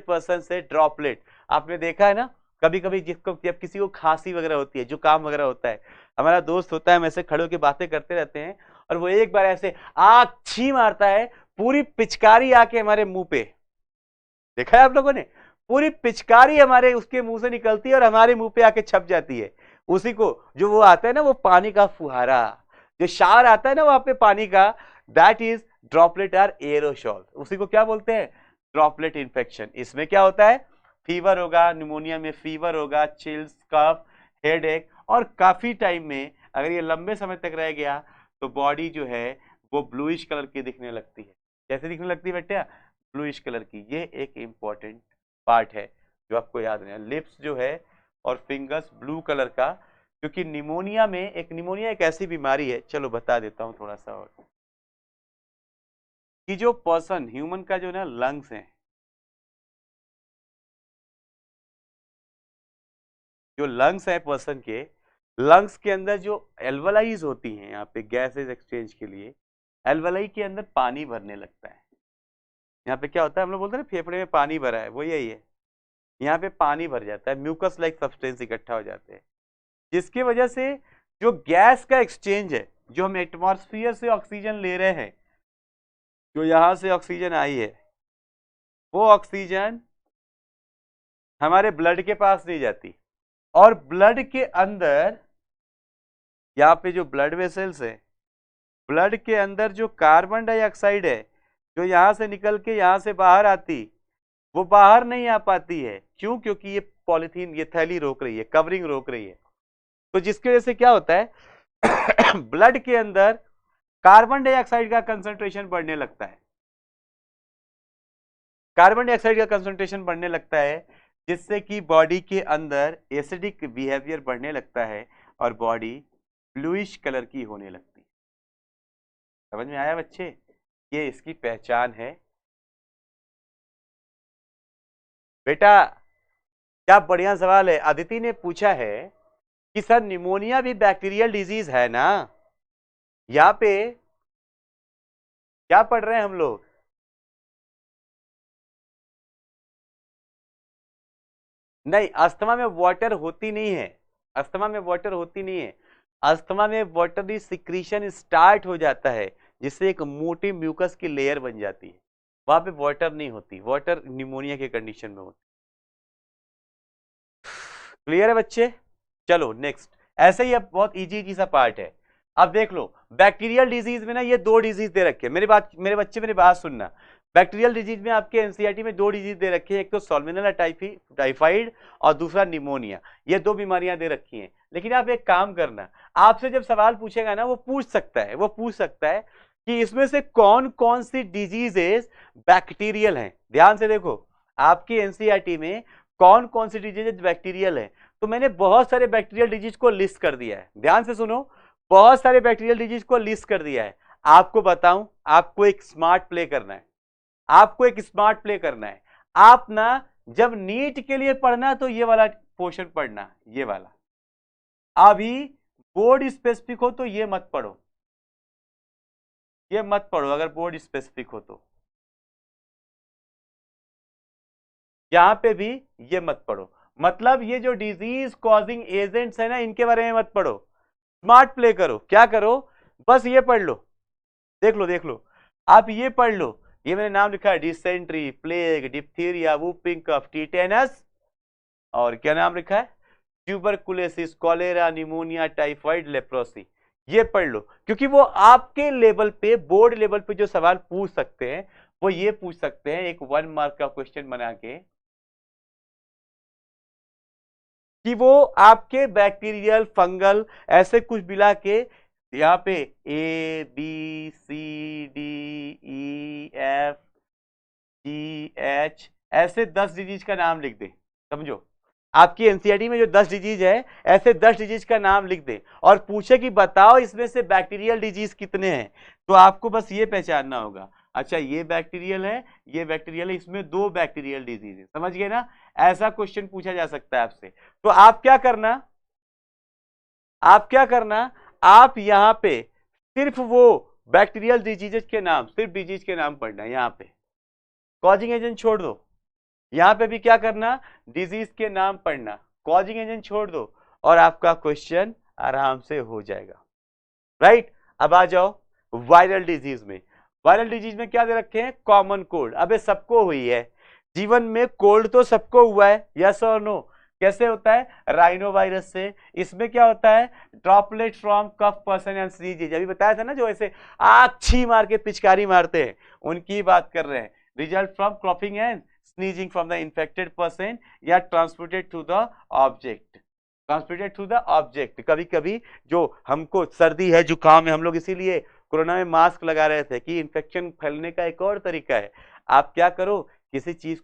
पर्सन से ड्रॉपलेट, आपने देखा है ना, कभी कभी जिसको, जब किसी को खांसी वगैरह होती है, जुकाम वगैरह होता है, हमारा दोस्त होता है, हम ऐसे खड़े होकर बातें करते रहते हैं, और वो एक बार ऐसे आग छी मारता है, पूरी पिचकारी आके हमारे मुंह पे, देखा है आप लोगों ने, पूरी पिचकारी हमारे उसके मुंह से निकलती है और हमारे मुंह पे आके छप जाती है। उसी को, जो वो आता है ना, वो पानी का फुहारा, जो शार आता है ना वहां पे पानी का, that is droplet or aerosol. उसी को क्या बोलते हैं, ड्रॉपलेट इन्फेक्शन। इसमें क्या होता है, फीवर होगा, निमोनिया में फीवर होगा, चिल्स, कफ, हेडेक, और काफी टाइम में अगर ये लंबे समय तक रह गया तो बॉडी जो है वो ब्लूइश कलर की दिखने लगती है। कैसे दिखने लगती है बेटा, ब्लूइश कलर की। ये एक इंपॉर्टेंट पार्ट है जो आपको याद रखना। लिप्स जो है और फिंगर्स ब्लू कलर का, क्योंकि निमोनिया एक ऐसी बीमारी है, चलो बता देता हूँ थोड़ा सा और, कि जो पर्सन ह्यूमन का जो ना लंग्स है, जो लंग्स है पर्सन के, लंग्स के अंदर जो एल्वलाइज होती हैं, यहाँ पे गैसेज एक्सचेंज के लिए एल्वलाई के अंदर पानी भरने लगता है। यहाँ पे क्या होता है, हम लोग बोलते हैं ना फेफड़े में पानी भरा है, वो यही है। यहाँ पे पानी भर जाता है, म्यूकस लाइक सब्सटेंस इकट्ठा हो जाते हैं, जिसकी वजह से जो गैस का एक्सचेंज है, जो हम एटमॉस्फेयर से ऑक्सीजन ले रहे हैं, जो यहाँ से ऑक्सीजन आई है, वो ऑक्सीजन हमारे ब्लड के पास नहीं जाती, और ब्लड के अंदर, यहाँ पे जो ब्लड वेसल्स है, ब्लड के अंदर जो कार्बन डाइऑक्साइड है, जो यहाँ से निकल के यहाँ से बाहर आती, वो बाहर नहीं आ पाती है। क्यों, क्योंकि ये पॉलिथीन, ये थैली रोक रही है, कवरिंग रोक रही है। तो जिसकी वजह से क्या होता है ब्लड के अंदर कार्बन डाइऑक्साइड का कंसंट्रेशन बढ़ने लगता है, कार्बन डाइऑक्साइड का कंसंट्रेशन बढ़ने लगता है, जिससे कि बॉडी के अंदर एसिडिक बिहेवियर बढ़ने लगता है और बॉडी ब्लूइश कलर की होने लगती है। समझ में आया बच्चे, ये इसकी पहचान है। बेटा क्या बढ़िया सवाल है, अदिति ने पूछा है कि सर निमोनिया भी बैक्टीरियल डिजीज है ना। यहाँ पे क्या पढ़ रहे हैं हम लोग, नहीं, अस्थमा में वाटर होती नहीं है, अस्थमा में वाटर होती नहीं है, अस्थमा में वाटरी सिक्रीशन स्टार्ट हो जाता है, जिससे एक मोटी म्यूकस की लेयर बन जाती है, वहां पे वाटर नहीं होती, वाटर निमोनिया के कंडीशन में होती। क्लियर है बच्चे? चलो नेक्स्ट, ऐसे ही अब बहुत इजी सा पार्ट है। अब देख लो बैक्टीरियल डिजीज में ना ये दो डिजीज दे रखे हैं, मेरे बच्चे मेरी बात सुनना। बैक्टीरियल डिजीज में आपके एनसीईआरटी में दो डिजीज दे रखे हैं, एक तो सॉल्मिनेला टाइफाइड और दूसरा निमोनिया, ये दो बीमारियां दे रखी हैं। लेकिन आप एक काम करना, आपसे जब सवाल पूछेगा ना वो पूछ सकता है कि इसमें से कौन कौन सी डिजीजेस बैक्टीरियल हैं। ध्यान से देखो आपकी एनसीईआरटी में कौन कौन सी डिजीज बैक्टीरियल है, तो मैंने बहुत सारे बैक्टीरियल डिजीज को लिस्ट कर दिया है। ध्यान से सुनो, बहुत सारे बैक्टीरियल डिजीज को लिस्ट कर दिया है। आपको बताऊं, आपको एक स्मार्ट प्ले करना है, आप ना जब नीट के लिए पढ़ना तो ये वाला पोर्शन पढ़ना, ये वाला। अभी बोर्ड स्पेसिफिक हो तो ये मत पढ़ो, अगर बोर्ड स्पेसिफिक हो तो यहां पे भी ये मत पढ़ो। मतलब ये जो डिजीज कॉजिंग एजेंट्स है ना, इनके बारे में मत पढ़ो, स्मार्ट प्ले करो। क्या करो, बस ये पढ़ लो, देख लो आप ये पढ़ लो। ये मैंने नाम लिखा है, dysentery, plague, diphtheria, whooping cough, tetanus, और क्या नाम लिखा है, tuberculosis, cholera, pneumonia, typhoid, leprosy. ये पढ़ लो, क्योंकि वो आपके लेवल पे, बोर्ड लेवल पे जो सवाल पूछ सकते हैं वो ये पूछ सकते हैं, एक 1 मार्क का क्वेश्चन बना के, कि वो आपके बैक्टीरियल, फंगल ऐसे कुछ मिला के यहाँ पे A B C D E F G H ऐसे 10 डिजीज का नाम लिख दे। समझो आपकी एनसीईआरटी में जो 10 डिजीज है, ऐसे 10 डिजीज का नाम लिख दे और पूछे कि बताओ इसमें से बैक्टीरियल डिजीज कितने हैं, तो आपको बस ये पहचानना होगा, अच्छा ये बैक्टीरियल है, ये बैक्टीरियल है, इसमें 2 बैक्टीरियल डिजीज है। समझ गए ना? ऐसा क्वेश्चन पूछा जा सकता है आपसे। तो आप क्या करना, आप यहां पे सिर्फ वो बैक्टीरियल डिजीजेस के नाम, सिर्फ डिजीज के नाम पढ़ना है। यहां पे कॉजिंग एजेंट छोड़ दो, यहां पे भी क्या करना, डिजीज के नाम पढ़ना, कॉजिंग एजेंट छोड़ दो, और आपका क्वेश्चन आराम से हो जाएगा। राइट? अब आ जाओ वायरल डिजीज में। वायरल डिजीज में क्या दे रखे हैं, कॉमन कोल्ड। अबे सबको हुई है जीवन में, कोल्ड तो सबको हुआ है, यस और नो? कैसे होता है, राइनो वायरस से। इसमें क्या होता है, droplet from cough person and sneezes, अभी बताया था ना, जो ऐसे आछी मार के पिचकारी मारते हैं, उनकी बात कर रहे हैं। Result from cropping and sneezing from the infected person या ट्रांसपोर्टेड टू द ऑब्जेक्ट। कभी कभी जो हमको सर्दी है, जुकाम है, हम लोग इसीलिए कोरोना में मास्क लगा रहे थे कि इन्फेक्शन फैलने का एक और तरीका है। आप क्या करो, किसी चीज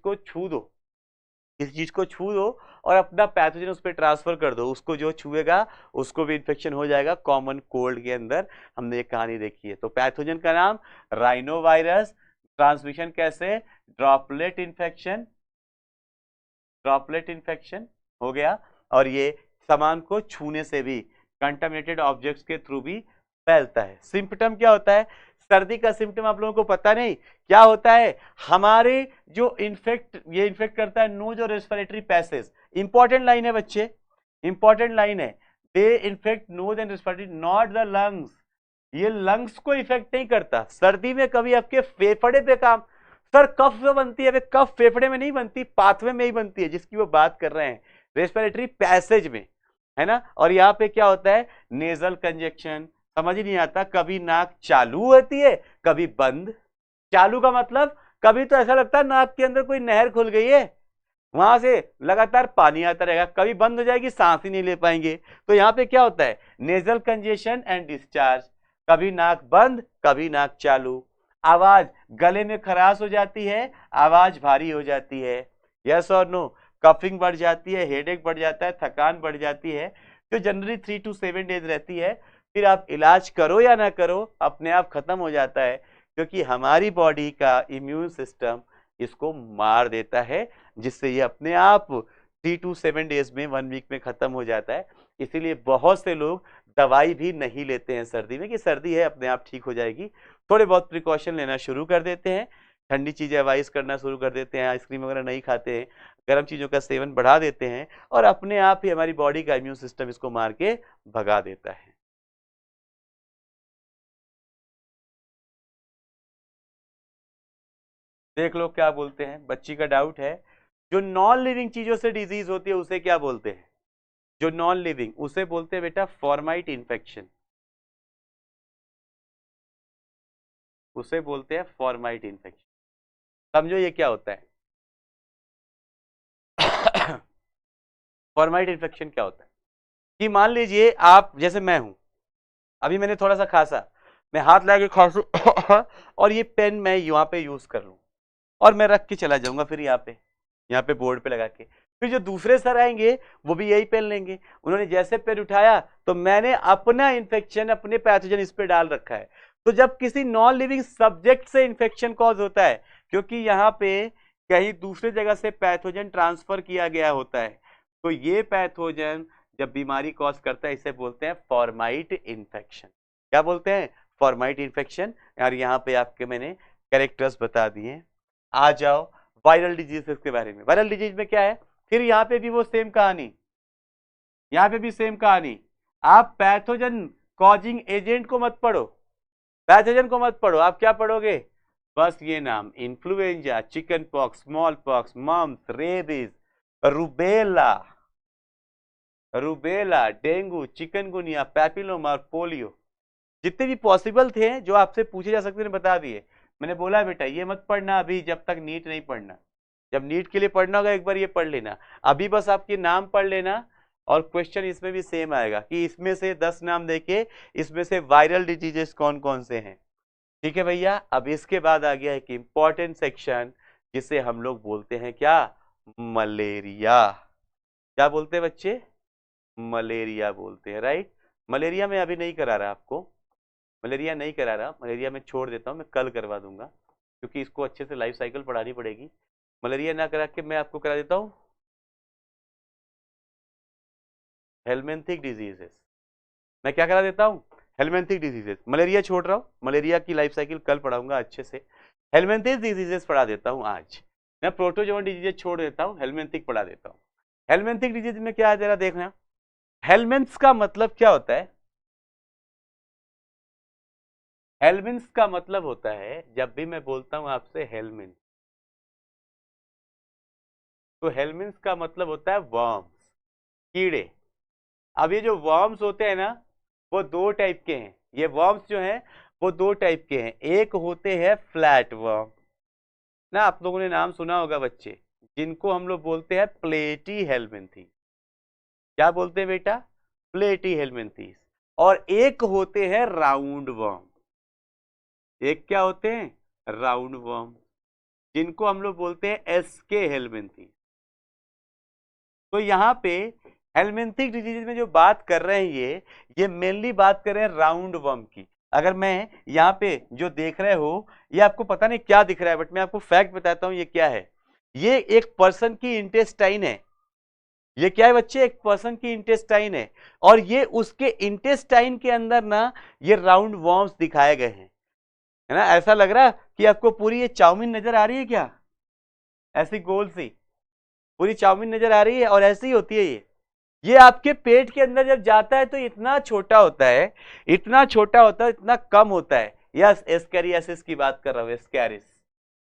को छू दो और अपना पैथोजन उस पर ट्रांसफर कर दो, उसको जो छुएगा उसको भी इन्फेक्शन हो जाएगा। कॉमन कोल्ड के अंदर हमने एक कहानी देखी है। तो पैथोजन का नाम राइनो वायरस, ट्रांसमिशन कैसे, ड्रॉपलेट इन्फेक्शन हो गया, और ये सामान को छूने से भी, कंटामिनेटेड ऑब्जेक्ट्स के थ्रू भी फैलता है। सिम्पटम क्या होता है, सर्दी का सिम्टम आप लोगों को पता नहीं क्या होता है, हमारे जो इन्फेक्ट करता है नोज और रेस्पिरेटरी पैसेज। इंपॉर्टेंट लाइन है बच्चे, इंपॉर्टेंट लाइन है, they infect nose and respiratory, not the lungs. ये लंग्स को इफेक्ट नहीं करता। सर्दी में कभी आपके फेफड़े पे काम, सर कफ में बनती है, कफ फेफड़े में नहीं बनती, पाथवे में ही बनती है, जिसकी वो बात कर रहे हैं, रेस्पिरेटरी पैसेज में, है ना। और यहाँ पे क्या होता है, नेजल कंजेक्शन, समझ ही नहीं आता, कभी नाक चालू होती है कभी बंद। चालू का मतलब कभी तो ऐसा लगता है नाक के अंदर कोई नहर खुल गई है, वहां से लगातार पानी आता रहेगा, कभी बंद हो जाएगी, सांस ही नहीं ले पाएंगे। तो यहाँ पे क्या होता है, नेजल कंजेशन एंड डिस्चार्ज, कभी नाक बंद कभी नाक चालू। आवाज, गले में खराश हो जाती है, आवाज भारी हो जाती है, यस और नो। कफिंग बढ़ जाती है, हेडेक बढ़ जाता है, थकान बढ़ जाती है, जो जनरली 3 to 7 डेज रहती है। फिर आप इलाज करो या ना करो, अपने आप खत्म हो जाता है, क्योंकि हमारी बॉडी का इम्यून सिस्टम इसको मार देता है, जिससे ये अपने आप 3 to 7 डेज में, 1 वीक में खत्म हो जाता है। इसीलिए बहुत से लोग दवाई भी नहीं लेते हैं सर्दी में, कि सर्दी है अपने आप ठीक हो जाएगी। थोड़े बहुत प्रिकॉशन लेना शुरू कर देते हैं, ठंडी चीजें अवॉइड करना शुरू कर देते हैं, आइसक्रीम वगैरह नहीं खाते हैं, गर्म चीजों का सेवन बढ़ा देते हैं और अपने आप ही हमारी बॉडी का इम्यून सिस्टम इसको मार के भगा देता है। देख लो क्या बोलते हैं, बच्ची का डाउट है, जो नॉन लिविंग चीजों से डिजीज होती है उसे क्या बोलते हैं? जो नॉन लिविंग, उसे बोलते हैं बेटा फॉर्माइट इन्फेक्शन, उसे बोलते हैं फॉर्माइट इन्फेक्शन। समझो ये क्या होता है? फॉर्माइट इन्फेक्शन क्या होता है कि मान लीजिए आप, जैसे मैं हूं, अभी मैंने थोड़ा सा खांसा, मैं हाथ लगा के खांसू और ये पेन मैं यहाँ पे यूज कर लूं और मैं रख के चला जाऊंगा फिर यहाँ पे बोर्ड पे लगा के, फिर जो दूसरे सर आएंगे वो भी यही पेन लेंगे, उन्होंने जैसे पेन उठाया तो मैंने अपना इन्फेक्शन, अपने पैथोजन इस पे डाल रखा है। तो जब किसी नॉन लिविंग सब्जेक्ट से इन्फेक्शन कॉज होता है, क्योंकि यहाँ पे कहीं दूसरे जगह से पैथोजन ट्रांसफर किया गया होता है, तो ये पैथोजन जब बीमारी कॉज करता है इसे बोलते हैं फॉर्माइट इन्फेक्शन। क्या बोलते हैं? फॉर्माइट इन्फेक्शन। यार यहाँ पे आपके मैंने कैरेक्टर्स बता दिए। आ जाओ वायरल डिजीज के बारे में। वायरल डिजीज में क्या है? फिर यहाँ पे भी वो सेम कहानी, यहाँ पे भी सेम कहानी। आप पैथोजन कॉजिंग एजेंट को मत पढ़ो, पैथोजन को मत पढ़ो, आप क्या पढ़ोगे? बस ये नाम, influenza, chicken pox, small pox, mumps, rabies, rubella, dengue, chikungunya, papilloma और पोलियो, जितने भी पॉसिबल थे जो आपसे पूछे जा सकते थे बता दिए। मैंने बोला बेटा ये मत पढ़ना अभी, जब तक नीट नहीं पढ़ना। जब नीट के लिए पढ़ना होगा एक बार ये पढ़ लेना, अभी बस आपके नाम पढ़ लेना और क्वेश्चन इसमें भी सेम आएगा कि इसमें से 10 नाम देके इसमें से वायरल डिजीजेस कौन कौन से हैं। ठीक है भैया। अब इसके बाद आ गया एक इंपॉर्टेंट सेक्शन जिसे हम लोग बोलते हैं क्या? मलेरिया। क्या बोलते हैं बच्चे? मलेरिया बोलते हैं, राइट। मलेरिया में अभी नहीं करा रहा आपको, मलेरिया नहीं करा रहा, मलेरिया मैं छोड़ देता हूँ, मैं कल करवा दूंगा क्योंकि इसको अच्छे से लाइफ साइकिल पढ़ानी पड़ेगी। मलेरिया ना करा के मैं आपको करा देता हूँ हेलमिंथिक डिजीजेस। मैं क्या करा देता हूँ? Helminthic diseases. मलेरिया छोड़ रहा हूँ, मलेरिया की लाइफ साइकिल कल पढ़ाऊंगा अच्छे से। हेलमिंथिक डिजीजेस पढ़ा देता हूँ आज। मैं प्रोटोजोन डिजीजेस छोड़ देता हूँ, हेलमिंथिक पढ़ा देता हूँ। हेलमिंथिक डिजीज में क्या है जरा देखना। हेलमिंथ्स का मतलब क्या होता है? हेलमिंथ्स का मतलब होता है, जब भी मैं बोलता हूं आपसे हेलमिंथ, तो हेलमिंथ्स का मतलब होता है वर्म्स, कीड़े। अब ये जो वर्म्स होते हैं ना, वो दो टाइप के हैं। ये वर्म्स जो हैं वो दो टाइप के हैं। एक होते हैं फ्लैट वर्म, ना आप लोगों ने नाम सुना होगा बच्चे, जिनको हम लोग बोलते हैं प्लेटी हेलमिंथी। क्या बोलते हैं बेटा? प्लेटी हेलमिंथीस। और एक होते हैं राउंड वर्म। एक क्या होते हैं? राउंड वर्म, जिनको हम लोग बोलते हैं एसके हेलमिंथी। तो यहाँ पे हेलमिंथिक डिजीज में जो बात कर रहे हैं ये मेनली बात कर रहे हैं राउंड वर्म की। अगर मैं यहाँ पे जो देख रहे हो, ये आपको पता नहीं क्या दिख रहा है, बट मैं आपको फैक्ट बताता हूँ ये क्या है। ये एक पर्सन की इंटेस्टाइन है। ये क्या है बच्चे? एक पर्सन की इंटेस्टाइन है, और ये उसके इंटेस्टाइन के अंदर ना ये राउंड वर्म्स दिखाए गए हैं, है ना। ऐसा लग रहा कि आपको पूरी ये चाउमीन नजर आ रही है क्या? ऐसी गोल सी पूरी चाउमीन नजर आ रही है, और ऐसी ही होती है ये आपके पेट के अंदर जब जाता है तो इतना छोटा होता है, इतना छोटा होता है, इतना कम होता है। यस, एस्कैरियासिस की बात कर रहा हूं, एस्कैरिस।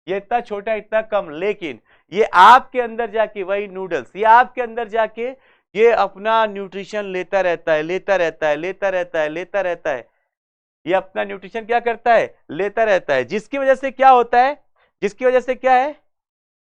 ये इतना छोटा, इतना कम, लेकिन ये आपके अंदर जाके, वही नूडल्स, ये आपके अंदर जाके ये अपना न्यूट्रिशन लेता रहता है, लेता रहता है, लेता रहता है, लेता रहता है। ये अपना न्यूट्रिशन क्या करता है? लेता रहता है। जिसकी वजह से क्या होता है? जिसकी वजह से क्या है?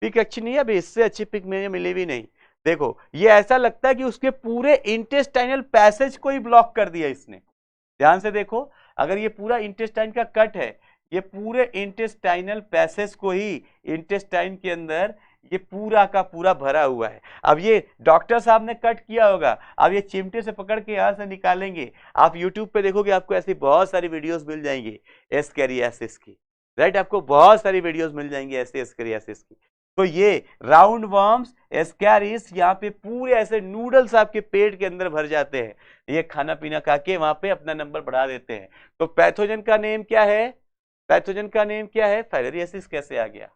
पिक अच्छी नहीं है अभी, इससे अच्छी पिक मुझे मिली भी नहीं। देखो ये ऐसा लगता है कि उसके पूरे इंटेस्टाइनल पैसेज को ही ब्लॉक कर दिया इसने। ध्यान से देखो, अगर ये पूरा इंटेस्टाइन का कट है, ये पूरे इंटेस्टाइनल पैसेज को ही, इंटेस्टाइन के अंदर ये पूरा का पूरा भरा हुआ है। अब ये डॉक्टर साहब ने कट किया होगा, अब ये चिमटे से पकड़ के यहां से निकालेंगे। आप यूट्यूब पे देखोगे, आपको ऐसी बहुत सारी वीडियोस मिल जाएंगी एस्कैरियासिस की, राइट। आपको बहुत सारी वीडियोस मिल जाएंगी ऐसे एस्कैरियासिस की। तो ये राउंड वर्म्स, एस्कैरिस, यहाँ पे पूरे ऐसे नूडल्स आपके पेट के अंदर भर जाते हैं। ये खाना पीना खा के वहां पे अपना नंबर बढ़ा देते हैं। तो पैथोजन का नेम क्या है? पैथोजन का नेम क्या है? फाइलेरियासिस कैसे आ गया?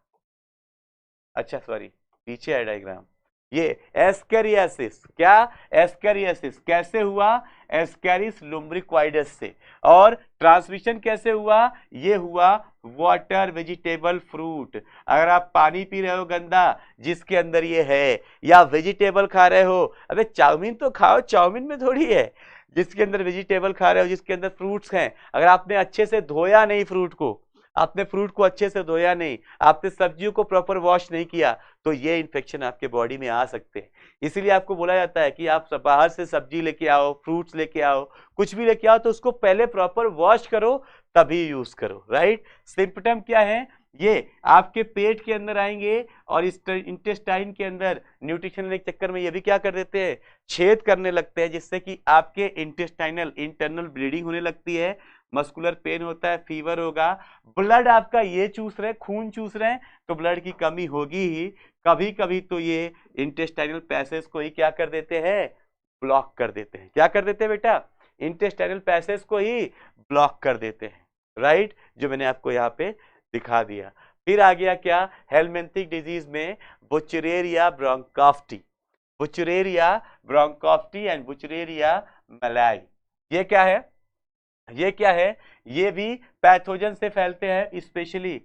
अच्छा सॉरी, पीछे है डायग्राम। ये एस्केरियासिस, क्या एस्केरियासिस कैसे हुआ, एस्केरिस लुम्ब्रिक्वाइडस से। और ट्रांसमिशन कैसे हुआ, ये हुआ वाटर वेजिटेबल फ्रूट। अगर आप पानी पी रहे हो गंदा जिसके अंदर ये है, या वेजिटेबल खा रहे हो, अबे चाउमीन तो खाओ, चाउमीन में थोड़ी है, जिसके अंदर वेजिटेबल खा रहे हो, जिसके अंदर फ्रूट्स हैं, अगर आपने अच्छे से धोया नहीं फ्रूट को, आपने फ्रूट को अच्छे से धोया नहीं, आपने सब्जियों को प्रॉपर वॉश नहीं किया, तो ये इन्फेक्शन आपके बॉडी में आ सकते हैं। इसीलिए आपको बोला जाता है कि आप बाहर से सब्जी लेके आओ, फ्रूट्स लेके आओ, कुछ भी लेके आओ, तो उसको पहले प्रॉपर वॉश करो तभी यूज करो, राइट। सिम्पटम क्या है, ये आपके पेट के अंदर आएंगे और इस इंटेस्टाइन के अंदर न्यूट्रिशन लेने के चक्कर में ये भी क्या कर देते हैं, छेद करने लगते हैं, जिससे कि आपके इंटेस्टाइनल इंटरनल ब्लीडिंग होने लगती है, मस्कुलर पेन होता है, फीवर होगा, ब्लड आपका ये चूस रहे, खून चूस रहे हैं, तो ब्लड की कमी होगी ही। कभी कभी तो ये इंटेस्टाइनल पैसेज को ही क्या कर देते हैं, ब्लॉक कर देते हैं। क्या कर देते हैं बेटा, इंटेस्टाइनल पैसेज को ही ब्लॉक कर देते हैं, राइट, जो मैंने आपको यहाँ पे दिखा दिया। फिर आ गया क्या, हेलमिंथिक डिजीज में बुचरेरिया ब्रोंकाफ्टी, बुचरेरिया ब्रोंकाफ्टी एंड बुचरेरिया मलाई। ये क्या है, ये क्या है, ये भी पैथोजन से फैलते हैं, specially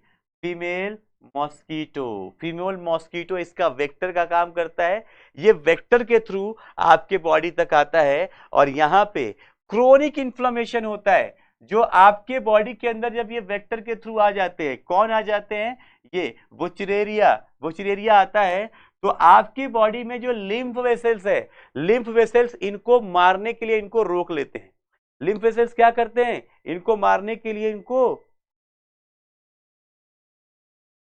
female mosquito. Female mosquito इसका वेक्टर का काम करता है, ये वेक्टर के थ्रू आपके बॉडी तक आता है, और यहाँ पे क्रोनिक इन्फ्लेमेशन होता है, जो आपके बॉडी के अंदर जब ये वेक्टर के थ्रू आ जाते हैं, कौन आ जाते हैं, ये बुचरेरिया, बुचरेरिया आता है, तो आपकी बॉडी में जो लिम्फ वेसल्स है, लिम्फ वेसल्स इनको मारने के लिए इनको रोक लेते हैं। लिम्फ वेसल्स क्या करते हैं, इनको मारने के लिए इनको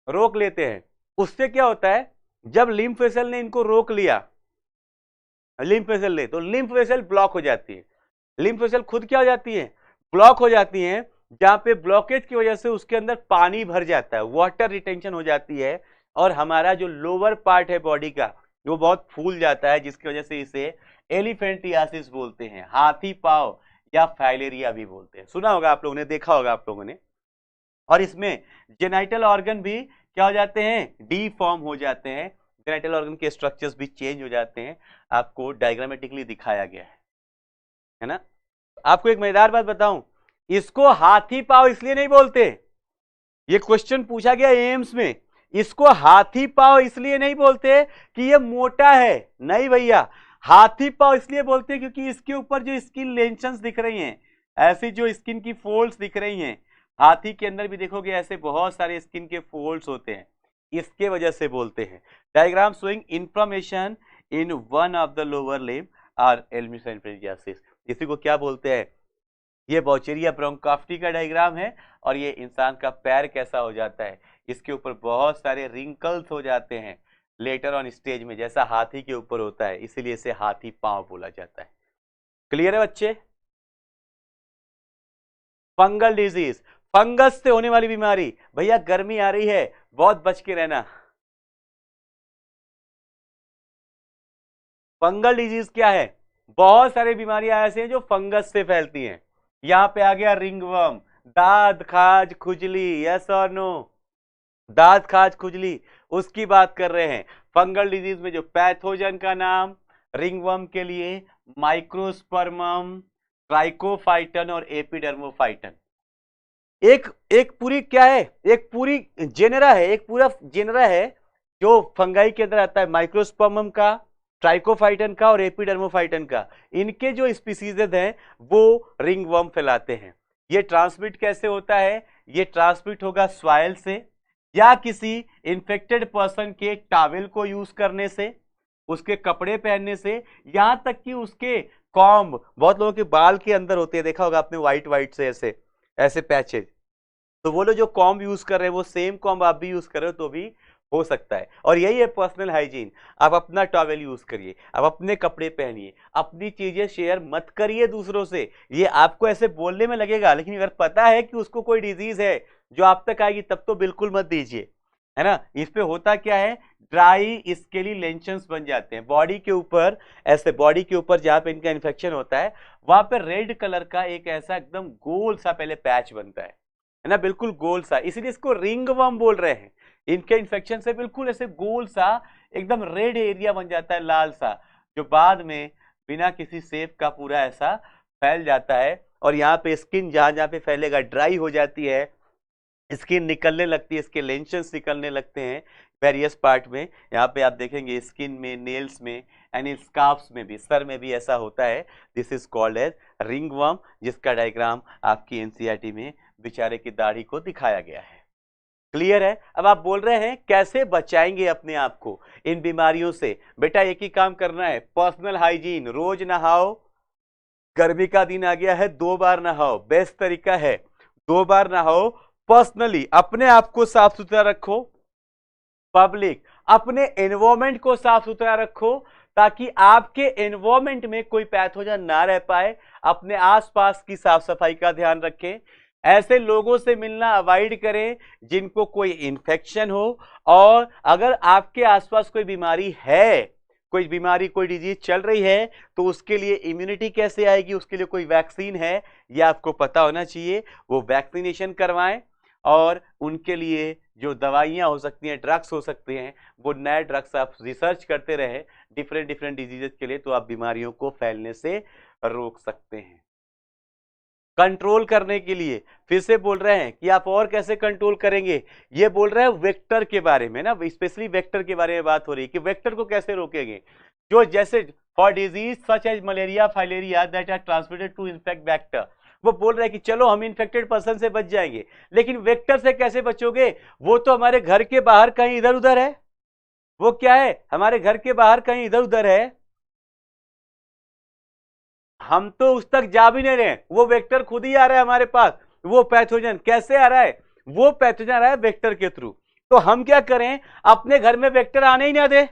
रोक लेते हैं। उससे क्या होता है, जब लिम्फ वेसल ने इनको रोक लिया, लिम्फ वेसल ने, तो लिम्फ वेसल ब्लॉक हो जाती है। लिम्फ वेसल खुद क्या हो जाती है, ब्लॉक हो जाती है, जहां पे ब्लॉकेज की वजह से उसके अंदर पानी भर जाता है, वाटर रिटेंशन हो जाती है, और हमारा जो लोअर पार्ट है बॉडी का वो बहुत फूल जाता है, जिसकी वजह से इसे एलिफेंटियासिस बोलते हैं, हाथी पाव या फाइलेरिया भी बोलते हैं। सुना होगा आप लोगों ने, देखा होगा आप लोगों ने। और इसमें जेनाइटल ऑर्गन भी क्या हो जाते हैं, डीफॉर्म हो जाते हैं, जेनाइटल ऑर्गन के स्ट्रक्चर्स भी चेंज हो जाते हैं, आपको डायग्रामेटिकली दिखाया गया है ना। आपको एक मजेदार बात बताऊं, इसको हाथी पाव इसलिए नहीं बोलते, ये क्वेश्चन पूछा गया एम्स में, इसको हाथी पाव इसलिए नहीं बोलते कि ये मोटा है, नहीं भैया, हाथी पाव इसलिए बोलते हैं क्योंकि इसके ऊपर जो स्किन लेंशंस दिख रही हैं, ऐसी जो स्किन की फोल्ड्स दिख रही हैं, हाथी के अंदर भी देखोगे ऐसे बहुत सारे स्किन के फोल्ड्स होते हैं, इसके वजह से बोलते हैं। Diagram showing inflammation in one of the lower limb और एल्मिसेंट्रियासिस, इसी को क्या बोलते हैं, ये बुचरेरिया ब्रोंकाफ्टी का डायग्राम है। और ये इंसान का पैर कैसा हो जाता है, इसके ऊपर बहुत सारे रिंकल्स हो जाते हैं लेटर ऑन स्टेज में, जैसा हाथी के ऊपर होता है, इसीलिए इसे हाथी पांव बोला जाता है। क्लियर है बच्चे। फंगल डिजीज, फंगस से होने वाली बीमारी, भैया गर्मी आ रही है, बहुत बच के रहना। फंगल डिजीज क्या है, बहुत सारी बीमारियां ऐसी हैं जो फंगस से फैलती हैं। यहां पे आ गया रिंगवर्म, दाद खाज खुजली, यस और नो, दाद खाज खुजली, उसकी बात कर रहे हैं। फंगल डिजीज में जो पैथोजन का नाम, रिंगवर्म के लिए माइक्रोस्पर्मम, ट्राइकोफाइटन और एपिडर्मोफाइटन। एक पूरी क्या है, एक पूरी जेनेरा है, एक पूरा जेनेरा है जो फंगाई के अंदर आता है, माइक्रोस्पर्मम का, ट्राइकोफाइटन का और एपिडर्मोफाइटन का। इनके जो स्पीसीज हैं वो रिंगवर्म फैलाते हैं। ये ट्रांसमिट कैसे होता है, ये ट्रांसमिट होगा स्वाइल से, या किसी इन्फेक्टेड पर्सन के टॉवेल को यूज करने से, उसके कपड़े पहनने से, यहां तक कि उसके कॉम्ब, बहुत लोगों के बाल के अंदर होते हैं, देखा होगा आपने, व्हाइट व्हाइट से ऐसे ऐसे पैचेज, तो वो लोग जो कॉम्ब यूज कर रहे हैं वो सेम कॉम्ब आप भी यूज कर रहे हो तो भी हो सकता है। और यही है पर्सनल हाइजीन, आप अपना टॉवेल यूज करिए, आप अपने कपड़े पहनिए, अपनी चीजें शेयर मत करिए दूसरों से। ये आपको ऐसे बोलने में लगेगा, लेकिन अगर पता है कि उसको कोई डिजीज है जो आप तक आएगी तब तो बिल्कुल मत दीजिए, है ना। इस पे होता क्या है, ड्राई स्केली लेंशंस बन जाते हैं बॉडी के ऊपर, ऐसे बॉडी के ऊपर जहां पे इनका इन्फेक्शन होता है वहां पे रेड कलर का एक ऐसा एकदम गोल सा पहले पैच बनता है ना, बिल्कुल गोल सा, इसीलिए इसको रिंगवर्म बोल रहे हैं। इनके इन्फेक्शन से बिल्कुल ऐसे गोल सा एकदम रेड एरिया बन जाता है, लाल सा, जो बाद में बिना किसी सेप का पूरा ऐसा फैल जाता है। और यहाँ पे स्किन जहां जहां पे फैलेगा ड्राई हो जाती है, स्किन निकलने लगती है, इसके लेंशंस निकलने लगते हैं वेरियस पार्ट में। यहाँ पे आप देखेंगे स्किन में, नेल्स में एंड स्कार्फ्स में भी, सर में भी ऐसा होता है। This is called as ringworm, जिसका डायग्राम आपकी एनसीईआरटी में बेचारे की दाढ़ी को दिखाया गया है। क्लियर है? अब आप बोल रहे हैं कैसे बचाएंगे अपने आप को इन बीमारियों से। बेटा एक ही काम करना है, पर्सनल हाइजीन, रोज नहाओ, गर्मी का दिन आ गया है 2 बार नहाओ, बेस्ट तरीका है 2 बार नहाओ। पर्सनली अपने आप को साफ सुथरा रखो, पब्लिक अपने एनवायरमेंट को साफ सुथरा रखो, ताकि आपके एनवायरमेंट में कोई पैथोजन ना रह पाए। अपने आसपास की साफ सफाई का ध्यान रखें, ऐसे लोगों से मिलना अवॉइड करें जिनको कोई इन्फेक्शन हो, और अगर आपके आसपास कोई बीमारी है, कोई बीमारी, कोई डिजीज चल रही है, तो उसके लिए इम्यूनिटी कैसे आएगी, उसके लिए कोई वैक्सीन है, यह आपको पता होना चाहिए। वो वैक्सीनेशन करवाएं, और उनके लिए जो दवाइयां हो सकती हैं, ड्रग्स हो सकते हैं, वो नए ड्रग्स आप रिसर्च करते रहे डिफरेंट डिफरेंट डिजीजेस के लिए, तो आप बीमारियों को फैलने से रोक सकते हैं। कंट्रोल करने के लिए फिर से बोल रहे हैं कि आप और कैसे कंट्रोल करेंगे, ये बोल रहे हैं वेक्टर के बारे में ना, स्पेशली वेक्टर के बारे में बात हो रही है कि वेक्टर को कैसे रोकेंगे। जो जैसे for disease such as malaria, filaria that are transmitted to infect vector, वो बोल रहे हैं कि चलो हम इन्फेक्टेड पर्सन से बच जाएंगे, लेकिन वेक्टर से कैसे बचोगे? वो तो हमारे घर के बाहर कहीं इधर उधर है। वो क्या है? हमारे घर के बाहर कहीं इधर उधर है, हम तो उस तक जा भी नहीं रहे, वो वेक्टर खुद ही आ रहा है हमारे पास। वो पैथोजन कैसे आ रहा है? वो पैथोजन आ रहा है वेक्टर के थ्रू। तो हम क्या करें? अपने घर में वेक्टर आने ही ना दे,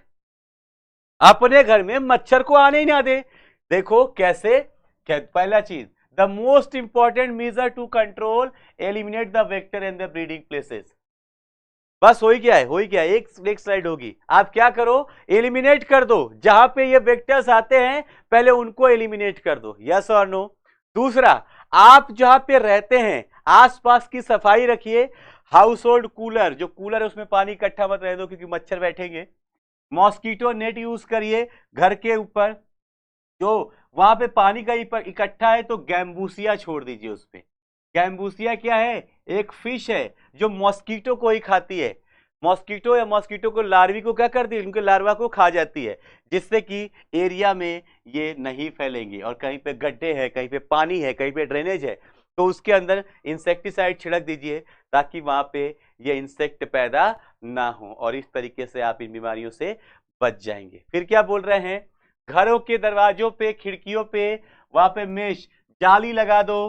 अपने घर में मच्छर को आने ही ना दे। देखो कैसे, पहला चीज, the most important measure to control, eliminate the vector in the breeding places. बस हो ही क्या है, हो ही क्या है, एक स्लाइड होगी। आप क्या करो? एलिमिनेट कर दो, जहां पे ये वेक्टर्स आते हैं पहले उनको एलिमिनेट कर दो, यस और नो। दूसरा, आप जहां पे रहते हैं आसपास की सफाई रखिए। हाउस होल्ड कूलर, जो कूलर है उसमें पानी इकट्ठा मत रह दो, क्योंकि मच्छर बैठेंगे। मॉस्किटो नेट यूज करिए घर के ऊपर, जो वहां पे पानी का इकट्ठा है तो गैम्बूसिया छोड़ दीजिए उस पे। गैम्बूसिया क्या है? एक फिश है जो मॉस्किटो को ही खाती है। मॉस्किटो या मॉस्किटो को लार्वी को क्या करती है? उनके लार्वा को खा जाती है, जिससे कि एरिया में ये नहीं फैलेंगी। और कहीं पे गड्ढे हैं, कहीं पे पानी है, कहीं पे ड्रेनेज है, तो उसके अंदर इंसेक्टिसाइड छिड़क दीजिए, ताकि वहां पे ये इंसेक्ट पैदा ना हो, और इस तरीके से आप इन बीमारियों से बच जाएंगे। फिर क्या बोल रहे हैं? घरों के दरवाजों पे, खिड़कियों पे, वहां पे मेश, जाली लगा दो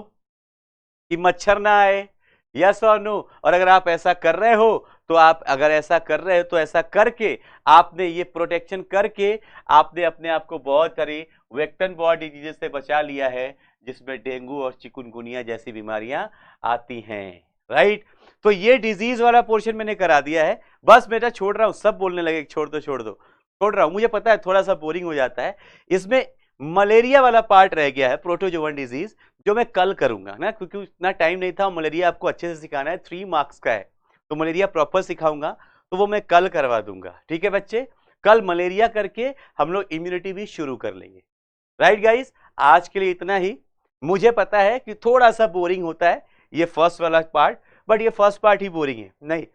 कि मच्छर ना आए, यस और नो। और अगर आप ऐसा कर रहे हो तो आप, अगर ऐसा कर रहे हो तो ऐसा करके आपने ये प्रोटेक्शन करके आपने अपने आप को बहुत सारी वेक्टर बॉर्न डिजीज से बचा लिया है, जिसमें डेंगू और चिकुनगुनिया जैसी बीमारियां आती हैं, राइट। तो ये डिजीज वाला पोर्शन मैंने करा दिया है। बस बेटा छोड़ रहा हूं, सब बोलने लगे छोड़ दो छोड़ दो, छोड़ रहा हूं, मुझे पता है थोड़ा सा बोरिंग हो जाता है। इसमें मलेरिया वाला पार्ट रह गया है, प्रोटोजोवन डिजीज, जो मैं कल करूंगा ना, क्योंकि इतना टाइम नहीं था। मलेरिया आपको अच्छे से सिखाना है, 3 मार्क्स का है, तो मलेरिया प्रॉपर सिखाऊंगा, तो वो मैं कल करवा दूंगा। ठीक है बच्चे, कल मलेरिया करके हम लोग इम्यूनिटी भी शुरू कर लेंगे, राइट गाइस। आज के लिए इतना ही। मुझे पता है कि थोड़ा सा बोरिंग होता है ये फर्स्ट वाला पार्ट, बट ये फर्स्ट पार्ट ही बोरिंग है, नहीं,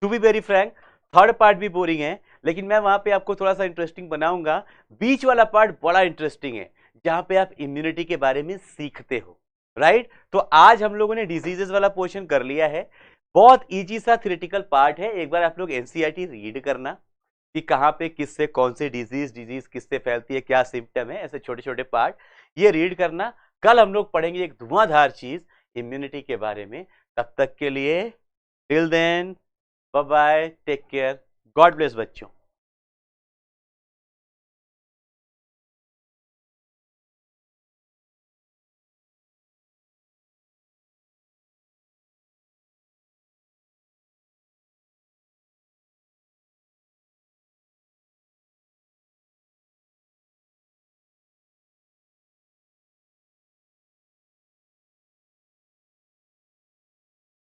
to be very frank third part भी बोरिंग है, लेकिन मैं वहां पे आपको थोड़ा सा इंटरेस्टिंग बनाऊंगा। बीच वाला पार्ट बड़ा इंटरेस्टिंग है, जहां पे आप इम्यूनिटी के बारे में सीखते हो, राइट। तो आज हम लोगों ने डिजीजेस वाला पोर्शन कर लिया है, बहुत इजी सा थ्योरेटिकल पार्ट है। एक बार आप लोग एनसीईआरटी रीड करना कि कहां पे किससे कौन सी डिजीज किससे फैलती है, क्या सिम्टम है, ऐसे छोटे छोटे पार्ट ये रीड करना। कल हम लोग पढ़ेंगे एक धुआंधार चीज इम्यूनिटी के बारे में। तब तक के लिए till then bye bye, take care, God bless बच्चों।